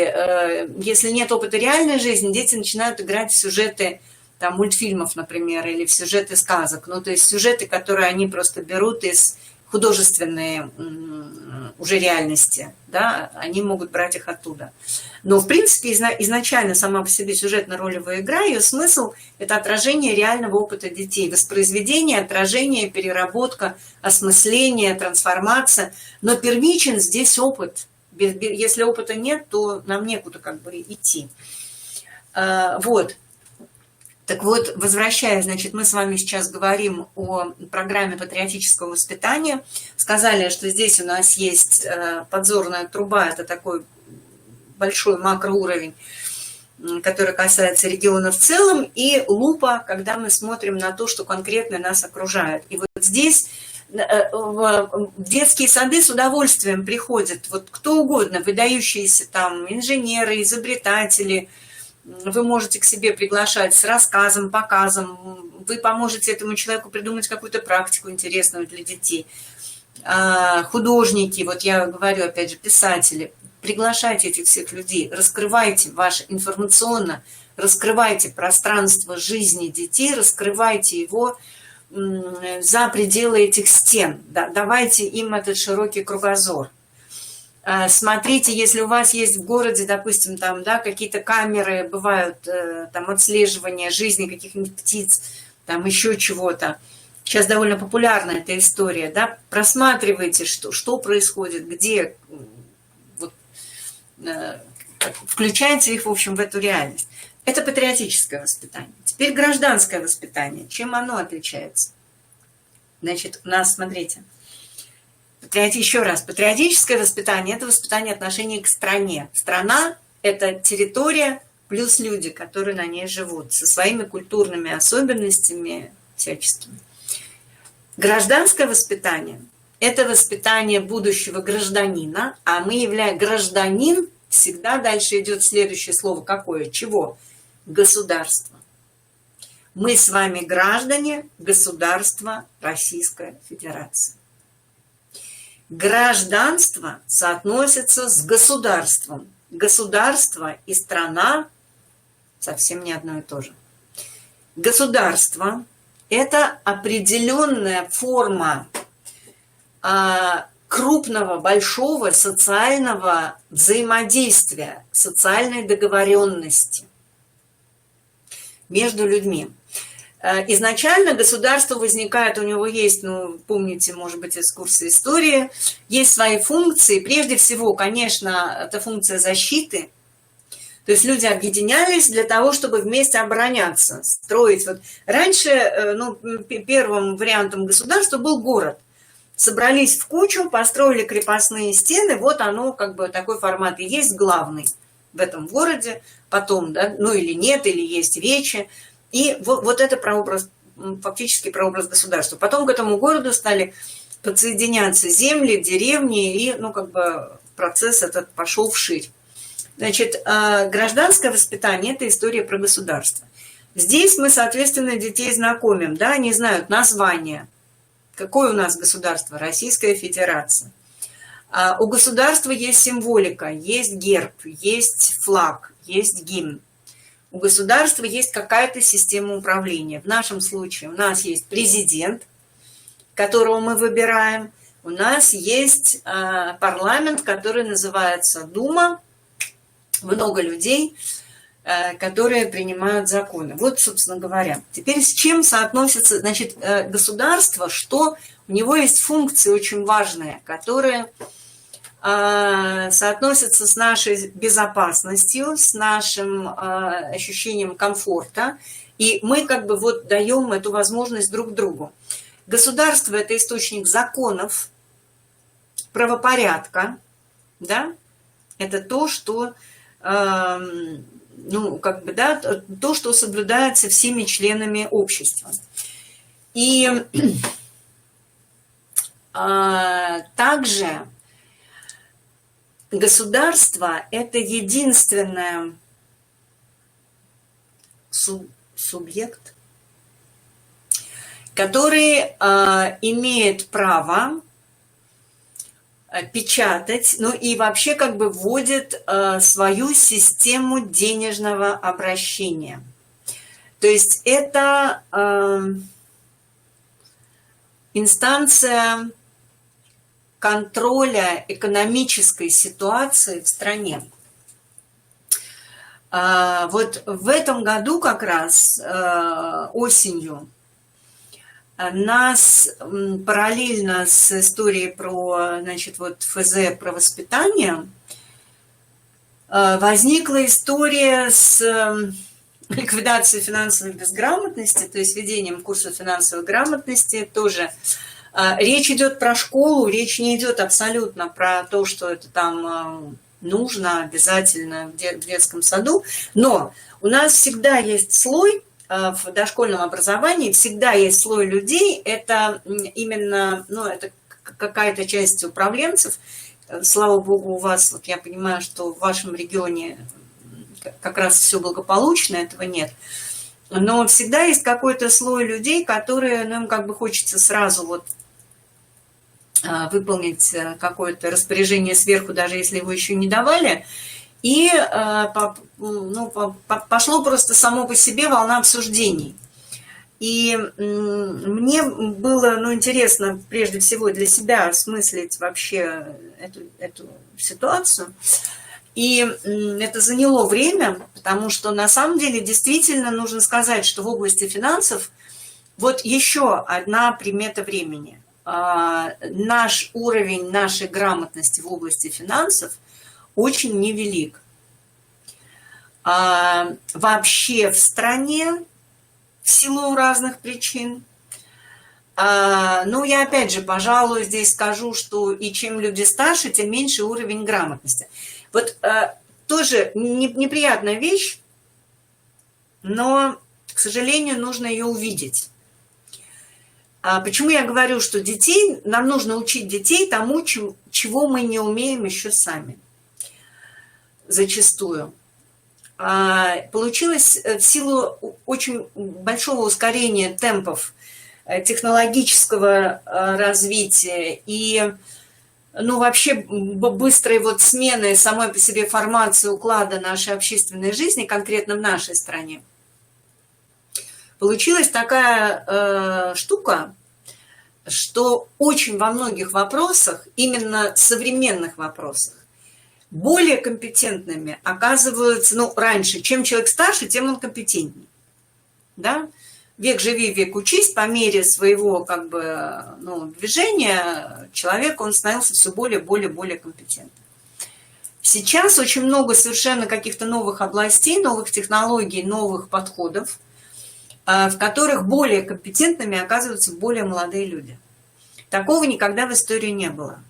если нет опыта реальной жизни, дети начинают играть в сюжеты там, мультфильмов, например, или в сюжеты сказок. Ну, то есть сюжеты, которые они просто берут из художественной уже реальности, да, они могут брать их оттуда. Но, в принципе, изначально сама по себе сюжетно-ролевая игра, ее смысл – это отражение реального опыта детей, воспроизведение, отражение, переработка, осмысление, трансформация. Но первичен здесь опыт. Если опыта нет, то нам некуда как бы идти. Вот. Так вот, возвращаясь, значит, мы с вами сейчас говорим о программе патриотического воспитания. Сказали, что здесь у нас есть подзорная труба, это такой большой макроуровень, который касается региона в целом, и лупа, когда мы смотрим на то, что конкретно нас окружает. И вот здесь в детские сады с удовольствием приходят вот кто угодно, выдающиеся там инженеры, изобретатели. Вы можете к себе приглашать с рассказом, показом. Вы поможете этому человеку придумать какую-то практику интересную для детей. Художники, вот я говорю, опять же, писатели. Приглашайте этих всех людей, раскрывайте ваше информационно, раскрывайте пространство жизни детей, раскрывайте его за пределы этих стен. Давайте им этот широкий кругозор. Смотрите, если у вас есть в городе, допустим, там, да, какие-то камеры, бывают там отслеживания жизни каких-нибудь птиц, там еще чего-то. Сейчас довольно популярна эта история, да, просматривайте, что происходит, где, вот, включайте их, в общем, в эту реальность. Это патриотическое воспитание. Теперь гражданское воспитание. Чем оно отличается? Значит, у нас, смотрите, еще раз, патриотическое воспитание – это воспитание отношений к стране. Страна – это территория плюс люди, которые на ней живут, со своими культурными особенностями всяческими. Гражданское воспитание – это воспитание будущего гражданина, а мы, являя гражданин, всегда дальше идет следующее слово какое? Чего? Государство. Мы с вами граждане государства Российской Федерации. Гражданство соотносится с государством. Государство и страна совсем не одно и то же. Государство – это определенная форма крупного, большого социального взаимодействия, социальной договоренности между людьми. Изначально государство возникает, у него есть, ну, помните, может быть, из курса истории, есть свои функции. Прежде всего, конечно, это функция защиты. То есть люди объединялись для того, чтобы вместе обороняться, строить. Вот раньше, ну, первым вариантом государства был город. Собрались в кучу, построили крепостные стены, вот оно, как бы, такой формат. И есть главный в этом городе, потом, да, ну или нет, или есть вечи. И вот это прообраз, фактически прообраз государства. Потом к этому городу стали подсоединяться земли, деревни, и, ну, как бы процесс этот пошел вширь. Значит, гражданское воспитание – это история про государство. Здесь мы, соответственно, детей знакомим, да, они знают название. Какое у нас государство? Российская Федерация. У государства есть символика, есть герб, есть флаг, есть гимн. У государства есть какая-то система управления. В нашем случае у нас есть президент, которого мы выбираем. У нас есть парламент, который называется Дума. Много людей, которые принимают законы. Вот, собственно говоря. Теперь с чем соотносится, значит, государство, что у него есть функции очень важные, которые соотносятся с нашей безопасностью, с нашим ощущением комфорта, и мы как бы вот даем эту возможность друг другу. Государство – это источник законов, правопорядка, да? Это то, что, ну, как бы, да, то, что соблюдается всеми членами общества. И также государство – это единственное субъект, который имеет право печатать, ну и вообще как бы вводит свою систему денежного обращения. То есть это инстанция контроля экономической ситуации в стране. Вот в этом году как раз осенью нас параллельно с историей про, значит, вот ФЗ про воспитание возникла история с ликвидацией финансовой безграмотности, то есть введением курса финансовой грамотности тоже. Речь идет про школу, речь не идет абсолютно про то, что это там нужно обязательно в детском саду, но у нас всегда есть слой в дошкольном образовании, всегда есть слой людей, это именно, ну, это какая-то часть управленцев, слава богу, у вас, вот я понимаю, что в вашем регионе как раз все благополучно, этого нет. Но всегда есть какой-то слой людей, которые, ну, им как бы хочется сразу вот выполнить какое-то распоряжение сверху, даже если его еще не давали. И пошло просто само по себе волна обсуждений. И мне было, ну, интересно прежде всего для себя осмыслить вообще эту ситуацию. И это заняло время, потому что на самом деле действительно нужно сказать, что в области финансов вот еще одна примета времени. Наш уровень нашей грамотности в области финансов очень невелик. вообще в стране в силу разных причин. Ну, я опять же, пожалуй, здесь скажу, что и чем люди старше, тем меньше уровень грамотности. Вот тоже неприятная вещь, но, к сожалению, нужно ее увидеть. Почему я говорю, что нам нужно учить детей тому, чего мы не умеем еще сами, зачастую. Получилось в силу очень большого ускорения темпов технологического развития и, ну, вообще быстрой вот смены самой по себе формации уклада нашей общественной жизни, конкретно в нашей стране. Получилась такая штука, что очень во многих вопросах, именно современных вопросах, более компетентными оказываются, ну, раньше, чем человек старше, тем он компетентнее. Да? Век живи, век учись, по мере своего как бы, ну, движения человек, он становился все более компетентным. Сейчас очень много совершенно каких-то новых областей, новых технологий, новых подходов, в которых более компетентными оказываются более молодые люди. Такого никогда в истории не было.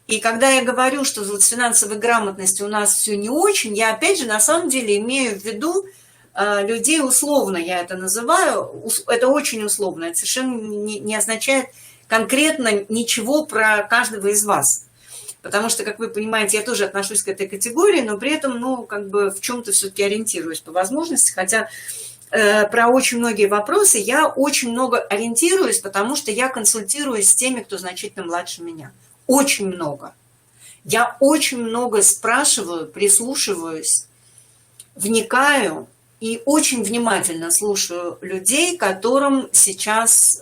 И когда я говорю, что вот с финансовой грамотностью у нас все не очень, я опять же на самом деле имею в виду людей условно, я это называю, это очень условно, это совершенно не означает конкретно ничего про каждого из вас. Потому что, как вы понимаете, я тоже отношусь к этой категории, но при этом, ну, как бы в чем-то все-таки ориентируюсь по возможности, хотя про очень многие вопросы я очень много ориентируюсь, потому что я консультируюсь с теми, кто значительно младше меня. Очень много. Я очень много спрашиваю, прислушиваюсь, вникаю и очень внимательно слушаю людей, которым сейчас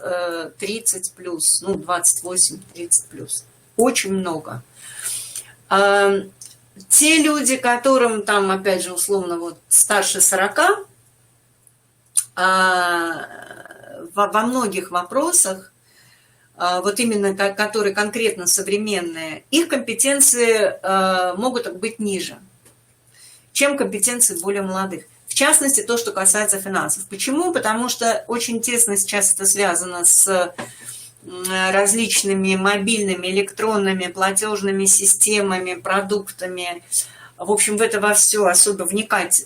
30 плюс, ну, 28-30 плюс. Очень много. Те люди, которым там, опять же, условно, вот старше 40, во многих вопросах, вот именно которые конкретно современные, их компетенции могут быть ниже, чем компетенции более молодых. В частности, то, что касается финансов. Почему? Потому что очень тесно сейчас это связано с различными мобильными, электронными платежными системами, продуктами. В общем, в это во все особо вникать.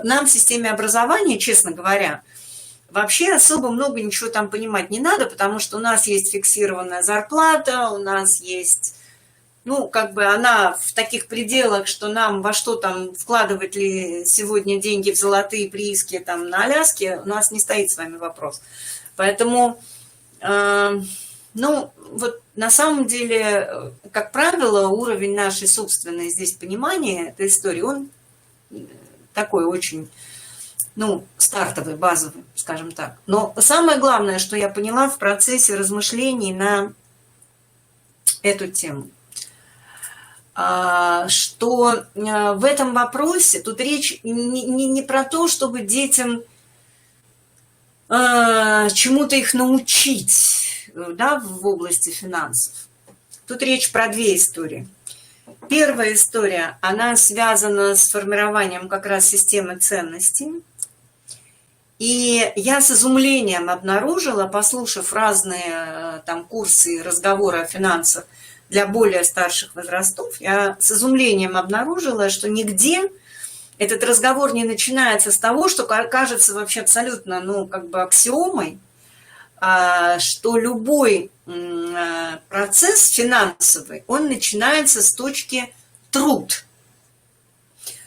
Нам в системе образования, честно говоря, вообще особо много ничего там понимать не надо, потому что у нас есть фиксированная зарплата, у нас есть, ну, как бы она в таких пределах, что нам во что там вкладывать ли сегодня деньги в золотые прииски там на Аляске, у нас не стоит с вами вопрос. Поэтому, ну, вот на самом деле, как правило, уровень нашей собственной здесь понимания этой истории, он такой очень, ну, стартовый, базовый, скажем так. Но самое главное, что я поняла в процессе размышлений на эту тему, что в этом вопросе тут речь не про то, чтобы детям чему-то их научить, да, в области финансов. Тут речь про две истории. Первая история, она связана с формированием как раз системы ценностей. И я с изумлением обнаружила, послушав разные там курсы и разговоры о финансах для более старших возрастов, я с изумлением обнаружила, что нигде этот разговор не начинается с того, что кажется вообще абсолютно, ну, как бы аксиомой, что любой процесс финансовый, он начинается с точки труд.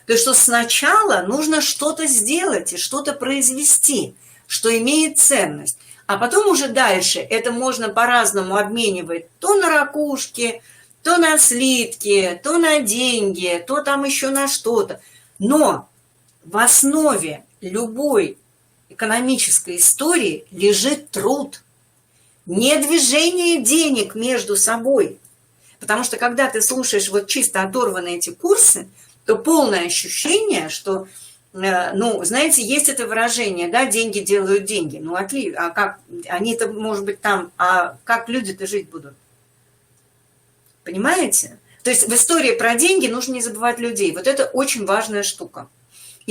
То есть, что сначала нужно что-то сделать и что-то произвести, что имеет ценность. А потом уже дальше это можно по-разному обменивать то на ракушки, то на слитки, то на деньги, то там еще на что-то. Но в основе любой экономической истории лежит труд, не движение денег между собой. Потому что когда ты слушаешь вот чисто оторванные эти курсы, то полное ощущение, что, ну, знаете, есть это выражение, да, деньги делают деньги. Ну, отлично, а как, они-то, может быть, там, а как люди-то жить будут? Понимаете? То есть в истории про деньги нужно не забывать людей. Вот это очень важная штука.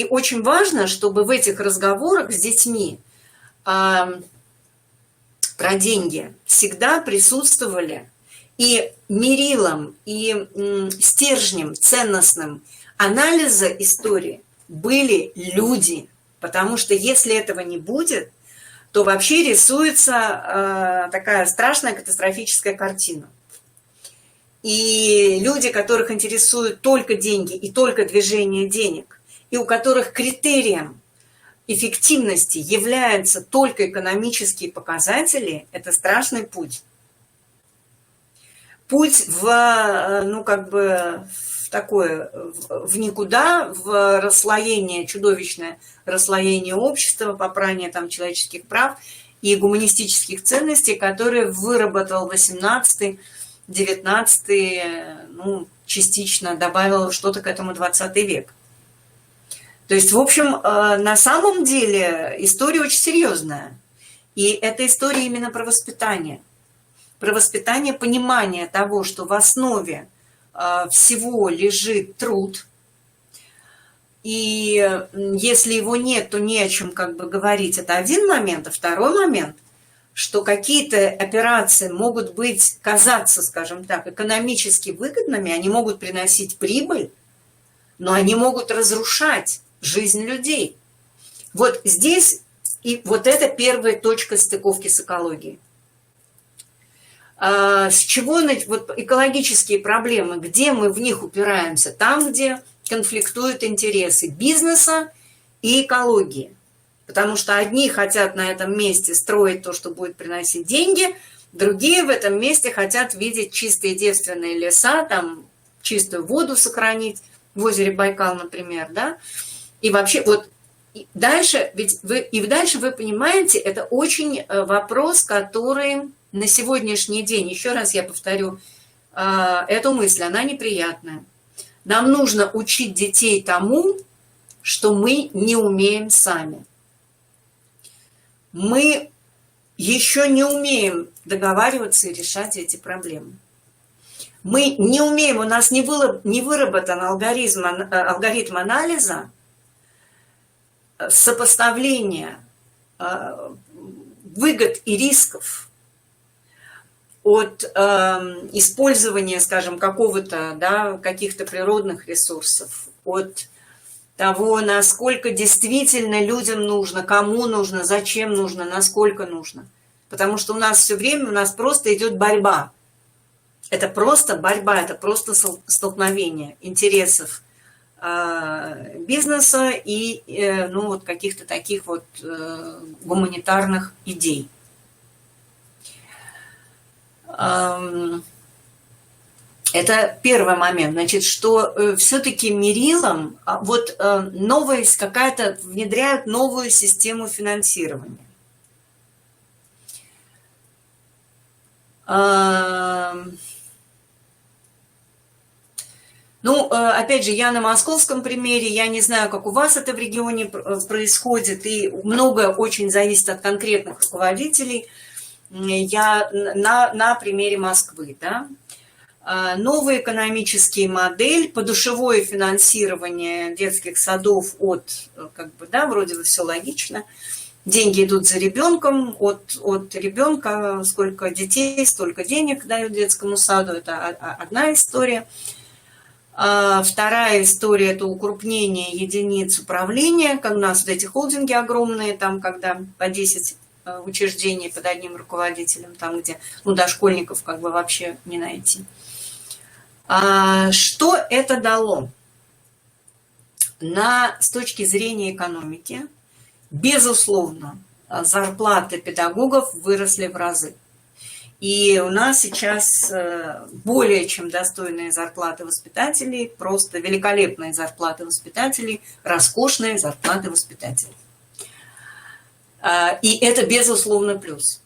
И очень важно, чтобы в этих разговорах с детьми про деньги всегда присутствовали и мерилом, и стержнем ценностным анализа истории были люди. Потому что если этого не будет, то вообще рисуется такая страшная катастрофическая картина. И люди, которых интересуют только деньги и только движение денег, и у которых критерием эффективности являются только экономические показатели, это страшный путь. Путь в, ну, как бы, в такое, в никуда, в расслоение, чудовищное расслоение общества, попрание там человеческих прав и гуманистических ценностей, которые выработал 18-19, ну, частично добавил что-то к этому 20 век. То есть, в общем, на самом деле история очень серьезная. И эта история именно про воспитание. Про воспитание понимания того, что в основе всего лежит труд. И если его нет, то не о чем как бы говорить. Это один момент. А второй момент, что какие-то операции могут быть, казаться, скажем так, экономически выгодными, они могут приносить прибыль, но они могут разрушать жизнь людей. Вот здесь, и вот это первая точка стыковки с экологией. С чего вот экологические проблемы, где мы в них упираемся? Там, где конфликтуют интересы бизнеса и экологии. Потому что одни хотят на этом месте строить то, что будет приносить деньги, другие в этом месте хотят видеть чистые девственные леса, там чистую воду сохранить, в озере Байкал, например, да? И вообще, вот дальше, ведь дальше вы понимаете, это очень вопрос, который на сегодняшний день, еще раз я повторю эту мысль, она неприятная. Нам нужно учить детей тому, что мы не умеем сами. Мы еще не умеем договариваться и решать эти проблемы. Мы не умеем, у нас не выработан алгоритм анализа, сопоставления выгод и рисков от использования, скажем, какого-то, да, каких-то природных ресурсов, от того, насколько действительно людям нужно, кому нужно, зачем нужно, насколько нужно. Потому что у нас все время, у нас просто идет борьба. Это просто борьба, это просто столкновение интересов бизнеса и ну, вот каких-то таких вот гуманитарных идей. Это первый момент. Значит, что все-таки мерилом вот новость какая-то, внедряют новую систему финансирования. Ну, опять же, я на московском примере, я не знаю, как у вас это в регионе происходит, и многое очень зависит от конкретных руководителей. Я на примере Москвы, да. Новая экономическая модель, подушевое финансирование детских садов от, как бы, да, вроде бы все логично. Деньги идут за ребенком, от ребенка сколько детей, столько денег дают детскому саду, это одна история. Вторая история – это укрупнение единиц управления, как у нас вот эти холдинги огромные, там, когда по 10 учреждений под одним руководителем, там, где, ну, дошкольников как бы вообще не найти. Что это дало? С точки зрения экономики, безусловно, зарплаты педагогов выросли в разы. И у нас сейчас более чем достойные зарплаты воспитателей, просто великолепные зарплаты воспитателей, роскошные зарплаты воспитателей. И это, безусловно, плюс.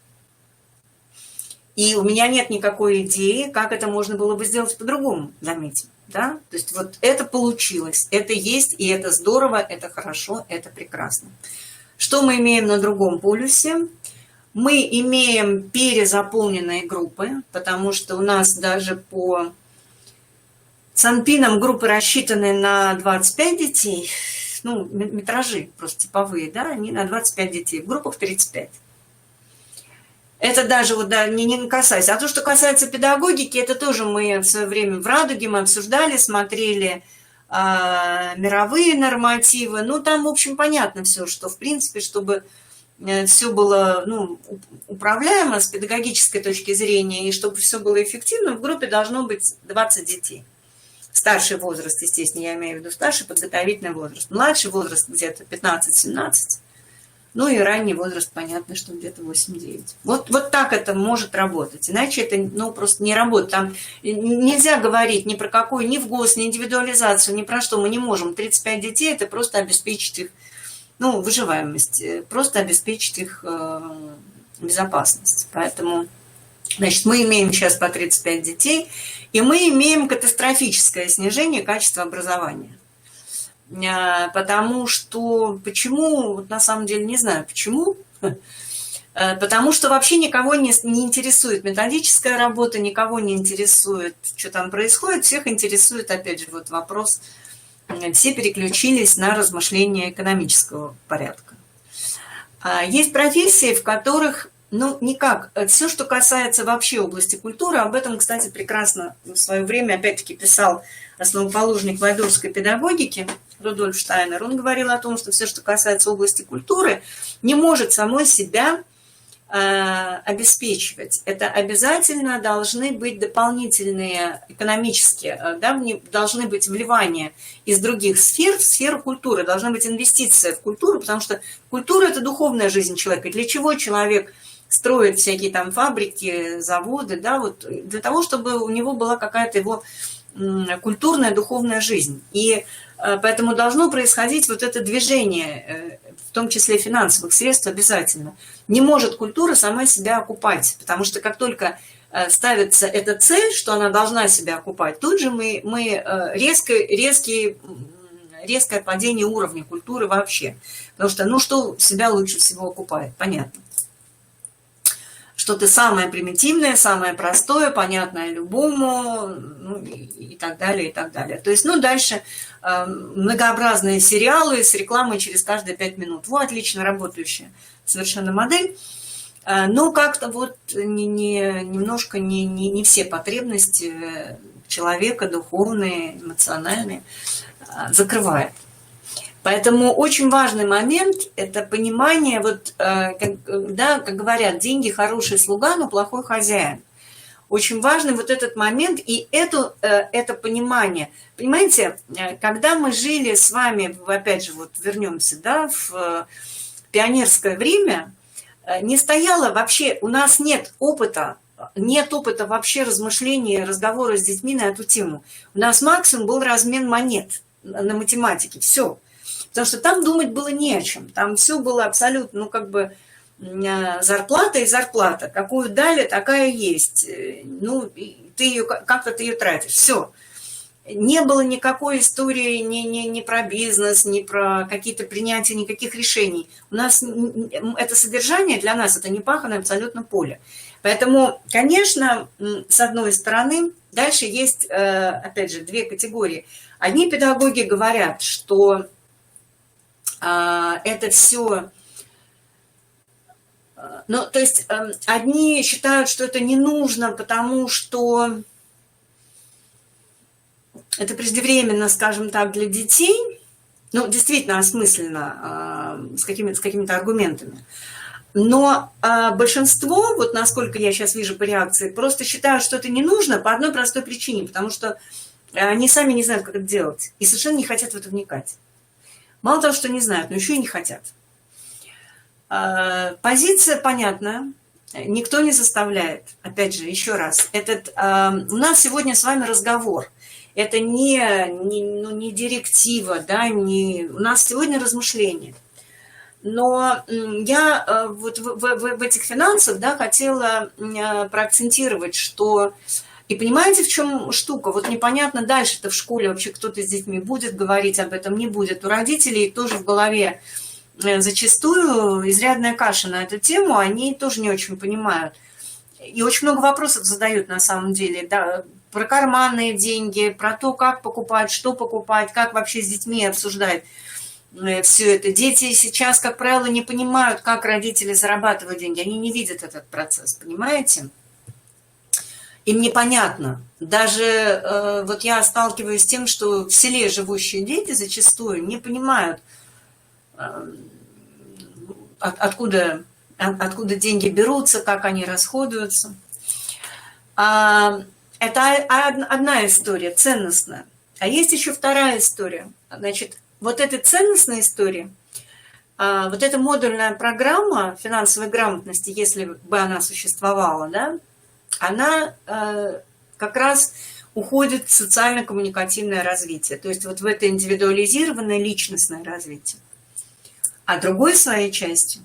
И у меня нет никакой идеи, как это можно было бы сделать по-другому, заметим. Да? То есть вот это получилось, это есть, и это здорово, это хорошо, это прекрасно. Что мы имеем на другом полюсе? Мы имеем перезаполненные группы, потому что у нас даже по Санпинам группы рассчитаны на 25 детей, ну, метражи просто типовые, да, они на 25 детей, в группах 35. Это даже вот, да, не касаясь. А то, что касается педагогики, это тоже мы в свое время в «Радуге» мы обсуждали, смотрели мировые нормативы. Ну, там, в общем, понятно все, что, в принципе, чтобы все было, ну, управляемо с педагогической точки зрения, и чтобы все было эффективно, в группе должно быть 20 детей. Старший возраст, естественно, я имею в виду старший подготовительный возраст. Младший возраст где-то 15-17. Ну и ранний возраст, понятно, что где-то 8-9. Вот так это может работать. Иначе это, ну, просто не работает. Там нельзя говорить ни про какую, ни в ГОС, ни индивидуализацию, ни про что мы не можем. 35 детей – это просто обеспечить их, ну, выживаемость, просто обеспечить их безопасность. Поэтому, значит, мы имеем сейчас по 35 детей, и мы имеем катастрофическое снижение качества образования. Потому что, почему, вот на самом деле не знаю почему, потому что вообще никого не интересует методическая работа, никого не интересует, что там происходит, всех интересует, опять же, вот вопрос, все переключились на размышления экономического порядка. Есть профессии, в которых, ну, никак, все, что касается вообще области культуры, об этом, кстати, прекрасно в свое время, опять-таки, писал основоположник вальдорфской педагогики Рудольф Штайнер. Он говорил о том, что все, что касается области культуры, не может самой себя обеспечивать. Это обязательно должны быть дополнительные экономические, да, должны быть вливания из других сфер в сферу культуры, должна быть инвестиция в культуру, потому что культура – это духовная жизнь человека. Для чего человек строит всякие там фабрики, заводы, да, вот для того, чтобы у него была какая-то его культурная, духовная жизнь. И поэтому должно происходить вот это движение, в том числе финансовых средств обязательно. Не может культура сама себя окупать, потому что как только ставится эта цель, что она должна себя окупать, тут же мы резкое падение уровня культуры вообще. Потому что, ну, что себя лучше всего окупает, понятно. Что-то самое примитивное, самое простое, понятное любому, ну, и так далее, и так далее. То есть, ну, дальше многообразные сериалы с рекламой через каждые 5 минут. Вот, отлично работающая совершенно модель. Но как-то вот немножко не все потребности человека, духовные, эмоциональные, закрывает. Поэтому очень важный момент – это понимание, вот, как говорят, деньги – хороший слуга, но плохой хозяин. Очень важный вот этот момент и это понимание. Понимаете, когда мы жили с вами, опять же, вот вернемся, да, в пионерское время, не стояло вообще, у нас нет опыта вообще размышления, разговора с детьми на эту тему. У нас максимум был размен монет на математике, все. Потому что там думать было не о чем. Там все было абсолютно, ну, как бы, зарплата и зарплата. Какую дали, такая есть. Ну, как-то ты ее тратишь. Все. Не было никакой истории ни про бизнес, ни про какие-то принятия никаких решений. У нас это содержание для нас, это непаханное абсолютно поле. Поэтому, конечно, с одной стороны, дальше есть, опять же, две категории. Одни педагоги говорят, что это все, ну, то есть одни считают, что это не нужно, потому что это преждевременно, скажем так, для детей, ну, действительно осмысленно, с какими-то аргументами. Но большинство, вот насколько я сейчас вижу по реакции, просто считают, что это не нужно по одной простой причине, потому что они сами не знают, как это делать, и совершенно не хотят в это вникать. Мало того, что не знают, но еще и не хотят. Позиция понятна, никто не заставляет. Опять же, еще раз, у нас сегодня с вами разговор. Это не директива, да, у нас сегодня размышления. Но я вот в этих финансах, да, хотела проакцентировать, что... И понимаете, в чем штука? Вот непонятно дальше-то в школе вообще кто-то с детьми будет говорить об этом, не будет. У родителей тоже в голове зачастую изрядная каша на эту тему, они тоже не очень понимают. И очень много вопросов задают на самом деле, да, про карманные деньги, про то, как покупать, что покупать, как вообще с детьми обсуждать. все это. Дети сейчас, как правило, не понимают, как родители зарабатывают деньги. Они не видят этот процесс, понимаете? Им непонятно. Даже вот я сталкиваюсь с тем, что в селе живущие дети зачастую не понимают, откуда деньги берутся, как они расходуются. Это одна история, ценностная. А есть еще вторая история. Значит, вот эта ценностная история, вот эта модульная программа финансовой грамотности, если бы она существовала, да, она как раз уходит в социально-коммуникативное развитие, то есть вот в это индивидуализированное личностное развитие. А другой своей частью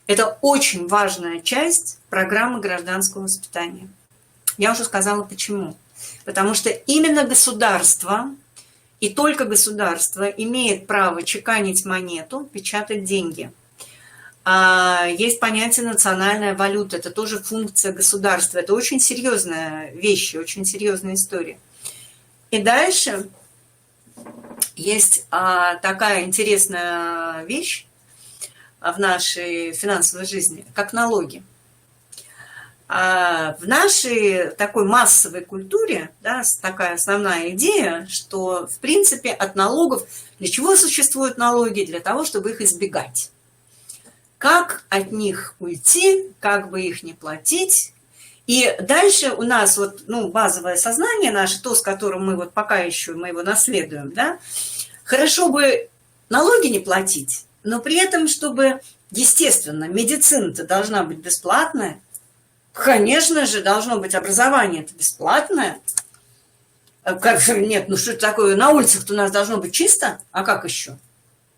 это очень важная часть программы гражданского воспитания. Я уже сказала почему. Потому что именно государство, и только государство, имеет право чеканить монету, печатать деньги. Есть понятие национальная валюта, это тоже функция государства. Это очень серьезная вещь, очень серьезная история. И дальше есть такая интересная вещь в нашей финансовой жизни, как налоги. В нашей такой массовой культуре, да, такая основная идея, что, в принципе, от налогов... Для чего существуют налоги? Для того, чтобы их избегать. Как от них уйти, как бы их не платить. И дальше у нас вот, базовое сознание наше, то, с которым мы вот пока еще мы его наследуем, да, хорошо бы налоги не платить, но при этом, чтобы, естественно, медицина-то должна быть бесплатная, конечно же, должно быть образование-то бесплатное. Нет, что это такое? На улицах-то у нас должно быть чисто, а как еще?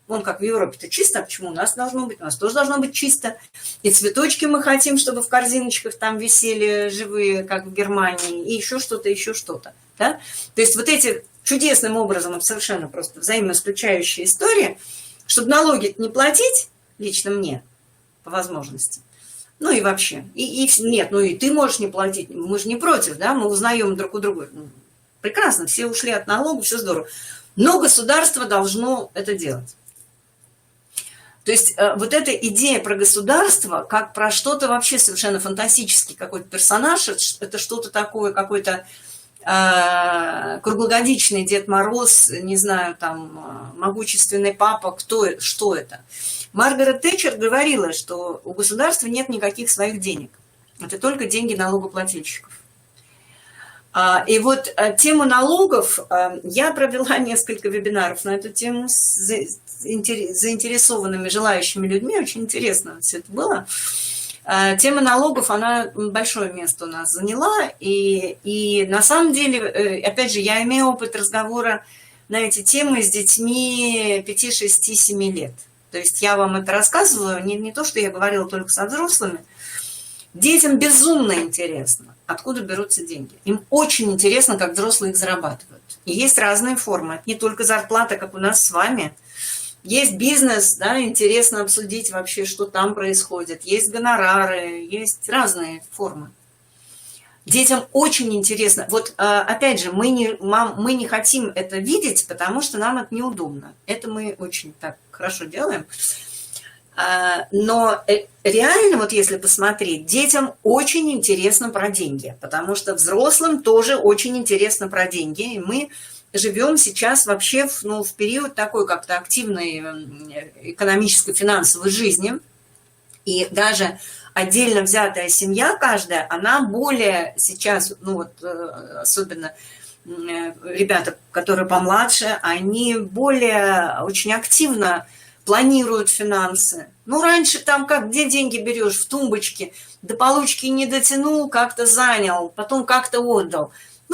Вон как в Европе-то чисто, а почему у нас должно быть? У нас тоже должно быть чисто. И цветочки мы хотим, чтобы в корзиночках там висели живые, как в Германии, и еще что-то, да? То есть вот эти чудесным образом, совершенно просто взаимоисключающие истории, чтобы налоги не платить, лично мне, по возможности, ну и вообще, нет, и ты можешь не платить, мы же не против, да, мы узнаем друг у друга. Прекрасно, все ушли от налогов, все здорово. Но государство должно это делать. То есть вот эта идея про государство, как про что-то вообще совершенно фантастический какой-то персонаж, это что-то такое, какой-то круглогодичный Дед Мороз, не знаю, там, могущественный папа, что это? Маргарет Тэтчер говорила, что у государства нет никаких своих денег. Это только деньги налогоплательщиков. И вот тему налогов, я провела несколько вебинаров на эту тему с заинтересованными, желающими людьми. Очень интересно все это было. Тема налогов, она большое место у нас заняла. И на самом деле, опять же, я имею опыт разговора на эти темы с детьми 5, 6, 7 лет. То есть я вам это рассказываю, не то, что я говорила только со взрослыми. Детям безумно интересно, откуда берутся деньги. Им очень интересно, как взрослые их зарабатывают. И есть разные формы. Не только зарплата, как у нас с вами. Есть бизнес, да, интересно обсудить вообще, что там происходит. Есть гонорары, есть разные формы. Детям очень интересно. Вот опять же, мы не хотим это видеть, потому что нам это неудобно. Это мы очень так хорошо делаем. Но реально, вот если посмотреть, детям очень интересно про деньги, потому что взрослым тоже очень интересно про деньги. И мы живем сейчас вообще в период такой как-то активной экономической, финансовой жизни. И даже отдельно взятая семья каждая, она более сейчас, особенно ребята, которые помладше, они более очень активно планируют финансы. Раньше там где деньги берешь? В тумбочке. До получки не дотянул, как-то занял, потом как-то отдал.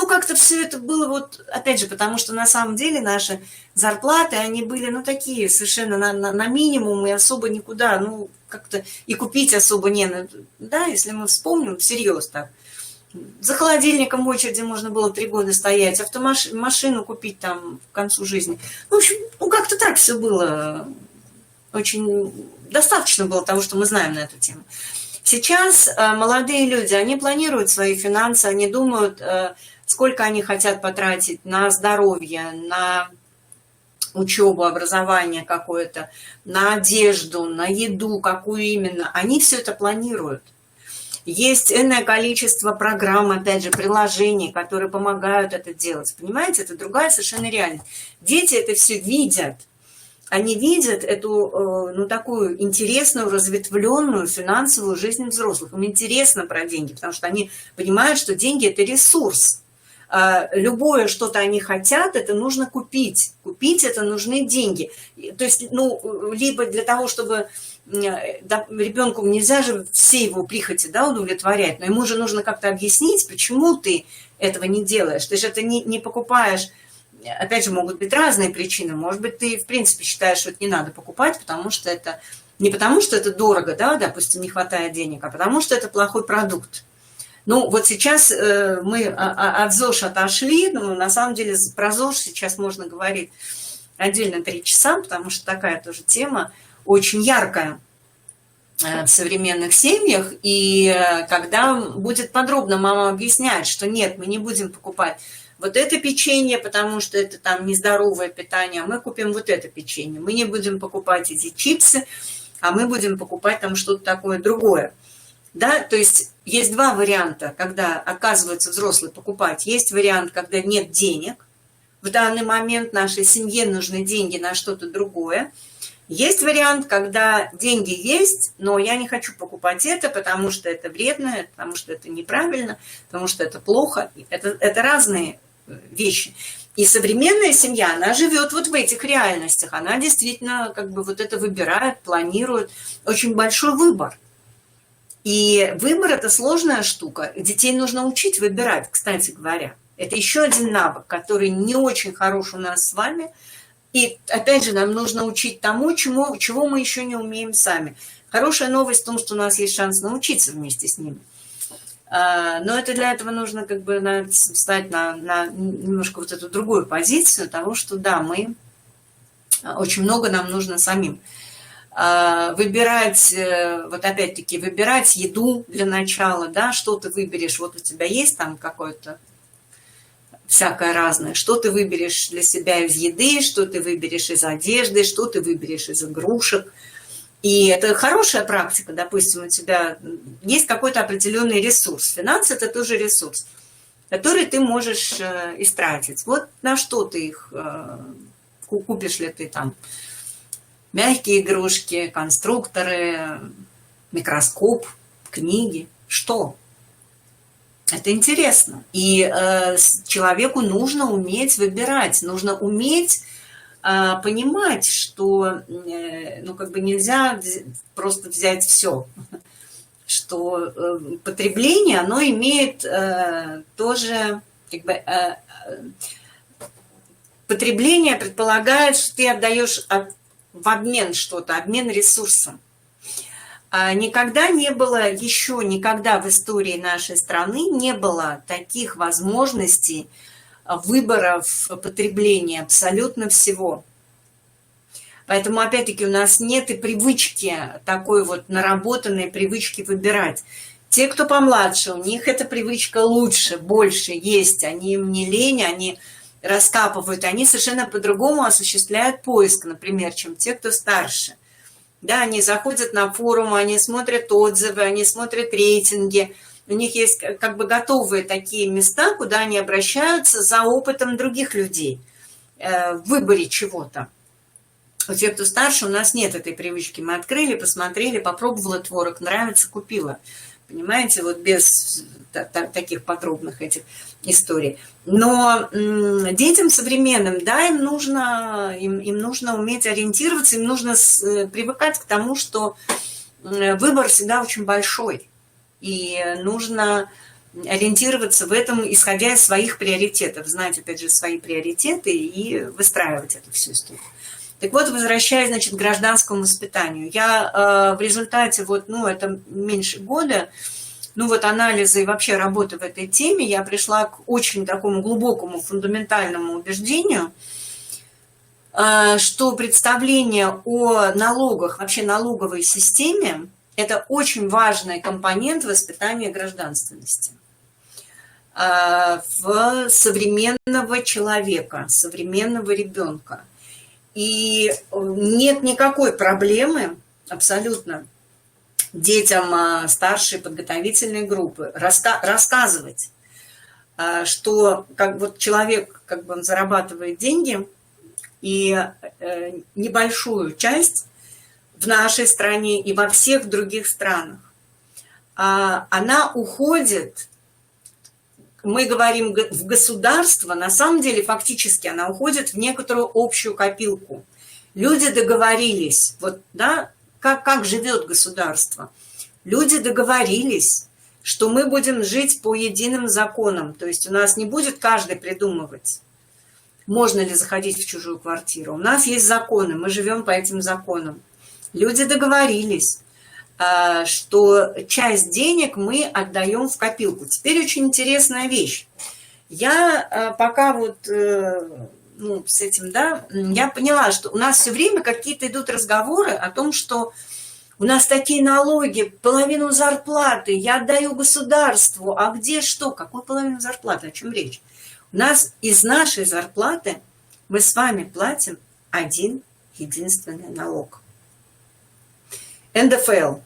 Как-то все это было опять же, потому что на самом деле наши зарплаты, они были, такие совершенно на минимум и особо никуда, как-то и купить особо не надо. Да, если мы вспомним, всерьез так. За холодильником в очереди можно было 3 года стоять, машину купить там к концу жизни. В общем, как-то так все было. Очень достаточно было того, что мы знаем на эту тему. Сейчас молодые люди, они планируют свои финансы, они думают, сколько они хотят потратить на здоровье, на учебу, образование какое-то, на одежду, на еду, какую именно, они все это планируют. Есть энное количество программ, опять же, приложений, которые помогают это делать. Понимаете, это другая совершенно реальность. Дети это все видят. Они видят эту, ну, такую интересную, разветвленную финансовую жизнь взрослых. Им интересно про деньги, потому что они понимают, что деньги – это ресурс. Любое что-то они хотят, это нужно купить. Купить – это нужны деньги. То есть, ну, либо для того, чтобы… Да, ребенку нельзя же все его прихоти, да, удовлетворять, но ему же нужно как-то объяснить, почему ты этого не делаешь. Ты же это не покупаешь. Опять же, могут быть разные причины. Может быть, ты, в принципе, считаешь, что это не надо покупать, потому что это… Не потому что это дорого, да, допустим, не хватает денег, а потому что это плохой продукт. Ну, вот сейчас мы от ЗОЖ отошли, но на самом деле про ЗОЖ сейчас можно говорить отдельно 3 часа, потому что такая тоже тема очень яркая в современных семьях. И когда будет подробно мама объяснять, что нет, мы не будем покупать вот это печенье, потому что это там нездоровое питание, а мы купим вот это печенье. Мы не будем покупать эти чипсы, а мы будем покупать там что-то такое другое. Да, то есть есть 2 варианта, когда оказывается взрослый покупать. Есть вариант, когда нет денег. В данный момент нашей семье нужны деньги на что-то другое. Есть вариант, когда деньги есть, но я не хочу покупать это, потому что это вредно, потому что это неправильно, потому что это плохо. Это разные вещи. И современная семья, она живет вот в этих реальностях. Она действительно как бы вот это выбирает, планирует. Очень большой выбор. И выбор – это сложная штука. Детей нужно учить выбирать, кстати говоря. Это еще один навык, который не очень хорош у нас с вами. И опять же, нам нужно учить тому, чего мы еще не умеем сами. Хорошая новость в том, что у нас есть шанс научиться вместе с ними. Но это для этого нужно как бы встать на немножко вот эту другую позицию того, что да, мы очень много нам нужно самим. Выбирать, вот опять-таки, выбирать еду для начала, да, что ты выберешь, вот у тебя есть там какое-то всякое разное, что ты выберешь для себя из еды, что ты выберешь из одежды, что ты выберешь из игрушек. И это хорошая практика, допустим, у тебя есть какой-то определенный ресурс. Финансы – это тоже ресурс, который ты можешь истратить. Вот на что ты их купишь ли ты там мягкие игрушки, конструкторы, микроскоп, книги, что? Это интересно. И человеку нужно уметь выбирать, нужно уметь понимать, что ну, как бы нельзя просто взять все, что потребление, оно имеет тоже, как бы, потребление предполагает, что ты отдаешь в обмен что-то, обмен ресурсом. Никогда не было, еще никогда в истории нашей страны не было таких возможностей выбора в потреблении абсолютно всего. Поэтому, опять-таки, у нас нет и привычки, такой вот наработанной привычки выбирать. Те, кто помладше, у них эта привычка лучше, больше есть. Они им не лень, они раскапывают, они совершенно по-другому осуществляют поиск, например, чем те, кто старше. Да, они заходят на форумы, они смотрят отзывы, они смотрят рейтинги. У них есть как бы готовые такие места, куда они обращаются за опытом других людей в выборе чего-то. У тех, кто старше, у нас нет этой привычки. Мы открыли, посмотрели, попробовала творог, нравится, купила. Понимаете, вот без таких подробных этих историй. Но детям современным, да, им нужно уметь ориентироваться, им нужно привыкать к тому, что выбор всегда очень большой. И нужно ориентироваться в этом, исходя из своих приоритетов, знать, опять же, свои приоритеты и выстраивать эту всю историю. Так вот, возвращаясь, значит, к гражданскому воспитанию. Я в результате, вот, ну, это меньше года, ну, вот анализа и вообще работы в этой теме, я пришла к очень такому глубокому, фундаментальному убеждению, что представление о налогах, вообще налоговой системе, это очень важный компонент воспитания гражданственности в современного человека, современного ребенка. И нет никакой проблемы абсолютно детям старшей подготовительной группы рассказывать, что как вот человек, как бы он зарабатывает деньги, и небольшую часть в нашей стране и во всех других странах, она уходит, мы говорим в государство, на самом деле фактически она уходит в некоторую общую копилку. Люди договорились, вот, да, как живет государство. Люди договорились, что мы будем жить по единым законам, то есть у нас не будет каждый придумывать, можно ли заходить в чужую квартиру. У нас есть законы, мы живем по этим законам. Люди договорились, что часть денег мы отдаем в копилку. Теперь очень интересная вещь. Я пока вот с этим, да, я поняла, что у нас все время какие-то идут разговоры о том, что у нас такие налоги, половину зарплаты я отдаю государству, а где что? Какую половину зарплаты? О чем речь? У нас из нашей зарплаты мы с вами платим один единственный налог. НДФЛ.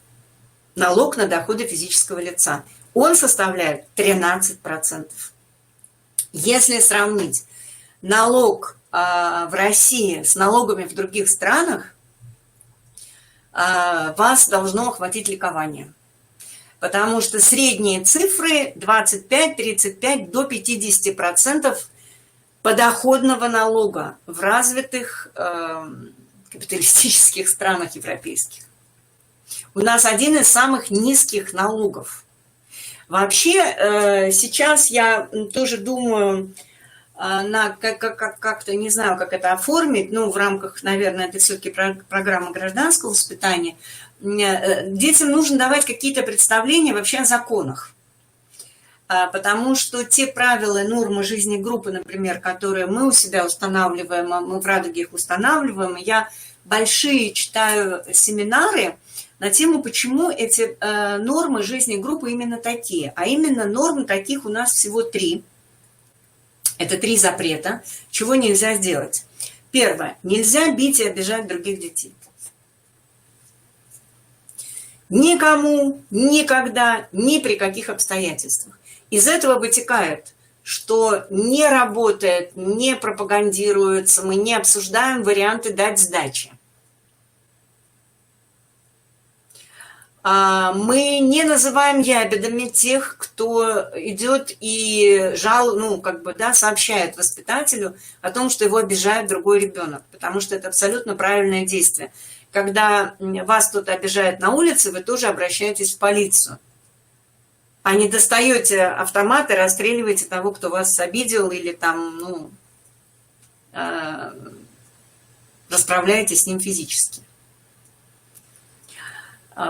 Налог на доходы физического лица. Он составляет 13%. Если сравнить налог в России с налогами в других странах, вас должно охватить ликование. Потому что средние цифры 25-35 до 50% подоходного налога в развитых капиталистических странах европейских. У нас один из самых низких налогов. Вообще, сейчас я тоже думаю, как-то не знаю, как это оформить, но в рамках, наверное, это все-таки программа гражданского воспитания. Детям нужно давать какие-то представления вообще о законах. Потому что те правила, нормы жизни группы, например, которые мы у себя устанавливаем, мы в «Радуге» их устанавливаем, я большие читаю семинары на тему, почему эти нормы жизни группы именно такие. А именно норм таких у нас всего 3. Это 3 запрета, чего нельзя сделать. Первое. Нельзя бить и обижать других детей. Никому, никогда, ни при каких обстоятельствах. Из этого вытекает, что не работает, не пропагандируется, мы не обсуждаем варианты дать сдачи. Мы не называем ябедами тех, кто идет и сообщает воспитателю о том, что его обижает другой ребенок, потому что это абсолютно правильное действие. Когда вас кто-то обижает на улице, вы тоже обращаетесь в полицию, а не достаете автомат и расстреливаете того, кто вас обидел, или там, расправляетесь с ним физически.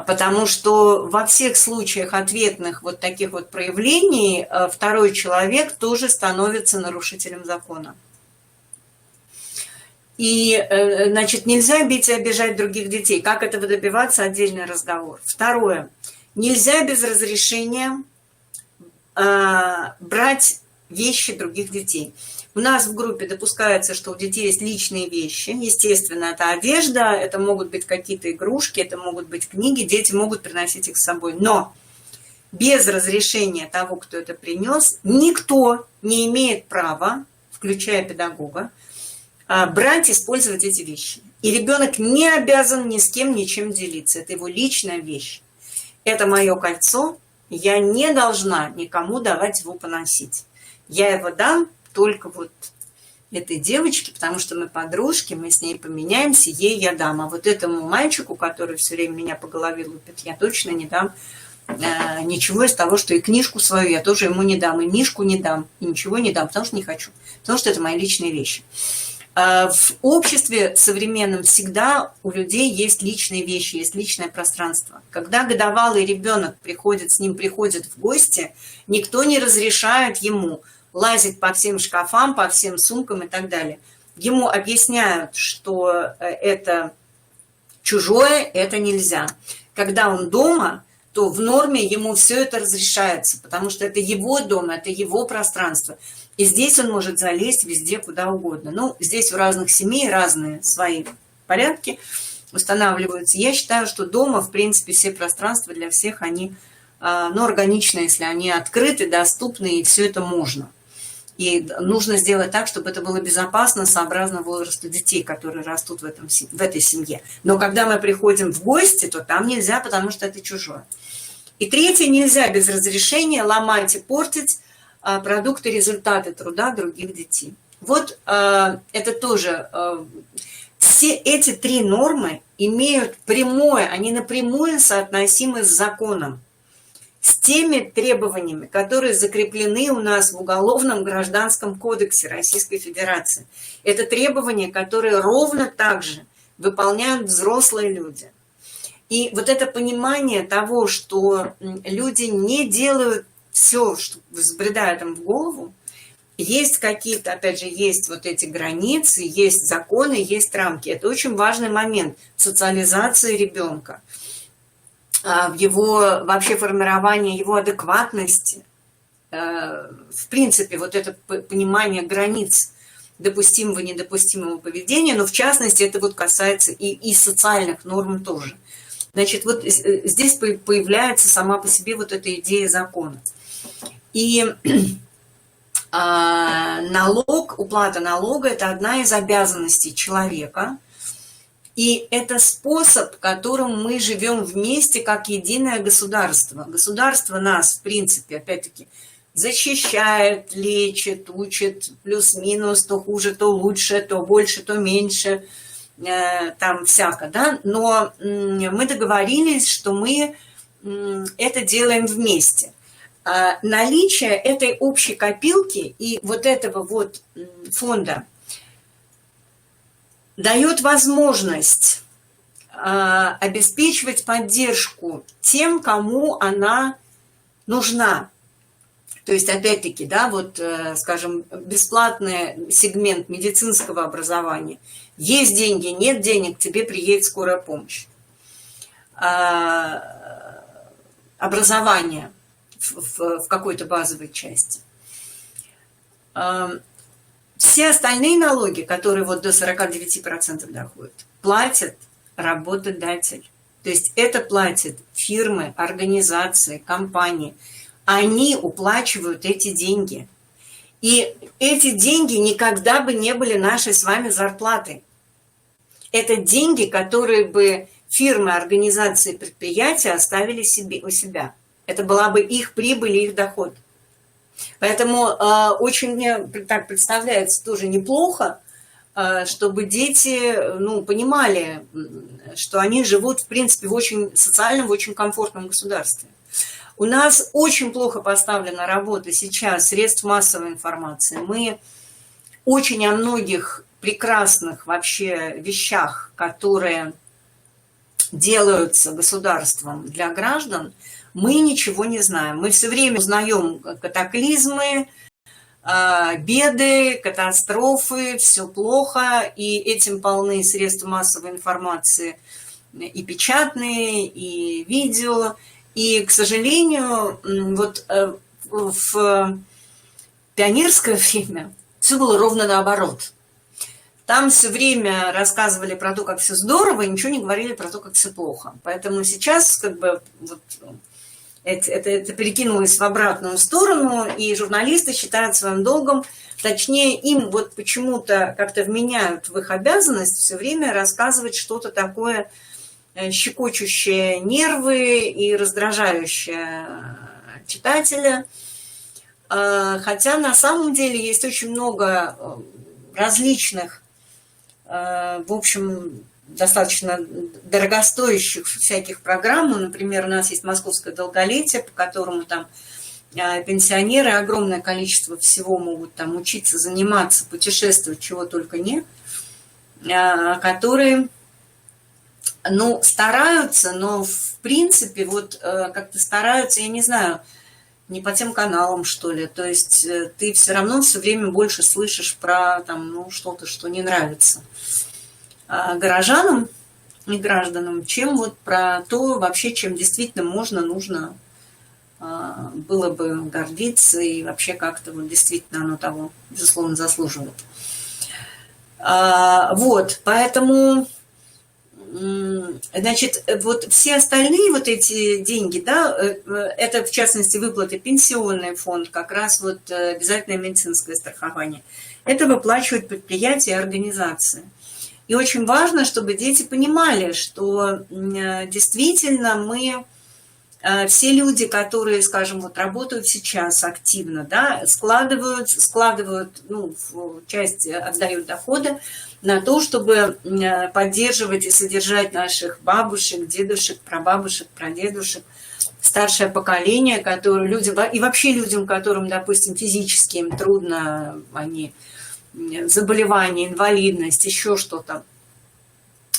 Потому что во всех случаях ответных вот таких вот проявлений второй человек тоже становится нарушителем закона. И, значит, нельзя бить и обижать других детей. Как этого добиваться – отдельный разговор. Второе. Нельзя без разрешения брать вещи других детей. У нас в группе допускается, что у детей есть личные вещи. Естественно, это одежда, это могут быть какие-то игрушки, это могут быть книги. Дети могут приносить их с собой. Но без разрешения того, кто это принес, никто не имеет права, включая педагога, брать и использовать эти вещи. И ребенок не обязан ни с кем ничем делиться. Это его личная вещь. Это мое кольцо. Я не должна никому давать его поносить. Я его дам только вот этой девочке, потому что мы подружки, мы с ней поменяемся, ей я дам. А вот этому мальчику, который все время меня по голове лупит, я точно не дам ничего из того, что и книжку свою я тоже ему не дам, и книжку не дам, и ничего не дам, потому что не хочу, потому что это мои личные вещи. В обществе современном всегда у людей есть личные вещи, есть личное пространство. Когда годовалый ребенок приходит, с ним приходит в гости, никто не разрешает ему лазить по всем шкафам, по всем сумкам и так далее. Ему объясняют, что это чужое, это нельзя. Когда он дома, то в норме ему все это разрешается, потому что это его дом, это его пространство. И здесь он может залезть везде, куда угодно. Ну, здесь у разных семей разные свои порядки устанавливаются. Я считаю, что дома, в принципе, все пространства для всех, они, ну, органичны, если они открыты, доступны, и все это можно. И нужно сделать так, чтобы это было безопасно, сообразно возрасту детей, которые растут в этой семье. Но когда мы приходим в гости, то там нельзя, потому что это чужое. И третье, нельзя без разрешения ломать и портить продукты, результаты труда других детей. Вот это тоже, все эти три нормы имеют прямое, они напрямую соотносимы с законом, с теми требованиями, которые закреплены у нас в Уголовном гражданском кодексе Российской Федерации. Это требования, которые ровно так же выполняют взрослые люди. И вот это понимание того, что люди не делают все, что взбредает им в голову, есть какие-то, опять же, есть вот эти границы, есть законы, есть рамки. Это очень важный момент социализации ребенка, в его вообще формировании, его адекватности. В принципе, вот это понимание границ допустимого и недопустимого поведения, но в частности это вот касается и социальных норм тоже. Значит, вот здесь появляется сама по себе вот эта идея закона. И налог, уплата налога – это одна из обязанностей человека. И это способ, которым мы живем вместе как единое государство. Государство нас, в принципе, опять-таки, защищает, лечит, учит, плюс-минус, то хуже, то лучше, то больше, то меньше, там всяко, да. Но мы договорились, что мы это делаем вместе. Наличие этой общей копилки и вот этого вот фонда дает возможность обеспечивать поддержку тем, кому она нужна. То есть, опять-таки, да, вот, скажем, бесплатный сегмент медицинского образования. Есть деньги, нет денег, тебе приедет скорая помощь. Образование в какой-то базовой части. Все остальные налоги, которые вот до 49% доходят, платит работодатель. То есть это платят фирмы, организации, компании. Они уплачивают эти деньги. И эти деньги никогда бы не были нашей с вами зарплатой. Это деньги, которые бы фирмы, организации, предприятия оставили себе, у себя. Это была бы их прибыль, их доход. Поэтому очень мне так представляется тоже неплохо, чтобы дети, ну, понимали, что они живут, в принципе, в очень социальном, в очень комфортном государстве. У нас очень плохо поставлена работа сейчас средств массовой информации. Мы очень о многих прекрасных вообще вещах, которые делаются государством для граждан, мы ничего не знаем. Мы все время узнаем катаклизмы, беды, катастрофы, все плохо, и этим полны средства массовой информации, и печатные, и видео. И, к сожалению, вот в пионерское время все было ровно наоборот. Там все время рассказывали про то, как все здорово, и ничего не говорили про то, как все плохо. Поэтому сейчас как бы вот это перекинулось в обратную сторону, и журналисты считают своим долгом, точнее, им вот почему-то как-то вменяют в их обязанность все время рассказывать что-то такое щекочущее нервы и раздражающее читателя. Хотя на самом деле есть очень много различных, в общем, достаточно дорогостоящих всяких программ. Например, у нас есть «Московское долголетие», по которому там пенсионеры огромное количество всего могут там учиться, заниматься, путешествовать, чего только не, которые, ну, стараются, но в принципе вот как-то стараются, я не знаю, не по тем каналам, что ли. То есть ты все равно все время больше слышишь про там, ну, что-то, что не нравится горожанам. и гражданам, чем вот про то вообще, чем действительно можно, нужно было бы гордиться, и вообще как-то вот действительно оно того, безусловно, заслуживает. Вот, поэтому, значит, вот все остальные вот эти деньги, да, это в частности выплаты, пенсионный фонд, как раз вот обязательное медицинское страхование, это выплачивают предприятия и организации. И очень важно, чтобы дети понимали, что действительно мы, все люди, которые, скажем, вот работают сейчас активно, да, складывают, ну, в часть отдают доходы на то, чтобы поддерживать и содержать наших бабушек, дедушек, прабабушек, прадедушек, старшее поколение, которые люди, и вообще людям, которым, допустим, физически им трудно, они заболевания, инвалидность, еще что-то,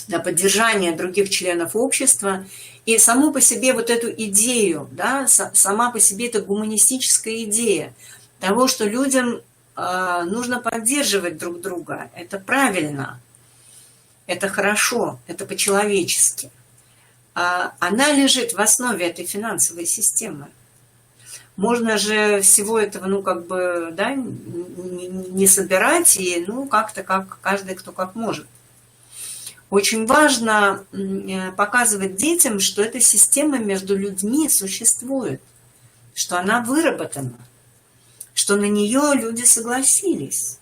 для поддержания других членов общества. И саму по себе вот эту идею, да, сама по себе это гуманистическая идея того, что людям нужно поддерживать друг друга. Это правильно, это хорошо, это по-человечески. Она лежит в основе этой финансовой системы. Можно же всего этого, ну, как бы, да, не собирать, и, ну, как-то, как каждый, кто как может. Очень важно показывать детям, что эта система между людьми существует, что она выработана, что на нее люди согласились.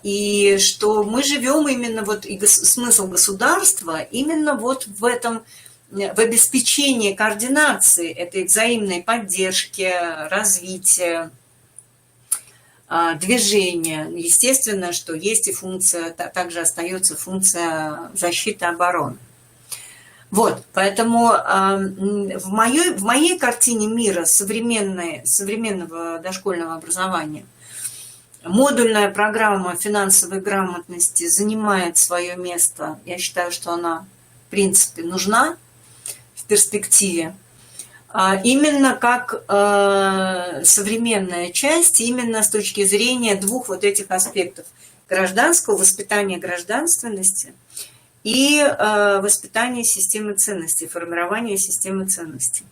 И что мы живем именно вот, и смысл государства именно вот в этом, в обеспечении координации этой взаимной поддержки, развития, движения. Естественно, что есть и функция, также остается функция защиты и обороны. Вот, поэтому в моей картине мира современного дошкольного образования модульная программа финансовой грамотности занимает свое место. Я считаю, что она, в принципе, нужна в перспективе. Именно как современная часть, именно с точки зрения двух вот этих аспектов. Гражданского, воспитания гражданственности и воспитания системы ценностей, формирования системы ценностей.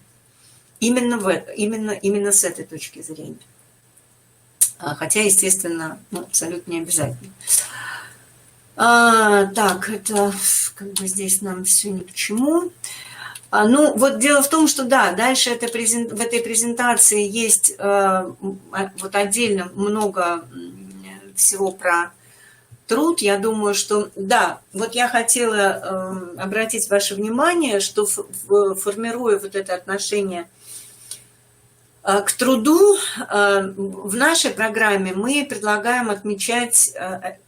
Именно с этой точки зрения. Хотя, естественно, ну, абсолютно не обязательно. Так, это как бы здесь нам все ни к чему. Ну, вот дело в том, что да, дальше в этой презентации есть вот отдельно много всего про труд. Я думаю, что да, вот я хотела обратить ваше внимание, что формируя вот это отношение к труду, в нашей программе мы предлагаем отмечать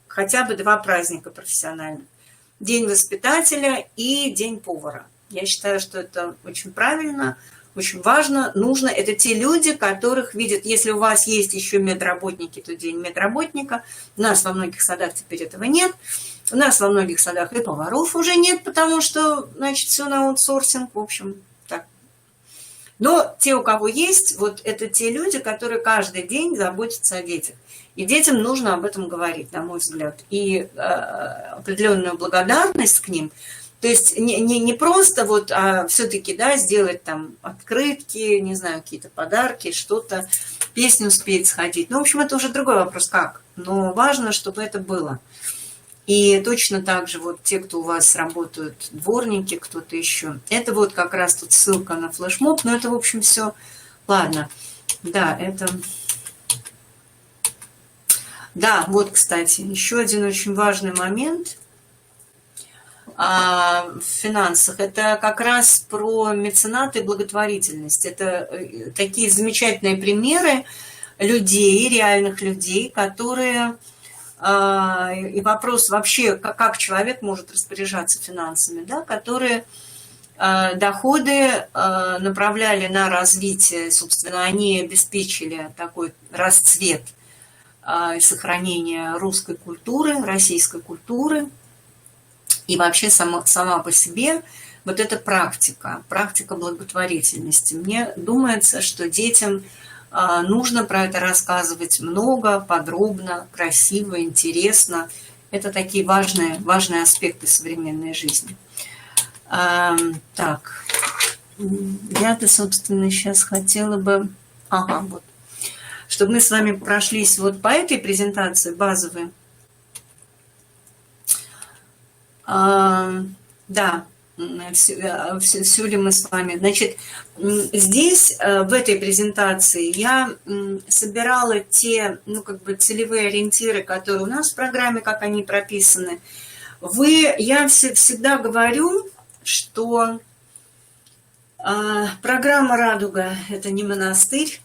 хотя бы 2 праздника профессиональных. День воспитателя и День повара. Я считаю, что это очень правильно, очень важно, нужно. Это те люди, которых видят. Если у вас есть еще медработники, то День медработника. У нас во многих садах теперь этого нет. У нас во многих садах и поваров уже нет, потому что, значит, все на аутсорсинг. В общем, так. Но те, у кого есть, вот это те люди, которые каждый день заботятся о детях. И детям нужно об этом говорить, на мой взгляд. И определенную благодарность к ним. То есть не просто вот, а все-таки, да, сделать там открытки, не знаю, какие-то подарки, что-то, песню спеть, сходить. Ну, в общем, это уже другой вопрос, как. Но важно, чтобы это было. И точно так же вот те, кто у вас работают, дворники, кто-то еще. Это вот как раз тут ссылка на флешмоб, но это, в общем, все. Ладно, да, это... Да, вот, кстати, еще один очень важный момент в финансах. Это как раз про меценат и благотворительность. Это такие замечательные примеры людей, реальных людей, которые... И вопрос вообще, как человек может распоряжаться финансами, да, которые доходы направляли на развитие, собственно, они обеспечили такой расцвет и сохранение русской культуры, российской культуры. И вообще сама по себе вот эта практика благотворительности. Мне думается, что детям нужно про это рассказывать много, подробно, красиво, интересно. Это такие важные аспекты современной жизни. Так, я-то, собственно, сейчас хотела бы... Ага, вот. Чтобы мы с вами прошлись вот по этой презентации базовой. Да, все ли мы с вами. Значит, здесь, в этой презентации, я собирала те, ну, как бы целевые ориентиры, которые у нас в программе, как они прописаны. Я всегда говорю, что программа «Радуга» – это не монастырь.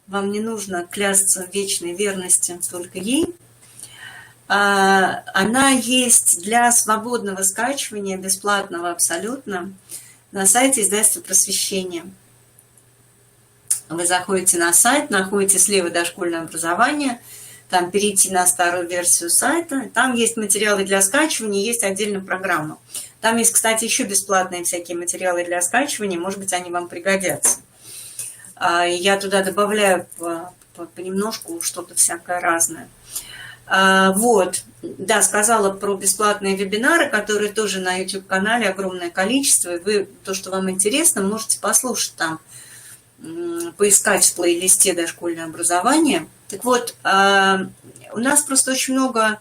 Вам не нужно клясться в вечной верности только ей. Она есть для свободного скачивания, бесплатного абсолютно, на сайте издательства «Просвещение». Вы заходите на сайт, находите слева «Дошкольное образование», там перейти на старую версию сайта, там есть материалы для скачивания, есть отдельно программа. Там есть, кстати, еще бесплатные всякие материалы для скачивания, может быть, они вам пригодятся. Я туда добавляю понемножку что-то всякое разное. Вот, да, сказала про бесплатные вебинары, которые тоже на YouTube-канале огромное количество. И вы, то, что вам интересно, можете послушать там, поискать в плейлисте «Дошкольное образование». Так вот, у нас просто очень много,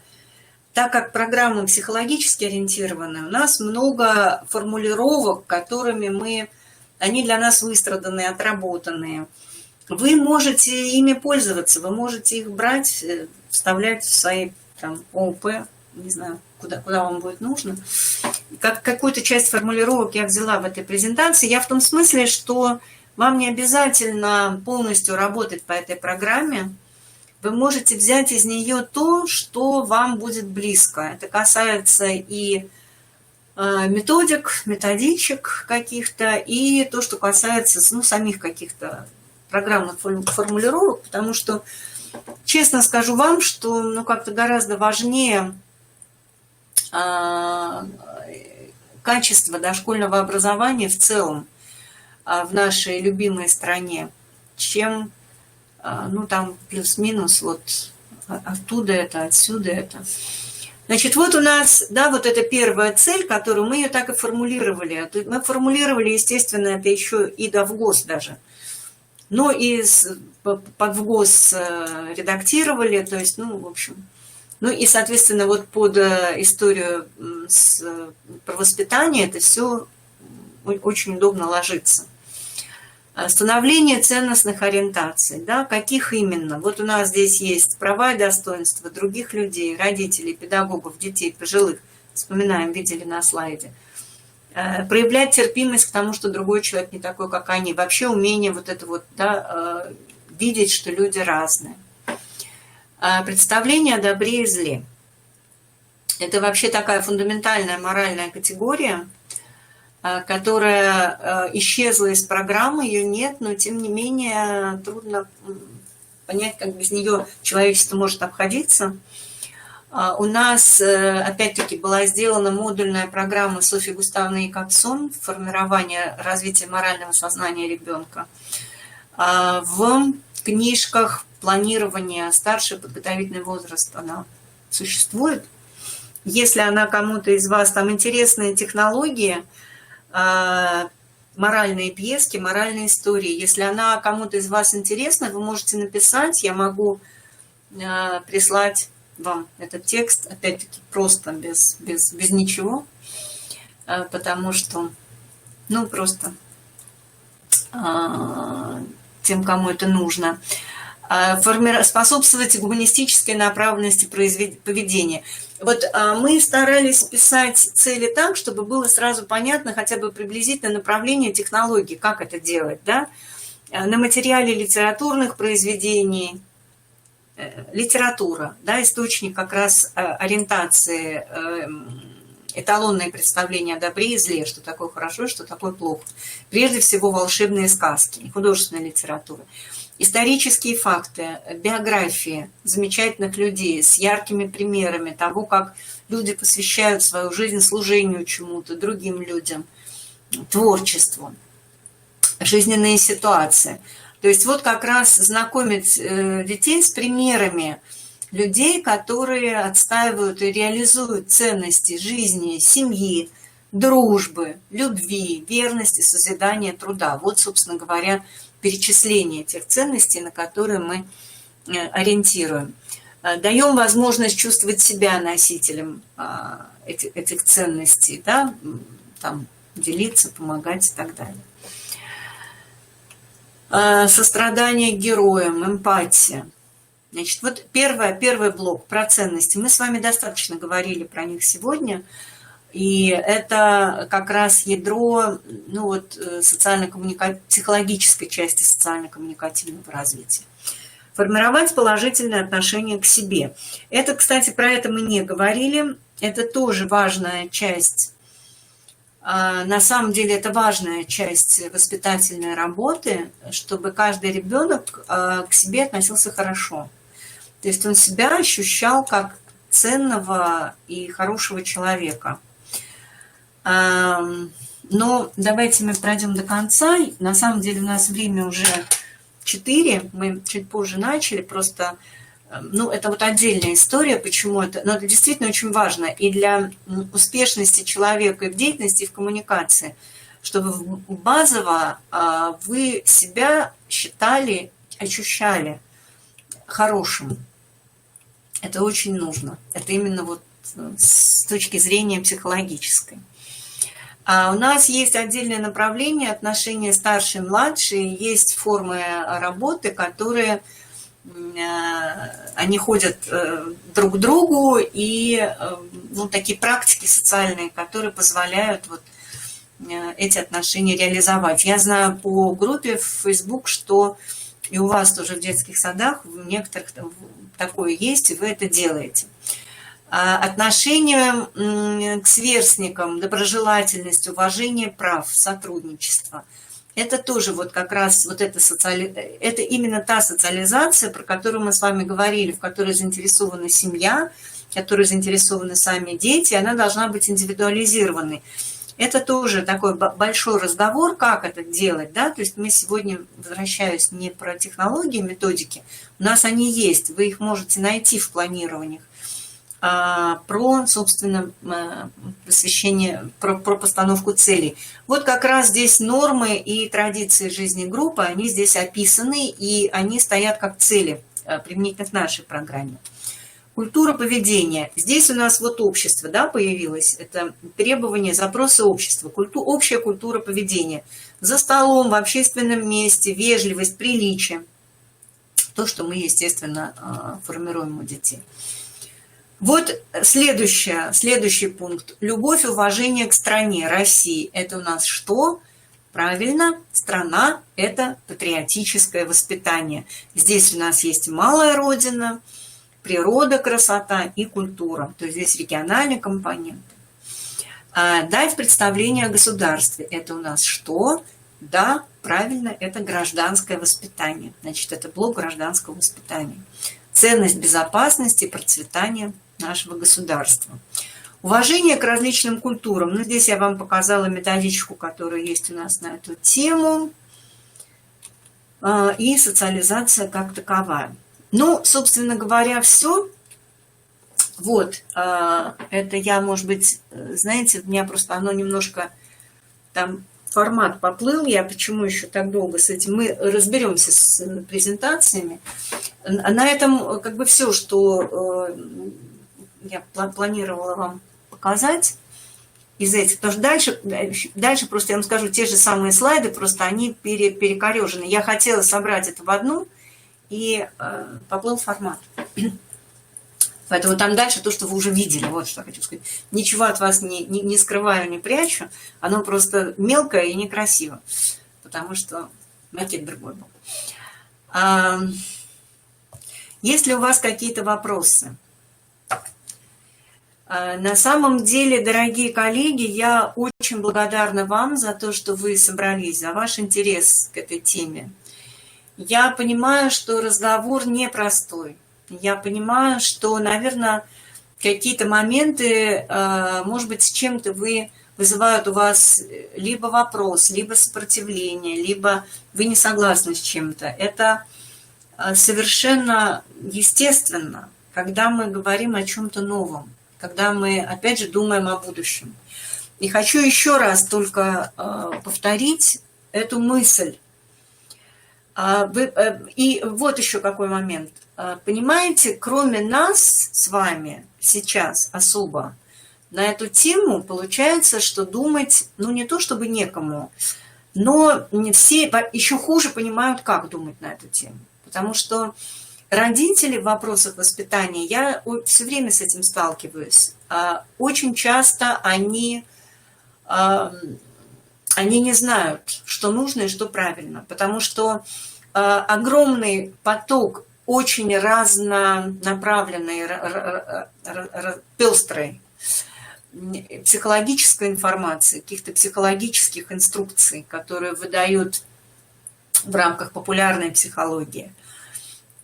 так как программы психологически ориентированы, у нас много формулировок, которыми они для нас выстраданные, отработанные. Вы можете ими пользоваться, вы можете их брать, вставлять в свои там, ООП, не знаю, куда вам будет нужно. Какую-то часть формулировок я взяла в этой презентации. Я в том смысле, что вам не обязательно полностью работать по этой программе. Вы можете взять из нее то, что вам будет близко. Это касается и методичек каких-то, и то, что касается самих каких-то программных формулировок, потому что, честно скажу вам, что как-то гораздо важнее качество дошкольного образования в целом в нашей любимой стране, чем там плюс-минус вот оттуда это, отсюда это. Значит, вот у нас, да, вот это первая цель, которую мы ее так и формулировали. Мы формулировали, естественно, это еще и до ВГОС даже. Но и под ВГОС редактировали, то есть, в общем. Ну и, соответственно, вот под историю про воспитание это все очень удобно ложится. Становление ценностных ориентаций, да, каких именно? Вот у нас здесь есть права и достоинства других людей, родителей, педагогов, детей, пожилых. Вспоминаем, видели на слайде. Проявлять терпимость к тому, что другой человек не такой, как они. Вообще умение вот это вот, да, видеть, что люди разные. Представление о добре и зле. Это вообще такая фундаментальная моральная категория, которая исчезла из программы, ее нет, но тем не менее трудно понять, как без нее человечество может обходиться. У нас, опять-таки, была сделана модульная программа Софьи Густавовны Якобсон «Формирование развития морального сознания ребенка». В книжках планирования старший подготовительный возраст она существует. Если она кому-то из вас там интересные технологии, моральные пьески, моральные истории. Если она кому-то из вас интересна, вы можете написать, я могу прислать вам этот текст, опять-таки просто без ничего, потому что, просто тем, кому это нужно. Способствовать гуманистической направленности поведения. Вот мы старались писать цели так, чтобы было сразу понятно хотя бы приблизительно направление технологии, как это делать, да? На материале литературных произведений, литература, да, источник как раз ориентации, эталонное представление о добре и зле, что такое хорошо, что такое плохо. Прежде всего волшебные сказки, художественная литература. Исторические факты, биографии замечательных людей с яркими примерами того, как люди посвящают свою жизнь служению чему-то, другим людям, творчеству, жизненные ситуации. То есть вот как раз знакомить детей с примерами людей, которые отстаивают и реализуют ценности жизни, семьи, дружбы, любви, верности, созидания, труда. Вот, собственно говоря, перечисление тех ценностей, на которые мы ориентируем. Даем возможность чувствовать себя носителем этих ценностей, да, там, делиться, помогать и так далее. Сострадание к героям, эмпатия. Значит, вот первый блок про ценности. Мы с вами достаточно говорили про них сегодня. И это как раз ядро, ну вот, психологической части социально-коммуникативного развития. Формировать положительное отношение к себе. Это, кстати, про это мы не говорили. Это тоже важная часть. На самом деле это важная часть воспитательной работы, чтобы каждый ребенок к себе относился хорошо. То есть он себя ощущал как ценного и хорошего человека. Но давайте мы пройдем до конца. На самом деле у нас время уже 4, мы чуть позже начали, просто, ну, это вот отдельная история, почему это, но это действительно очень важно и для успешности человека и в деятельности, и в коммуникации, чтобы базово вы себя считали, ощущали хорошим. Это очень нужно. Это именно вот с точки зрения психологической. А у нас есть отдельное направление отношения старший и младший, есть формы работы, которые они ходят друг к другу, и ну, такие практики социальные, которые позволяют вот эти отношения реализовать. Я знаю по группе в Facebook, что и у вас тоже в детских садах, в некоторых такое есть, и вы это делаете. Отношение к сверстникам, доброжелательность, уважение прав, сотрудничество. Это тоже вот как раз вот это именно та социализация, про которую мы с вами говорили, в которой заинтересована семья, в которой заинтересованы сами дети, она должна быть индивидуализированной. Это тоже такой большой разговор, как это делать, да, то есть мы сегодня, возвращаюсь не про технологии, методики, у нас они есть, вы их можете найти в планированиях, про, собственно, посвящение, про постановку целей. Вот как раз здесь нормы и традиции жизни группы, они здесь описаны, и они стоят как цели применительно к нашей программе. Культура поведения. Здесь у нас вот общество, да, появилось. Это требования, запросы общества. Общая культура поведения. За столом, в общественном месте, вежливость, приличие. То, что мы, естественно, формируем у детей. Вот следующий пункт. Любовь и уважение к стране, России. Это у нас что? Правильно, страна – это патриотическое воспитание. Здесь у нас есть малая родина, природа, красота и культура. То есть здесь региональный компонент. Дать представление о государстве. Это у нас что? Да, правильно, это гражданское воспитание. Значит, это блок гражданского воспитания. Ценность безопасности и процветания нашего государства. Уважение к различным культурам. Ну, здесь я вам показала методичку, которая есть у нас на эту тему. И социализация как таковая. Ну, собственно говоря, все. Вот, это я, может быть, знаете, у меня просто оно немножко там формат поплыл. Я почему еще так долго с этим? Мы разберемся с презентациями. На этом как бы все, что я планировала вам показать из этих. Потому что дальше просто я вам скажу, те же самые слайды, просто они перекорежены. Я хотела собрать это в одну, и поплыл формат. Поэтому там дальше то, что вы уже видели. Вот что я хочу сказать. Ничего от вас не скрываю, не прячу. Оно просто мелкое и некрасиво. Потому что макет другой был. Есть ли у вас какие-то вопросы? На самом деле, дорогие коллеги, я очень благодарна вам за то, что вы собрались, за ваш интерес к этой теме. Я понимаю, что разговор непростой. Я понимаю, что, наверное, какие-то моменты, может быть, с чем-то вызывают у вас либо вопрос, либо сопротивление, либо вы не согласны с чем-то. Это совершенно естественно. когда мы говорим о чем-то новом, когда мы, опять же, думаем о будущем. И хочу еще раз только повторить эту мысль. И вот еще какой момент. Понимаете, кроме нас с вами сейчас особо на эту тему получается, что думать, ну не то чтобы некому, но не все еще хуже понимают, как думать на эту тему. Потому что родители в вопросах воспитания, я все время с этим сталкиваюсь, очень часто они не знают, что нужно и что правильно, потому что огромный поток очень разнонаправленной, пестрой психологической информации, каких-то психологических инструкций, которые выдают в рамках популярной психологии.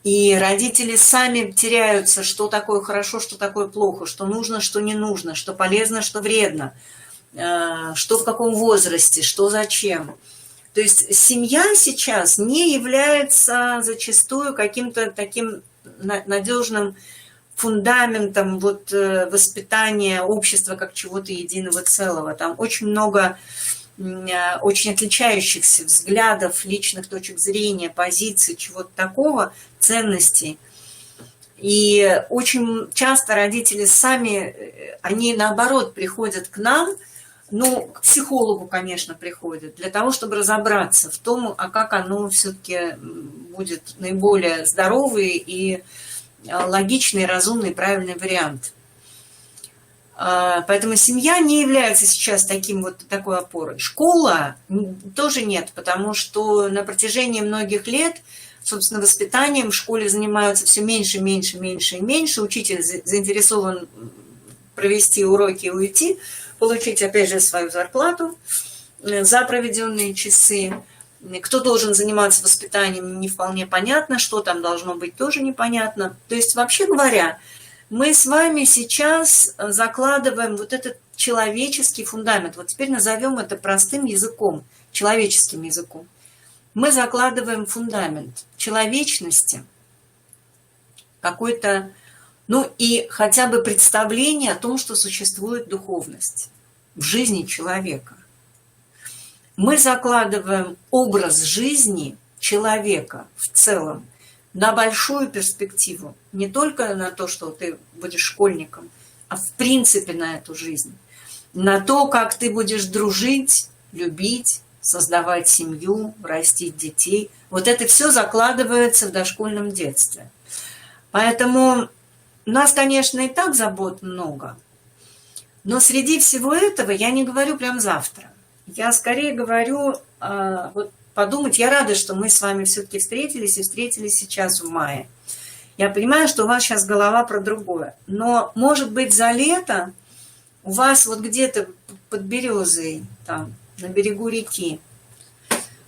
И родители сами теряются, что такое хорошо, что такое плохо, что нужно, что не нужно, что полезно, что вредно, что в каком возрасте, что зачем. То есть семья сейчас не является зачастую каким-то таким надежным фундаментом вот воспитания общества как чего-то единого целого. Там очень много очень отличающихся взглядов, личных точек зрения, позиций, чего-то такого, ценностей. И очень часто родители сами, они наоборот приходят к нам, ну, к психологу, конечно, приходят, для того, чтобы разобраться в том, а как оно все-таки будет наиболее здоровый и логичный, разумный, правильный вариант. Поэтому семья не является сейчас такой опорой. Школа тоже нет, потому что на протяжении многих лет, собственно, воспитанием в школе занимаются все меньше, меньше, меньше и меньше. Учитель заинтересован провести уроки и уйти, получить, опять же, свою зарплату за проведенные часы. Кто должен заниматься воспитанием, не вполне понятно, что там должно быть, тоже непонятно. То есть, вообще говоря, мы с вами сейчас закладываем вот этот человеческий фундамент. Вот теперь назовем это простым языком, человеческим языком. Мы закладываем фундамент человечности, какой-то, ну и хотя бы представление о том, что существует духовность в жизни человека. Мы закладываем образ жизни человека в целом на большую перспективу, не только на то, что ты будешь школьником, а в принципе на эту жизнь, на то, как ты будешь дружить, любить, создавать семью, растить детей. Вот это все закладывается в дошкольном детстве. Поэтому у нас, конечно, и так забот много, но среди всего этого я не говорю прям завтра. Я скорее говорю, вот подумать, я рада, что мы с вами все-таки встретились и встретились сейчас в мае. Я понимаю, что у вас сейчас голова про другое, но, может быть, за лето у вас вот где-то под березой, там, на берегу реки,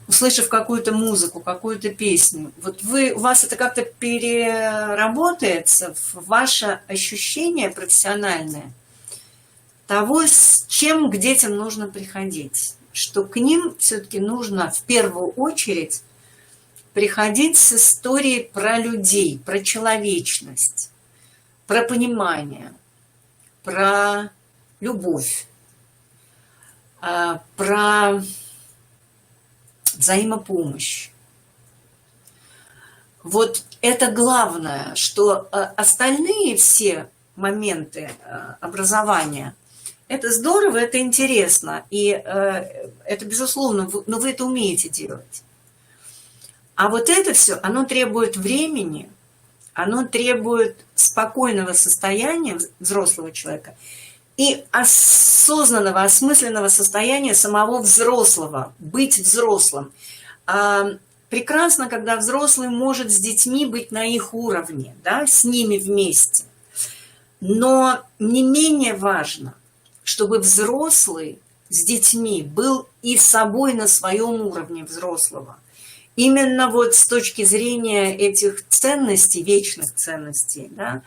услышав какую-то музыку, какую-то песню, вот у вас это как-то переработается в ваше ощущение профессиональное того, с чем к детям нужно приходить, что к ним все-таки нужно в первую очередь приходить с историей про людей, про человечность, про понимание, про любовь, про взаимопомощь. Вот это главное, что остальные все моменты образования, это здорово, это интересно, и это, безусловно, но вы это умеете делать. А вот это все, оно требует времени, оно требует спокойного состояния взрослого человека и осознанного, осмысленного состояния самого взрослого, быть взрослым. Прекрасно, когда взрослый может с детьми быть на их уровне, да, с ними вместе. Но не менее важно, чтобы взрослый с детьми был и с собой на своем уровне взрослого. Именно вот с точки зрения этих ценностей, вечных ценностей, да,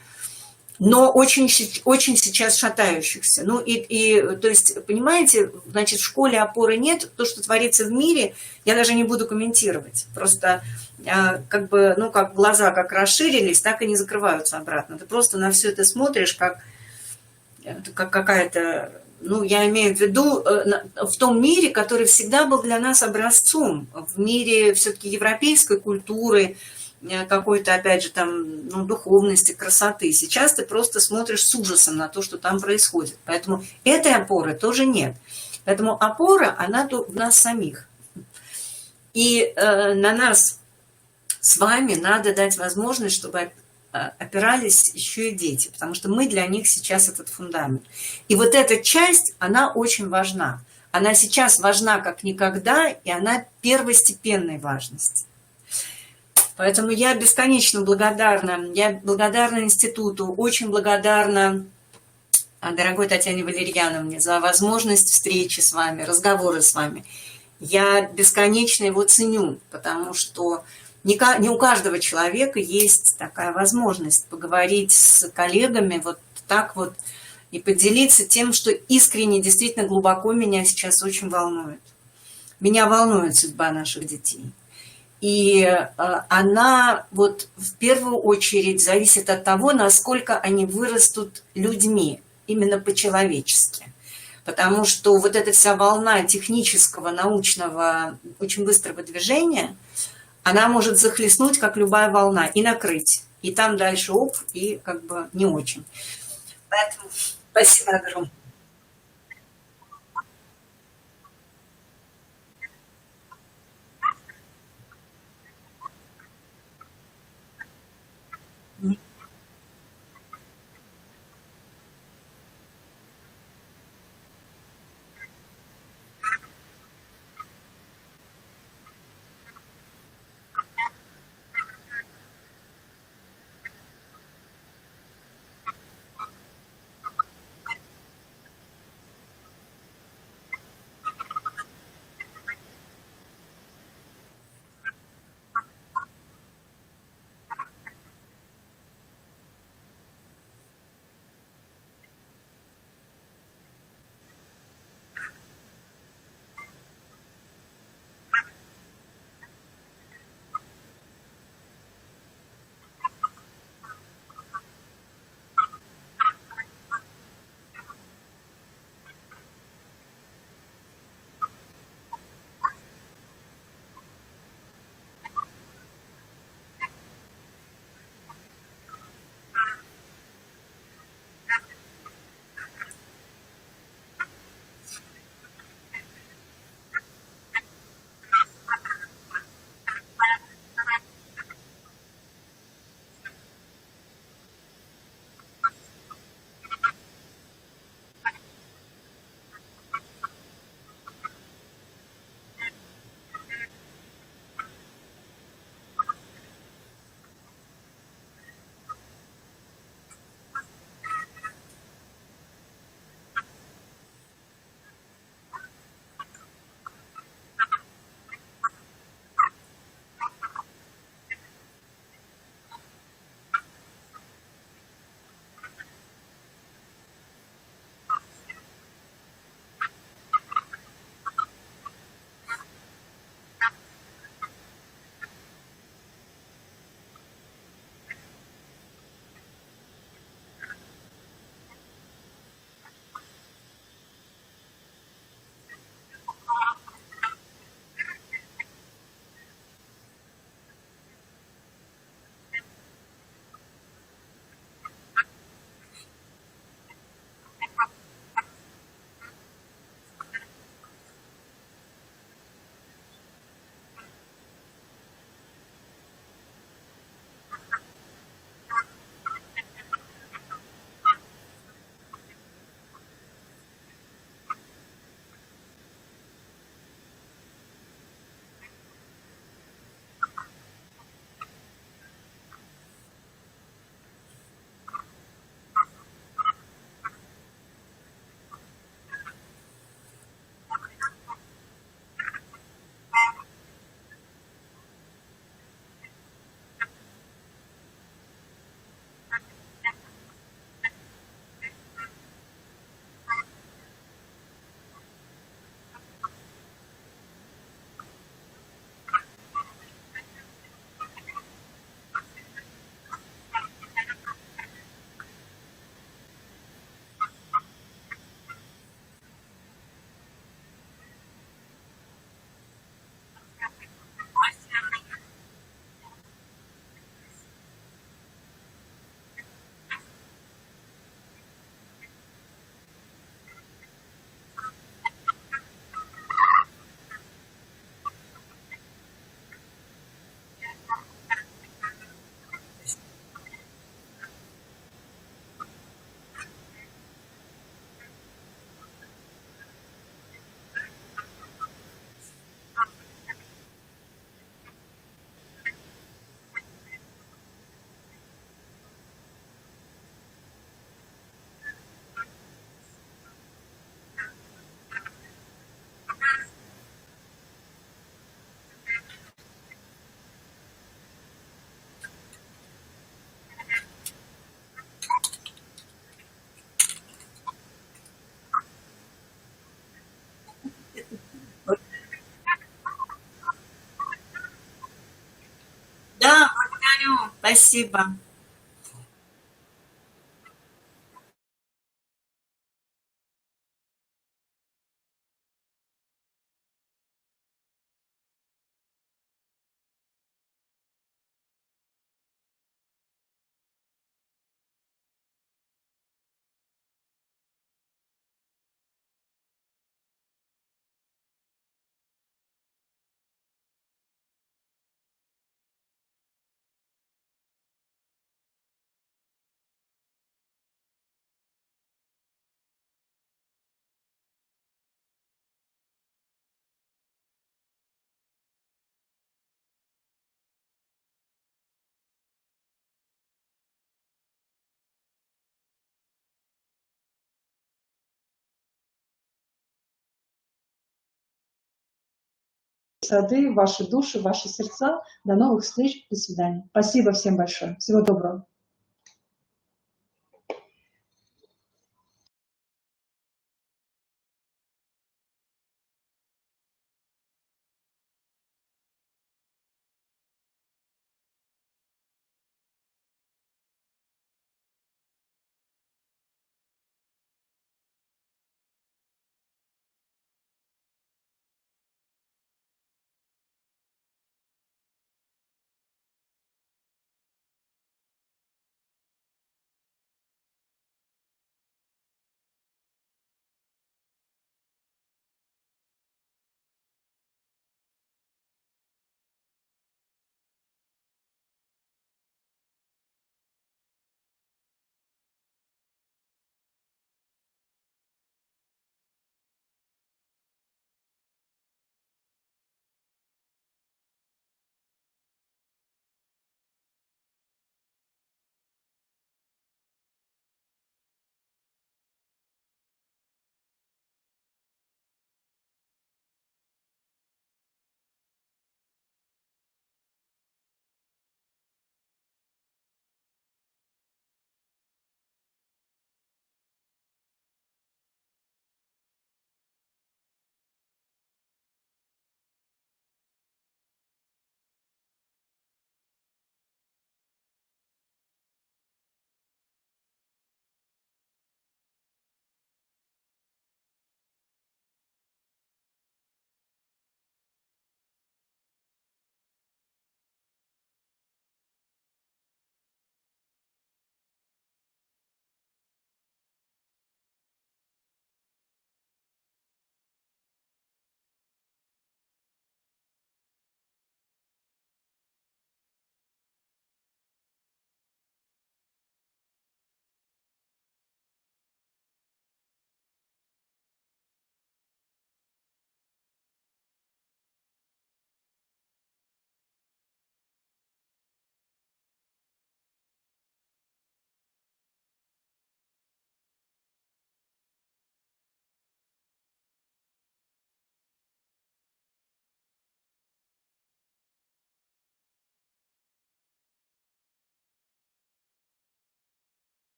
но очень сейчас шатающихся. Ну то есть, понимаете, значит, в школе опоры нет, то, что творится в мире, я даже не буду комментировать. Просто как бы, ну, как глаза как расширились, так и не закрываются обратно. Ты просто на все это смотришь, как какая-то, ну, я имею в виду в том мире, который всегда был для нас образцом, в мире все-таки европейской культуры, какой-то, опять же, там, ну, духовности, красоты. Сейчас ты просто смотришь с ужасом на то, что там происходит. Поэтому этой опоры тоже нет. Поэтому опора, она в нас самих. И на нас с вами надо дать возможность, чтобы опирались еще и дети, потому что мы для них сейчас этот фундамент. И вот эта часть, она очень важна. Она сейчас важна как никогда, и она первостепенной важности. Поэтому я бесконечно благодарна. Я благодарна институту, очень благодарна дорогой Татьяне Валерьяновне за возможность встречи с вами, разговоры с вами. Я бесконечно его ценю, потому что не у каждого человека есть такая возможность поговорить с коллегами вот так вот и поделиться тем, что искренне, действительно глубоко меня сейчас очень волнует. Меня волнует судьба наших детей. И она вот в первую очередь зависит от того, насколько они вырастут людьми, именно по-человечески. Потому что вот эта вся волна технического, научного, очень быстрого движения, она может захлестнуть, как любая волна, и накрыть. И там дальше оп, и как бы не очень. Поэтому спасибо огромное. Спасибо. Сады, ваши души, ваши сердца. До новых встреч. До свидания. Спасибо всем большое. Всего доброго.